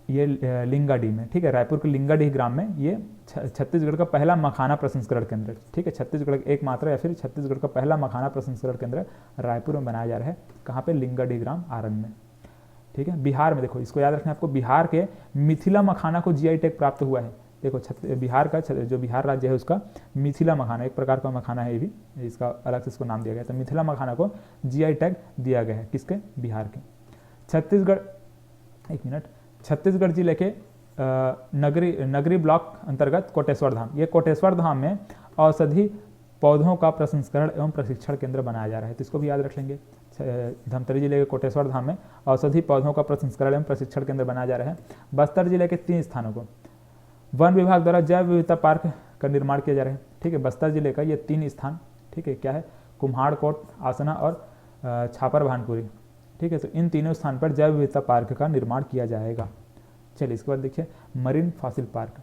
ये लिंगाडी में। ठीक है, रायपुर के लिंगाडी ग्राम में ये छत्तीसगढ़ का पहला मखाना प्रसंस्करण केंद्र। ठीक है, छत्तीसगढ़ एकमात्र या फिर छत्तीसगढ़ का पहला मखाना प्रसंस्करण केंद्र रायपुर में बनाया जा रहा है। कहाँ पे? लिंगाडी ग्राम, आरंग में। ठीक है, बिहार में देखो, इसको याद रखना है आपको, बिहार के मिथिला मखाना को जीआई टैग प्राप्त हुआ है। देखो बिहार का जो बिहार राज्य है उसका मिथिला मखाना, एक प्रकार का मखाना है ये भी, इसका अलग से इसको नाम दिया गया। तो मिथिला मखाना को जीआई टैग दिया गया है। किसके? बिहार के। छत्तीसगढ़, एक मिनट, छत्तीसगढ़ जिले के नगरी ब्लॉक अंतर्गत कोटेश्वर धाम। ये कोटेश्वर धाम में औषधि पौधों का प्रसंस्करण एवं प्रशिक्षण केंद्र बनाया जा रहा है। तो इसको भी याद रख लेंगे। धमतरी जिले के कोटेश्वर धाम में औषधि पौधों का प्रसंस्करण एवं प्रशिक्षण केंद्र बनाया जा रहा है। बस्तर जिले के 3 स्थानों को वन विभाग द्वारा जैव विविधता पार्क का निर्माण किया जा रहा है। ठीक है, बस्तर जिले का ये 3 स्थान, ठीक है, क्या है? कुम्हाड़कोट, आसना और छापर भानपुरी। ठीक है, तो इन तीनों स्थान पर जैव विविधता पार्क का निर्माण किया जाएगा। चलिए इसके बाद देखिए मरीन फॉसिल पार्क,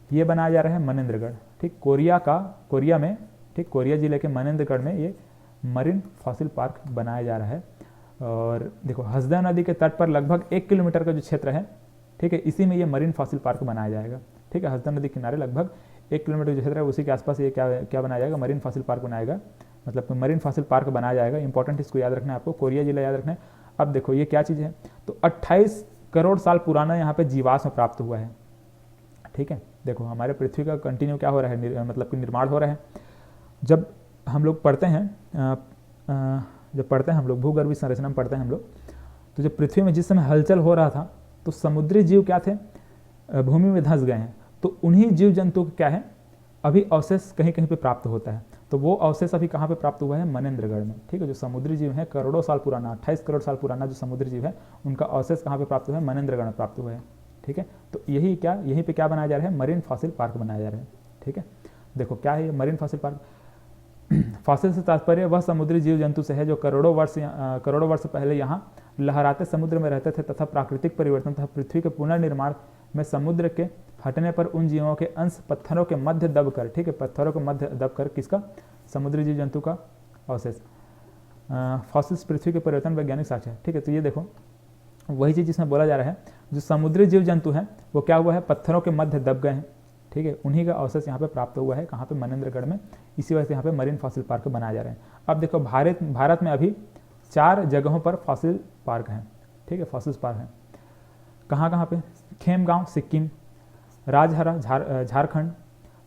ये बनाया जा रहा है मनेंद्रगढ़। ठीक, कोरिया में, ठीक, कोरिया जिले के मनेंद्रगढ़ में ये मरीन फॉसिल पार्क बनाया जा रहा है। और देखो हसदा नदी के तट पर लगभग 1 किलोमीटर का जो क्षेत्र है, ठीक है, इसी में ये मरीन फॉसिल पार्क बनाया जाएगा। ठीक है, हसदा नदी किनारे लगभग 1 किलोमीटर जो क्षेत्र है उसी के आसपास ये क्या बनाया जाएगा? मरीन फॉसिल पार्क बनाएगा, मतलब मरीन फॉसिल पार्क बनाया जाएगा। इंपॉर्टेंट, इसको याद रखना है आपको, कोरिया जिला याद रखना है। अब देखो ये क्या चीज़ है, तो 28 करोड़ साल पुराना यहाँ पे जीवाश्म प्राप्त हुआ है। ठीक है, देखो हमारे पृथ्वी का कंटिन्यू क्या हो रहा है, मतलब कि निर्माण हो रहा है। जब हम लोग पढ़ते हैं हम लोग भूगर्भीय संरचना में पढ़ते हैं हम लोग, तो जब पृथ्वी में जिस समय हलचल हो रहा था तो समुद्री जीव क्या थे? भूमि में धंस गए हैं। तो उन्हीं जीव जंतु क्या है, अभी अवशेष कहीं कहीं पे प्राप्त होता है। तो वो अवशेष अभी कहाँ पे प्राप्त हुआ है? मनेंद्रगढ़ में। ठीक है, जो समुद्री जीव है करोड़ों साल पुराना, 28 करोड़ साल पुराना जो समुद्री जीव है, उनका अवशेष कहाँ पे प्राप्त हुआ है? मनेंद्रगढ़ में प्राप्त हुआ है। ठीक है, तो यहीं पे क्या बनाया जा रहा है? मरीन फॉसिल पार्क बनाया जा रहा है। ठीक है, देखो क्या है ये मरीन फॉसिल पार्क? फॉसिल से तात्पर्य वह समुद्री जीव जंतु से है जो करोड़ों वर्ष पहले यहाँ लहराते समुद्र में रहते थे तथा प्राकृतिक परिवर्तन तथा पृथ्वी के पुनर्निर्माण में समुद्र के हटने पर उन जीवों के अंश पत्थरों के मध्य दबकर, ठीक है, पत्थरों के मध्य दबकर किसका? समुद्री जीव जंतु का अवशेष। फॉसिल्स पृथ्वी के परिवर्तन वैज्ञानिक साक्ष्य है। ठीक है, तो ये देखो वही चीज़ जिसमें बोला जा रहा है, जो समुद्री जीव जंतु हैं वो क्या हुआ है? पत्थरों के मध्य दब गए हैं। ठीक है, उन्हीं का अवशेष यहाँ पे प्राप्त हुआ है। कहाँ पे? मनेंद्रगढ़ में। इसी वजह से यहाँ पे मरीन फॉसिल पार्क बनाया जा रहा है। अब देखो भारत में अभी 4 जगहों पर फॉसिल पार्क हैं। ठीक है, फॉसिल पार्क हैं। कहाँ पे? खेमगांव सिक्किम, राजहरा झारखंड,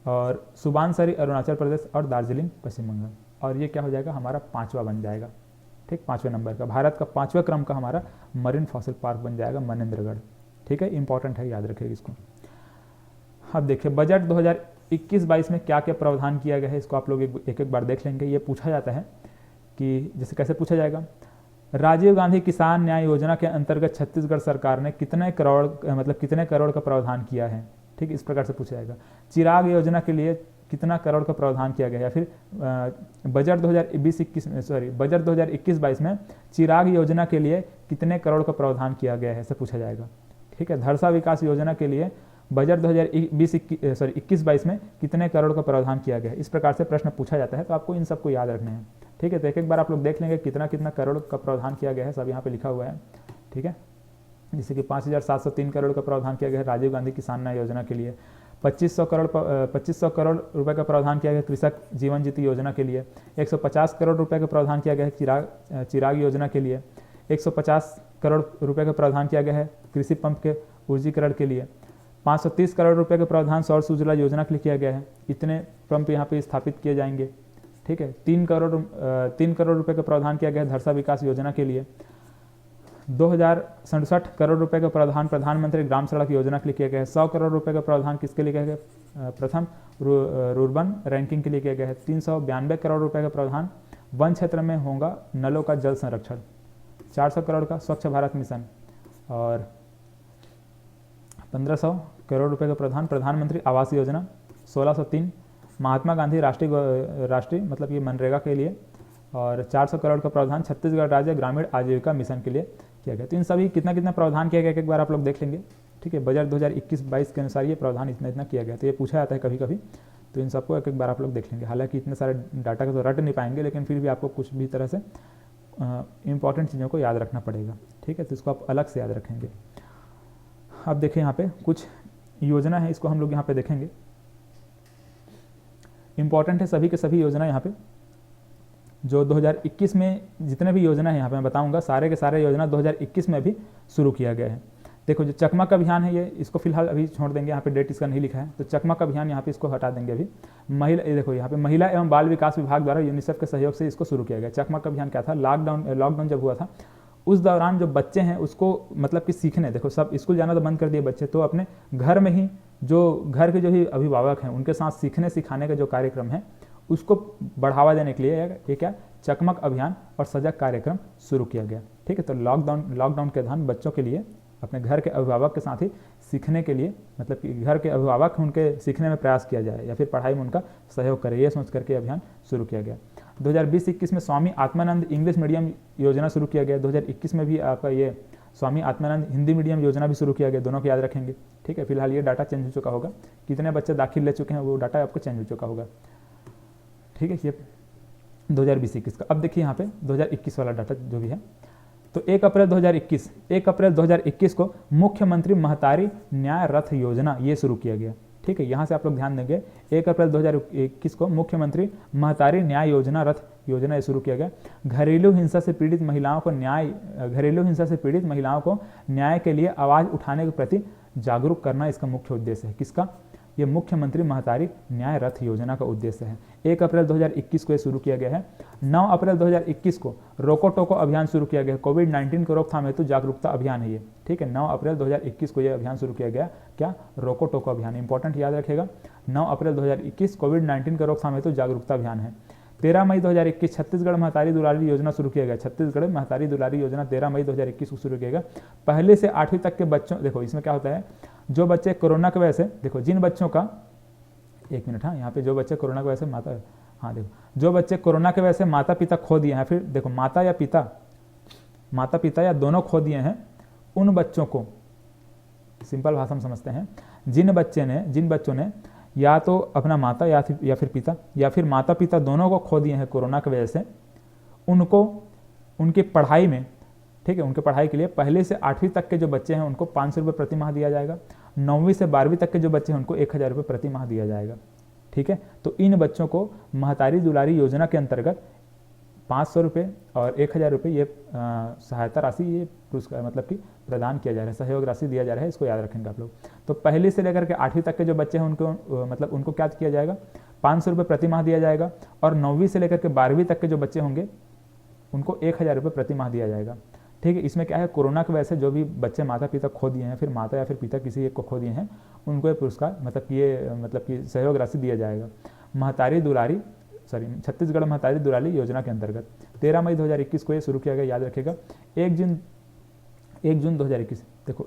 और सुबानसरी अरुणाचल प्रदेश, और दार्जिलिंग पश्चिम बंगाल। और ये क्या हो जाएगा? हमारा 5वां बन जाएगा। ठीक, 5वें नंबर का, भारत का 5वें क्रम का हमारा मरीन फॉसिल पार्क बन जाएगा मनेंद्रगढ़। ठीक है, इंपॉर्टेंट है, याद रखिएगा इसको। अब देखिए बजट 2021-22 में क्या क्या प्रावधान किया गया है, इसको आप लोग एक बार देख लेंगे। ये पूछा जाता है कि जैसे कैसे पूछा जाएगा, राजीव गांधी किसान न्याय योजना के अंतर्गत छत्तीसगढ़ सरकार ने कितने करोड़ का प्रावधान किया है? ठीक, इस प्रकार से पूछा जाएगा। चिराग योजना के लिए कितना करोड़ का प्रावधान किया गया है? या फिर बजट 2021-22 में चिराग योजना के लिए कितने करोड़ का प्रावधान किया गया है, ऐसे पूछा जाएगा। ठीक है, धरसा विकास योजना के लिए बजट 2021-22 में कितने करोड़ का प्रावधान किया गया है? इस प्रकार से प्रश्न पूछा जाता है, तो आपको इन सबको याद रखने हैं। ठीक है, तो एक बार आप लोग देख लेंगे कितना करोड़ का प्रावधान किया गया है, सब यहाँ पे लिखा हुआ है। ठीक है, जैसे कि 5,703 करोड़ का प्रावधान किया गया है राजीव गांधी किसान न्याय योजना के लिए। 2500 करोड़ रुपए का प्रावधान किया गया कृषक जीवन ज्योति योजना के लिए। 150 करोड़ रुपए का प्रावधान किया गया है चिराग योजना के लिए। 150 करोड़ रुपए का प्रावधान किया गया है कृषि पंप के ऊर्जीकरण के लिए। 530 करोड़ रुपए का प्रावधान सौर सुजला योजना के लिए किया गया है। इतने पंप यहाँ पे स्थापित किए जाएंगे। ठीक है, 3 करोड़ रुपए का प्रावधान किया गया है धरसा विकास योजना के लिए। 2067 करोड़ रुपए का प्रावधान प्रधानमंत्री ग्राम सड़क योजना के लिए किया गया है। 100 करोड़ रुपए का प्रावधान किसके लिए किया गया? प्रथम रुर्बन रैंकिंग के लिए किया गया है। 392 करोड़ रुपए का प्रावधान वन क्षेत्र में होगा नलों का जल संरक्षण। 400 करोड़ का स्वच्छ भारत मिशन और 1500 करोड़ रुपए का प्रावधान प्रधानमंत्री आवास योजना। 1603 महात्मा गांधी राष्ट्रीय मतलब ये मनरेगा के लिए और 400 करोड़ का प्रावधान छत्तीसगढ़ राज्य ग्रामीण आजीविका मिशन के लिए किया गया। तो इन सभी कितना प्रावधान किया गया एक बार आप लोग देख लेंगे। ठीक है, बजट 2021-22 के अनुसार ये प्रावधान इतना किया गया। तो ये पूछा जाता है कभी कभी, तो इन सबको एक बार आप लोग देख लेंगे। हालांकि इतने सारे डाटा को तो रट नहीं पाएंगे, लेकिन फिर भी आपको कुछ भी तरह से इंपॉर्टेंट चीज़ों को याद रखना पड़ेगा। ठीक है, तो इसको आप अलग से याद रखेंगे। अब देखिए यहाँ पे कुछ योजना है, इसको हम लोग यहाँ पे देखेंगे। इंपॉर्टेंट है सभी के सभी योजना यहाँ पे जो 2021 में जितने भी योजना है यहाँ पे मैं बताऊंगा, सारे के सारे योजना 2021 में भी शुरू किया गया है। देखो जो चकमक अभियान है ये इसको फिलहाल अभी छोड़ देंगे, यहाँ पे डेट इसका नहीं लिखा है, तो चकमक अभियान यहाँ पे इसको हटा देंगे अभी। देखो यहाँ पे महिला एवं बाल विकास विभाग द्वारा यूनिसेफ के सहयोग से इसको शुरू किया गया। चकमक अभियान क्या था? लॉकडाउन जब हुआ था उस दौरान जो बच्चे हैं उसको मतलब कि सीखने, देखो सब स्कूल जाना तो बंद कर दिए बच्चे, तो अपने घर में ही जो घर के जो ही अभिभावक हैं उनके साथ सीखने सिखाने का जो कार्यक्रम है उसको बढ़ावा देने के लिए ये क्या चकमक अभियान और सजग कार्यक्रम शुरू किया गया। ठीक है, तो लॉकडाउन के दौरान बच्चों के लिए अपने घर के अभिभावक के साथ ही सीखने के लिए मतलब कि घर के अभिभावक उनके सीखने में प्रयास किया जाए या फिर पढ़ाई में उनका सहयोग करे, ये सोच करके अभियान शुरू किया गया। 2020-21 में स्वामी आत्मानंद इंग्लिश मीडियम योजना शुरू किया गया। 2021 में भी आपका ये स्वामी आत्मानंद हिंदी मीडियम योजना भी शुरू किया गया। दोनों को याद रखेंगे। ठीक है, फिलहाल ये डाटा चेंज हो चुका होगा, कितने बच्चे दाखिल ले चुके हैं वो डाटा आपको चेंज हो चुका होगा। ठीक है, ये 2020-21 का। अब देखिए यहाँ पे 2021 वाला डाटा जो भी है, तो 1 अप्रैल 2021 को मुख्यमंत्री महतारी न्याय रथ योजना ये शुरू किया गया। ठीक है, यहाँ से आप लोग ध्यान देंगे 1 अप्रैल 2021 को मुख्यमंत्री महतारी न्याय रथ योजना ये शुरू किया गया। घरेलू हिंसा से पीड़ित महिलाओं को न्याय के लिए आवाज़ उठाने के प्रति जागरूक करना इसका मुख्य उद्देश्य है। किसका? ये मुख्यमंत्री महतारी न्याय रथ योजना का उद्देश्य है। 1 अप्रैल 2021 को ये शुरू किया गया है। 9 अप्रैल 2021 को रोको टोको अभियान शुरू किया गया। कोविड-19 को रोकथाम हेतु जागरूकता अभियान है ये। ठीक है, 9 अप्रैल 2021 को ये अभियान शुरू किया गया। क्या? रोको टोको अभियान। इंपॉर्टेंट याद रखेगा, 9 अप्रैल 2021 कोविड-19 का रोकथाम हेतु जागरूकता अभियान है। 13 मई 2021 छत्तीसगढ़ महतारी दुलारी योजना शुरू किया गया। छत्तीसगढ़ महतारी दुलारी योजना 13 मई 2021 को शुरू किया गया। पहले से 8वीं तक के बच्चों, देखो इसमें क्या होता है, जो बच्चे कोरोना की वजह से, देखो जिन बच्चों का, एक मिनट, हाँ यहाँ पे जो बच्चे कोरोना की वजह से देखो जो बच्चे कोरोना की वजह से माता पिता खो दिए हैं, फिर देखो माता पिता या दोनों खो दिए हैं, उन बच्चों को सिंपल भाषा में समझते हैं, जिन बच्चों ने या तो अपना माता या फिर पिता या फिर माता पिता दोनों को खो दिए हैं कोरोना की वजह से, उनको उनकी पढ़ाई में, ठीक है, उनके पढ़ाई के लिए पहले से 8वीं तक के जो बच्चे हैं उनको 500 रुपये प्रति माह दिया जाएगा। 9वीं से 12वीं तक के जो बच्चे हैं उनको 1000 रुपये प्रति माह दिया जाएगा। ठीक है, तो इन बच्चों को महतारी दुलारी योजना के अंतर्गत 500 रुपये और 1000 रुपये ये सहायता राशि, ये पुरस्कार मतलब कि प्रदान किया जा रहा है, सहयोग राशि दिया जा रहा है। इसको याद रखेंगे आप लोग। तो पहले से लेकर के 8वीं तक के जो बच्चे हैं उनको मतलब उनको क्या किया जाएगा, 500 रुपये प्रति माह दिया जाएगा। और 9वीं से लेकर के 12वीं तक के जो बच्चे होंगे उनको 1000 रुपये प्रति माह दिया जाएगा। ठीक है, इसमें क्या है, कोरोना की वजह से जो भी बच्चे माता पिता खो दिए हैं, फिर माता या फिर पिता किसी एक को खो दिए हैं, उनको ये पुरस्कार मतलब कि सहयोग राशि दिया जाएगा। छत्तीसगढ़ महतारी दुलारी योजना के अंतर्गत 13 मई 2021 को ये शुरू किया गया। याद रखेगा 1 जून 2021। देखो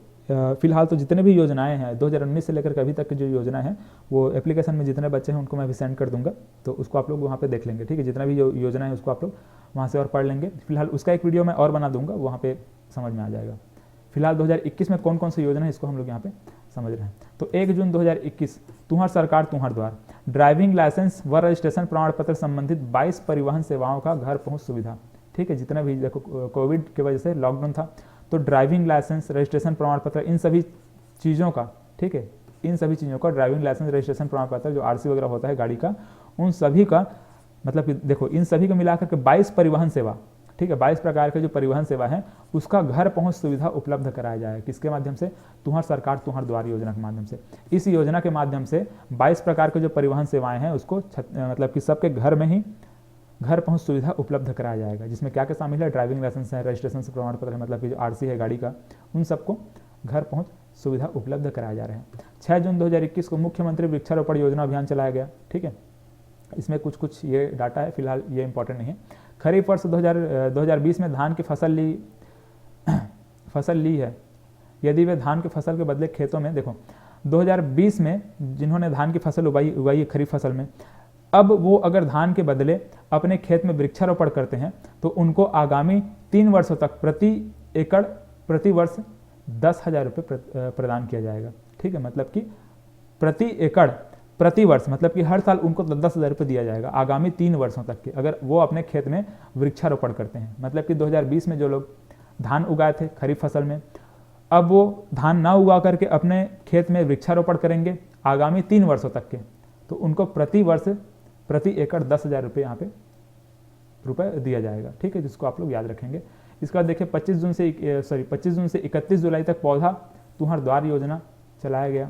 फिलहाल तो जितने भी योजनाएं हैं 2019 से लेकर अभी तक की जो योजना है वो एप्लीकेशन में जितने बच्चे हैं उनको मैं भी सेंड कर दूंगा, तो उसको आप लोग वहाँ पे देख लेंगे। ठीक है, जितना भी योजना है उसको आप लोग वहाँ से और पढ़ लेंगे। फिलहाल उसका एक वीडियो मैं और बना दूंगा, वहाँ पे समझ में आ जाएगा। फिलहाल 2021 में कौन कौन सी योजना है इसको हम लोग यहाँ पे समझ रहे हैं। तो 1 जून 2021 तुम्हार सरकार तुम्हार द्वार, ड्राइविंग लाइसेंस व रजिस्ट्रेशन प्रमाण पत्र संबंधित 22 परिवहन सेवाओं का घर पहुँच सुविधा। ठीक है, जितना भी देखो कोविड की वजह से लॉकडाउन था, तो ड्राइविंग लाइसेंस, रजिस्ट्रेशन प्रमाण पत्र, इन सभी चीज़ों का, ठीक है, इन सभी चीज़ों का ड्राइविंग लाइसेंस, रजिस्ट्रेशन प्रमाण पत्र, जो आरसी वगैरह होता है गाड़ी का, उन सभी का मतलब कि देखो इन सभी को मिलाकर के 22 परिवहन सेवा ठीक है। 22 प्रकार के जो परिवहन सेवा है उसका घर पहुंच सुविधा उपलब्ध कराया जाए, किसके माध्यम से? तुम्हार सरकार तुम्हार द्वार योजना के माध्यम से। इस योजना के माध्यम से 22 प्रकार के जो परिवहन सेवाएं हैं उसको मतलब कि सबके घर में ही घर पहुंच सुविधा उपलब्ध कराया जाएगा, जिसमें क्या क्या शामिल है? ड्राइविंग लाइसेंस है, रजिस्ट्रेशन से प्रमाण पत्र है, मतलब कि जो आरसी है गाड़ी का, उन सबको घर पहुंच सुविधा उपलब्ध कराया जा रहा है। 6 जून 2021 को मुख्यमंत्री वृक्षारोपण योजना अभियान चलाया गया, ठीक है। इसमें कुछ ये डाटा है, फिलहाल ये इंपॉर्टेंट नहीं है। खरीफ वर्ष 2020 में धान की फसल ली है, यदि वे धान की फसल के बदले खेतों में, देखो 2020 में जिन्होंने धान की फसल उगाई खरीफ फसल में, अब वो अगर धान के बदले अपने खेत में वृक्षारोपण करते हैं तो उनको आगामी 3 वर्षों तक प्रति एकड़ प्रति वर्ष 10,000 रुपये प्रदान किया जाएगा, ठीक है। मतलब कि प्रति एकड़ प्रति वर्ष, मतलब कि हर साल उनको 10,000 रुपये दिया जाएगा आगामी 3 वर्षों तक के, अगर वो अपने खेत में वृक्षारोपण करते हैं। मतलब कि 2020 में जो लोग धान उगाए थे खरीफ फसल में, अब वो धान ना उगा करके अपने खेत में वृक्षारोपण करेंगे आगामी 3 वर्षों तक के, तो उनको प्रति वर्ष प्रति एकड़ 10,000 रुपये यहाँ पे रुपये दिया जाएगा, ठीक है, जिसको आप लोग याद रखेंगे। इसके बाद देखिए 25 जून से 31 जुलाई तक पौधा तुम्हार द्वार योजना चलाया गया।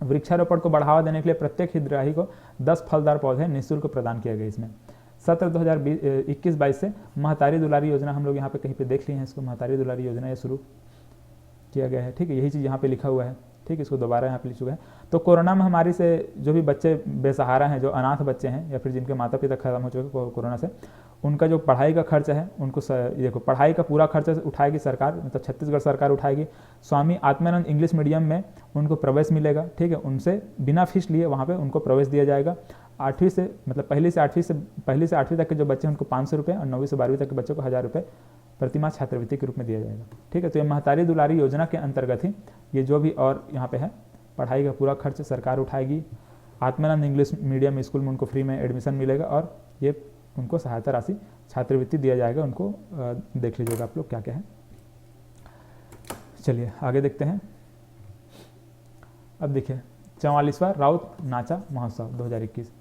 वृक्षारोपण को बढ़ावा देने के लिए प्रत्येक हितग्राही को 10 फलदार पौधे निःशुल्क प्रदान किए गए। इसमें सत्र 2021-22 से महतारी दुलारी योजना, हम लोग यहाँ पे कहीं पे देख लिए हैं इसको, महतारी दुलारी योजना ये शुरू किया गया है, ठीक है। यही चीज़ यहाँ पे लिखा हुआ है, ठीक है, इसको दोबारा यहाँ पे लिख चुका है। तो कोरोना महामारी से जो भी बच्चे बेसहारा हैं, जो अनाथ बच्चे हैं या फिर जिनके माता पिता खत्म हो चुके कोरोना से, उनका जो पढ़ाई का खर्च है उनको देखो पढ़ाई का पूरा खर्च उठाएगी सरकार, मतलब छत्तीसगढ़ सरकार उठाएगी। स्वामी आत्मानंद इंग्लिश मीडियम में उनको प्रवेश मिलेगा, ठीक है, उनसे बिना फीस लिए वहाँ पे उनको प्रवेश दिया जाएगा। 8वीं से मतलब पहली से 8वीं तक के जो बच्चे हैं उनको 500 रुपये और 9वीं से 12वीं तक के बच्चों को 1,000 रुपये प्रतिमाह छात्रवृत्ति के रूप में दिया जाएगा, ठीक है। तो ये महतारी दुलारी योजना के अंतर्गत ही ये जो भी और यहाँ पे है पढ़ाई का पूरा खर्च सरकार उठाएगी। आत्मानंद इंग्लिश मीडियम स्कूल में उनको फ्री में एडमिशन मिलेगा और ये उनको सहायता राशि छात्रवृत्ति दिया जाएगा। उनको देख लीजिएगा आप लोग क्या क्या है। चलिए आगे देखते हैं। अब देखिए 44वां राउत नाचा महोत्सव 2021,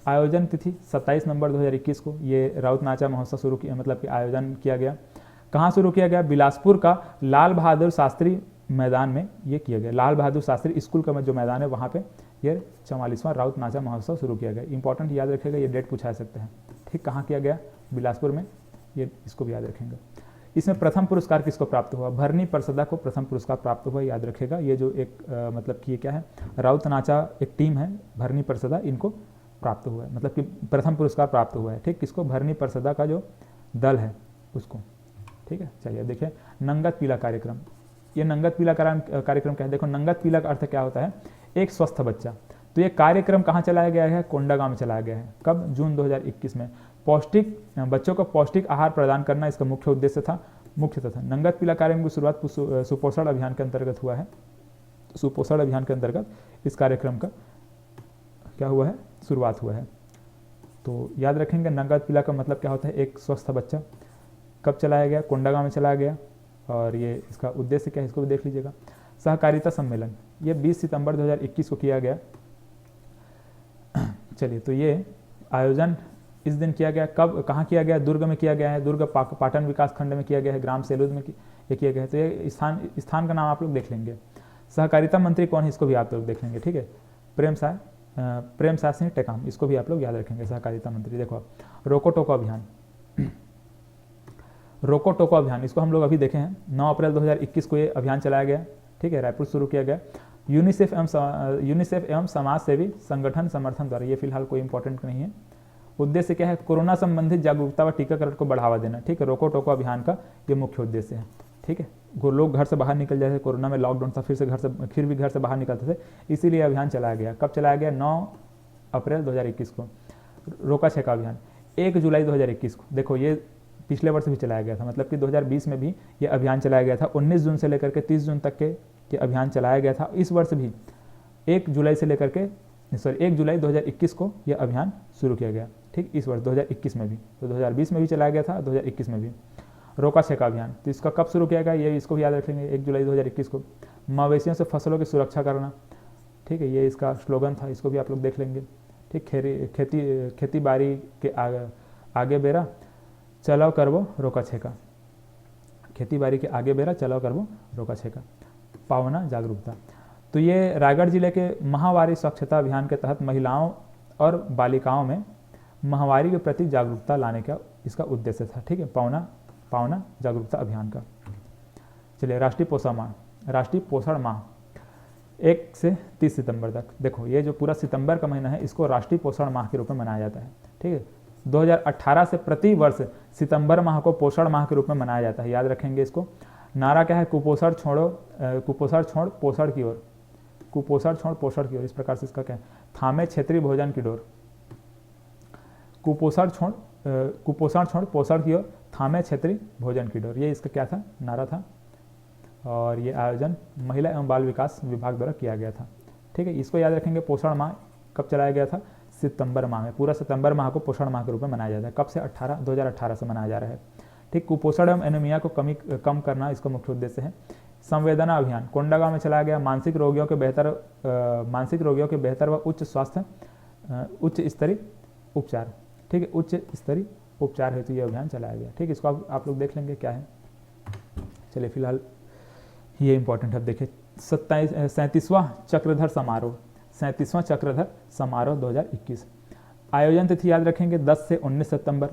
आयोजन तिथि 27 नवंबर 2021 को ये राउत नाचा महोत्सव शुरू किया, मतलब कि आयोजन किया गया। कहाँ शुरू किया गया? बिलासपुर का लाल बहादुर शास्त्री मैदान में ये किया गया। लाल बहादुर शास्त्री स्कूल का जो मैदान है वहाँ पे ये 44वां राउत नाचा महोत्सव शुरू किया गया। इंपॉर्टेंट याद रखिएगा, ये डेट पूछा सकते हैं, ठीक। कहाँ किया गया? बिलासपुर में, ये इसको भी याद रखेंगे। इसमें प्रथम पुरस्कार किसको प्राप्त हुआ? भरनी परसदा को प्रथम पुरस्कार प्राप्त हुआ, याद रखेगा। ये जो एक मतलब कि ये क्या है, राउत नाचा एक टीम है, भरनी परसदा, इनको प्राप्त हुआ है, मतलब कि प्रथम पुरस्कार प्राप्त हुआ है, ठीक। किसको? भरनी परसदा का जो दल है उसको, ठीक है। चलिए देखिए नंगत पीला कार्यक्रम। ये नंगत पीला कार्यक्रम क्या है? देखो नंगत पीला का अर्थ क्या होता है? एक स्वस्थ बच्चा। तो ये कार्यक्रम कहाँ चलाया गया है? कोंडागांव में चलाया गया है। कब? जून 2021 में। बच्चों को पौष्टिक आहार प्रदान करना इसका मुख्य उद्देश्य था। नंगत पीला कार्यक्रम की शुरुआत सुपोषण अभियान के अंतर्गत हुआ है। सुपोषण अभियान के अंतर्गत इस कार्यक्रम का क्या हुआ है? शुरुआत हुआ है। तो याद रखेंगे नंगत पीला का मतलब क्या होता है? एक स्वस्थ बच्चा। कब चलाया गया? कोंडागांव में चलाया गया। और ये इसका उद्देश्य क्या है इसको भी देख लीजिएगा। सहकारिता सम्मेलन, ये 20 सितंबर 2021 को किया गया। चलिए तो ये आयोजन इस दिन किया गया। कब, कहाँ किया गया? दुर्ग में किया गया है। दुर्ग पाटन विकास खंड में किया गया है। ग्राम सेलूद में ये किया गया है। तो ये स्थान का नाम आप लोग देख लेंगे। सहकारिता मंत्री कौन है इसको भी आप लोग देख लेंगे, ठीक है। प्रेम साय सिंह टेकाम, इसको भी आप लोग याद रखेंगे, सहकारिता मंत्री। देखो रोको टोको अभियान, रोको टोको अभियान, इसको हम लोग अभी देखे हैं। 9 अप्रैल 2021 को ये अभियान चलाया गया, ठीक है, रायपुर शुरू किया गया। यूनिसेफ एवं समाज सेवी संगठन समर्थन द्वारा, ये फिलहाल कोई इंपॉर्टेंट नहीं है। उद्देश्य क्या है? कोरोना संबंधित जागरूकता व टीकाकरण को बढ़ावा देना, ठीक है। रोको टोको अभियान का ये मुख्य उद्देश्य है, ठीक है। लोग घर से बाहर निकल जाते थे, कोरोना में लॉकडाउन था, फिर भी घर से बाहर निकलते थे, इसीलिए अभियान चलाया गया। कब चलाया गया? 9 अप्रैल 2021 को। रोका छेका अभियान 1 जुलाई 2021 को। देखो ये पिछले वर्ष भी चलाया गया था, मतलब कि 2020 में भी ये अभियान चलाया गया था। 19 जून से लेकर के 30 जून तक के अभियान चलाया गया था। इस वर्ष भी 1 जुलाई 2021 को यह अभियान शुरू किया गया, ठीक। इस वर्ष 2021 में भी, तो 2020 में भी चलाया गया था, 2021 में भी। रोका छेका अभियान, तो इसका कब शुरू किया गया? ये इसको भी याद रखेंगे, 1 जुलाई 2021 को। मवेशियों से फसलों की सुरक्षा करना, ठीक है, ये इसका स्लोगन था, इसको भी आप लोग देख लेंगे, ठीक। खेती बाड़ी के आगे बेरा चलाओ करबो रोका छेका, खेती बाड़ी के आगे बेरा चलाओ करबो रोका छेका। पावना जागरूकता, तो ये रायगढ़ जिले के माहवारी स्वच्छता अभियान के तहत महिलाओं और बालिकाओं में माहवारी के प्रति जागरूकता लाने का इसका उद्देश्य था। ठीक है, पावना जागरूकता अभियान का। चलिए, राष्ट्रीय पोषण माह, राष्ट्रीय पोषण माह 1 से 30 सितंबर तक। देखो, ये जो पूरा सितंबर का महीना है इसको राष्ट्रीय पोषण माह के रूप में मनाया जाता है। ठीक है, 2018 से प्रति वर्ष सितंबर माह को पोषण माह के रूप में मनाया जाता है, याद रखेंगे इसको। नारा क्या है? कुपोषण छोड़ो पोषण की ओर, कुपोषण छोड़ पोषण की ओर, इस प्रकार से इसका क्या है? थामे क्षेत्रीय भोजन की डोर, कुपोषण छोड़ पोषण की ओर, थामे क्षेत्रीय भोजन की डोर, ये इसका क्या था? नारा था। और ये आयोजन महिला एवं बाल विकास विभाग द्वारा किया गया था। ठीक है, इसको याद रखेंगे। पोषण माह कब चलाया गया था? सितंबर माह में। पूरा सितंबर माह को पोषण माह के रूप में मनाया जाता है। कब से? 2018 से मनाया जा रहा है। ठीक, कुपोषण एवं एनीमिया को कम करना इसका मुख्य उद्देश्य है। संवेदना अभियान कोंडागांव में चलाया गया। मानसिक रोगियों के बेहतर व उच्च स्तरीय उपचार। ठीक है, उच्च स्तरीय उपचार हेतु ये अभियान चलाया गया। ठीक, इसको आप लोग देख लेंगे क्या है। चलिए, फिलहाल ये इंपॉर्टेंट है। देखिए, 37वां चक्रधर समारोह 2021। आयोजन तिथि याद रखेंगे 10 से 19 सितंबर।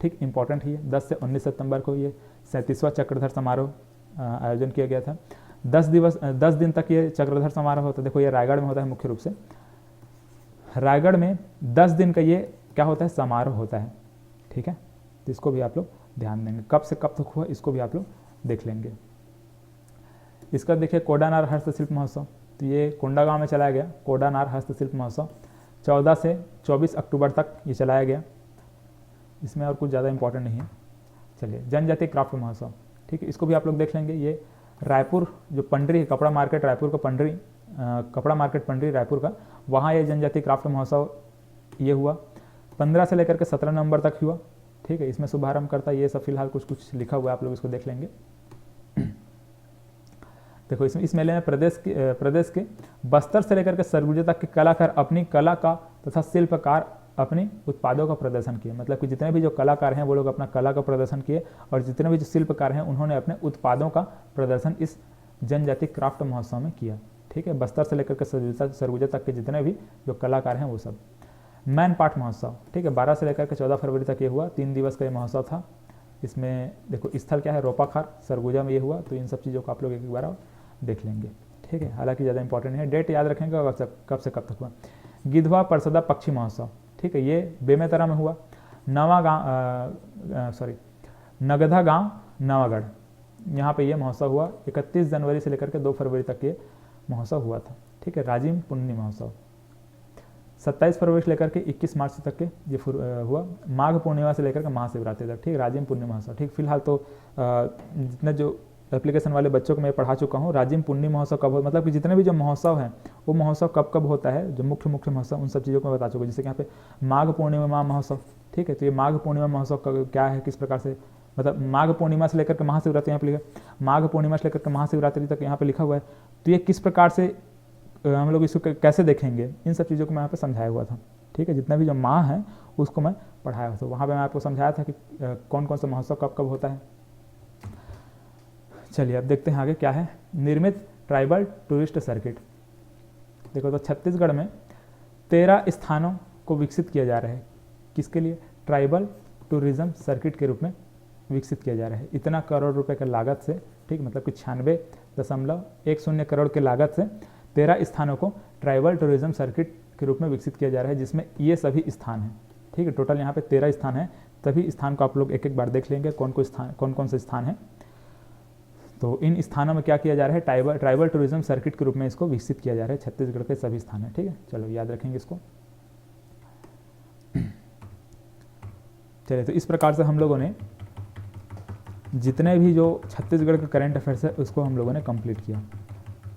ठीक, इंपॉर्टेंट ही है। 10 से 19 सितंबर को ये 37वां चक्रधर समारोह आयोजन किया गया था। 10 दिन तक ये चक्रधर समारोह होता है। देखो, ये रायगढ़ में होता है मुख्य रूप से। रायगढ़ में 10 दिन का ये क्या होता है? समारोह होता है। ठीक है, तो इसको भी आप लोग ध्यान देंगे। कब से कब तक हुआ इसको भी आप लोग देख लेंगे। इसका देखिए, कोडानार हस्तशिल्प महोत्सव, तो ये कोंडागांव में चलाया गया। कोडानार हस्तशिल्प महोत्सव 14 से 24 अक्टूबर तक ये चलाया गया। इसमें और कुछ ज़्यादा इंपॉर्टेंट नहीं है। चलिए, जनजातीय क्राफ्ट महोत्सव। ठीक है, इसको भी आप लोग देख लेंगे। ये रायपुर जो पंडरी है, कपड़ा मार्केट रायपुर का पंडरी, कपड़ा मार्केट पंडरी रायपुर का, वहाँ ये जनजातीय क्राफ्ट महोत्सव ये हुआ। 15 से लेकर के 17 नवंबर तक हुआ। ठीक है, इसमें शुभारंभ करता ये सब फिलहाल कुछ लिखा हुआ है, आप लोग इसको देख लेंगे। देखो, इस मेले में प्रदेश के बस्तर से लेकर के सरगुजा तक के कलाकार अपनी कला का तथा शिल्पकार अपने उत्पादों का प्रदर्शन किए। मतलब कि जितने भी जो कलाकार हैं वो लोग अपना कला का प्रदर्शन किए, और जितने भी जो शिल्पकार हैं उन्होंने अपने उत्पादों का प्रदर्शन इस जनजातीय क्राफ्ट महोत्सव में किया। ठीक है, बस्तर से लेकर के सरगुजा तक के जितने भी जो कलाकार हैं वो सब। मैन पाट महोत्सव, ठीक है, 12 से लेकर के 14 फरवरी तक ये हुआ। 3 दिवस का ये महोत्सव था। इसमें देखो, स्थल क्या है? रोपाखार सरगुजा में ये हुआ। तो इन सब चीज़ों को आप लोग एक बार देख लेंगे। ठीक है, हालांकि ज़्यादा इंपॉर्टेंट है। डेट याद रखेंगे कब से कब तक हुआ। गिधवा परसदा पक्षी महोत्सव, ठीक है, ये बेमेतरा में हुआ। नगधा गांव नवागढ़, यहाँ पे ये महोत्सव हुआ। 31 जनवरी से लेकर के 2 फरवरी तक ये महोत्सव हुआ था। ठीक है, राजिम पुन्नी महोत्सव 27 फरवरी से लेकर के 21 मार्च तक के ये हुआ। माघ पूर्णिमा से लेकर के महाशिवरात्रि तक। ठीक, राजिम पुन्नी महोत्सव। ठीक, फिलहाल तो जितने जो एप्लीकेशन वाले बच्चों को मैं पढ़ा चुका हूँ। राजिम पुन्नी महोत्सव कब हो, मतलब कि जितने भी जो महोत्सव हैं वो महोत्सव कब कब होता है, जो मुख्य महोत्सव, उन सब चीज़ों को मैं बता चुका हूँ। जैसे कि यहाँ पे माघ पूर्णिमा महोत्सव। ठीक है, तो ये माघ पूर्णिमा महोत्सव क्या है, किस प्रकार से, मतलब माघ पूर्णिमा से लेकर के महाशिवरात्रि यहाँ पे लिखा, माघ पूर्णिमा से लेकर के महाशिवरात्रि तक यहाँ पे लिखा हुआ है। तो ये किस प्रकार से हम लोग इसको कैसे देखेंगे, इन सब चीज़ों को मैं यहाँ पे समझाया हुआ था। ठीक है, जितना भी जो माह है उसको मैं पढ़ाया हुआ था। वहाँ पे मैं आपको समझाया था कि कौन कौन सा महोत्सव कब कब होता है। चलिए, अब देखते हैं आगे क्या है। निर्मित ट्राइबल टूरिस्ट सर्किट। देखो, तो छत्तीसगढ़ में 13 स्थानों को विकसित किया जा रहा है। किसके लिए? ट्राइबल टूरिज्म सर्किट के रूप में विकसित किया जा रहा है। इतना करोड़ रुपए के लागत से, ठीक, मतलब कि 96.10 करोड़ के लागत से 13 स्थानों को ट्राइबल टूरिज्म सर्किट के रूप में विकसित किया जा रहा है, जिसमें ये सभी स्थान हैं। ठीक है, टोटल यहाँ पे 13 स्थान हैं। सभी स्थान को आप लोग एक एक बार देख लेंगे कौन कौन से स्थान हैं। तो इन स्थानों में क्या किया जा रहा है? ट्राइबल टूरिज्म सर्किट के रूप में इसको विकसित किया जा रहा है। छत्तीसगढ़ के सभी स्थान हैं। ठीक है, चलो याद रखेंगे इसको। चलिए, तो इस प्रकार से हम लोगों ने जितने भी जो छत्तीसगढ़ के करंट अफेयर्स है उसको हम लोगों ने कंप्लीट किया।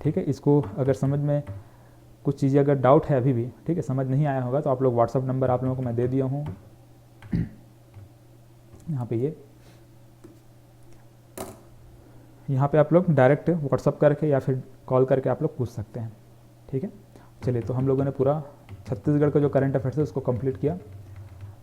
ठीक है, इसको अगर समझ में कुछ चीज़ें अगर डाउट है अभी भी, ठीक है, समझ नहीं आया होगा, तो आप लोग व्हाट्सअप नंबर आप लोगों को मैं दे दिया हूँ यहाँ पे आप लोग डायरेक्ट व्हाट्सअप करके या फिर कॉल करके आप लोग पूछ सकते हैं। ठीक है, चलिए, तो हम लोगों ने पूरा छत्तीसगढ़ का जो करंट अफेयर्स है उसको कंप्लीट किया।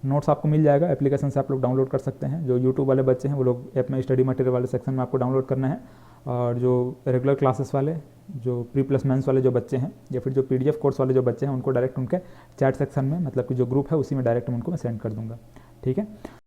नोट्स आपको मिल जाएगा, एप्लीकेशन से आप लोग डाउनलोड कर सकते हैं। जो यूट्यूब वाले बच्चे हैं वो लोग ऐप में स्टडी मटेरियल वाले सेक्शन में आपको डाउनलोड करना है, और जो रेगुलर क्लासेस वाले, जो प्री प्लस मेंस वाले जो बच्चे हैं, या फिर जो PDF कोर्स वाले जो बच्चे हैं, उनको डायरेक्ट उनके चैट सेक्शन में, मतलब कि जो ग्रुप है उसी में डायरेक्ट मैं उनको मैं सेंड कर दूँगा। ठीक है।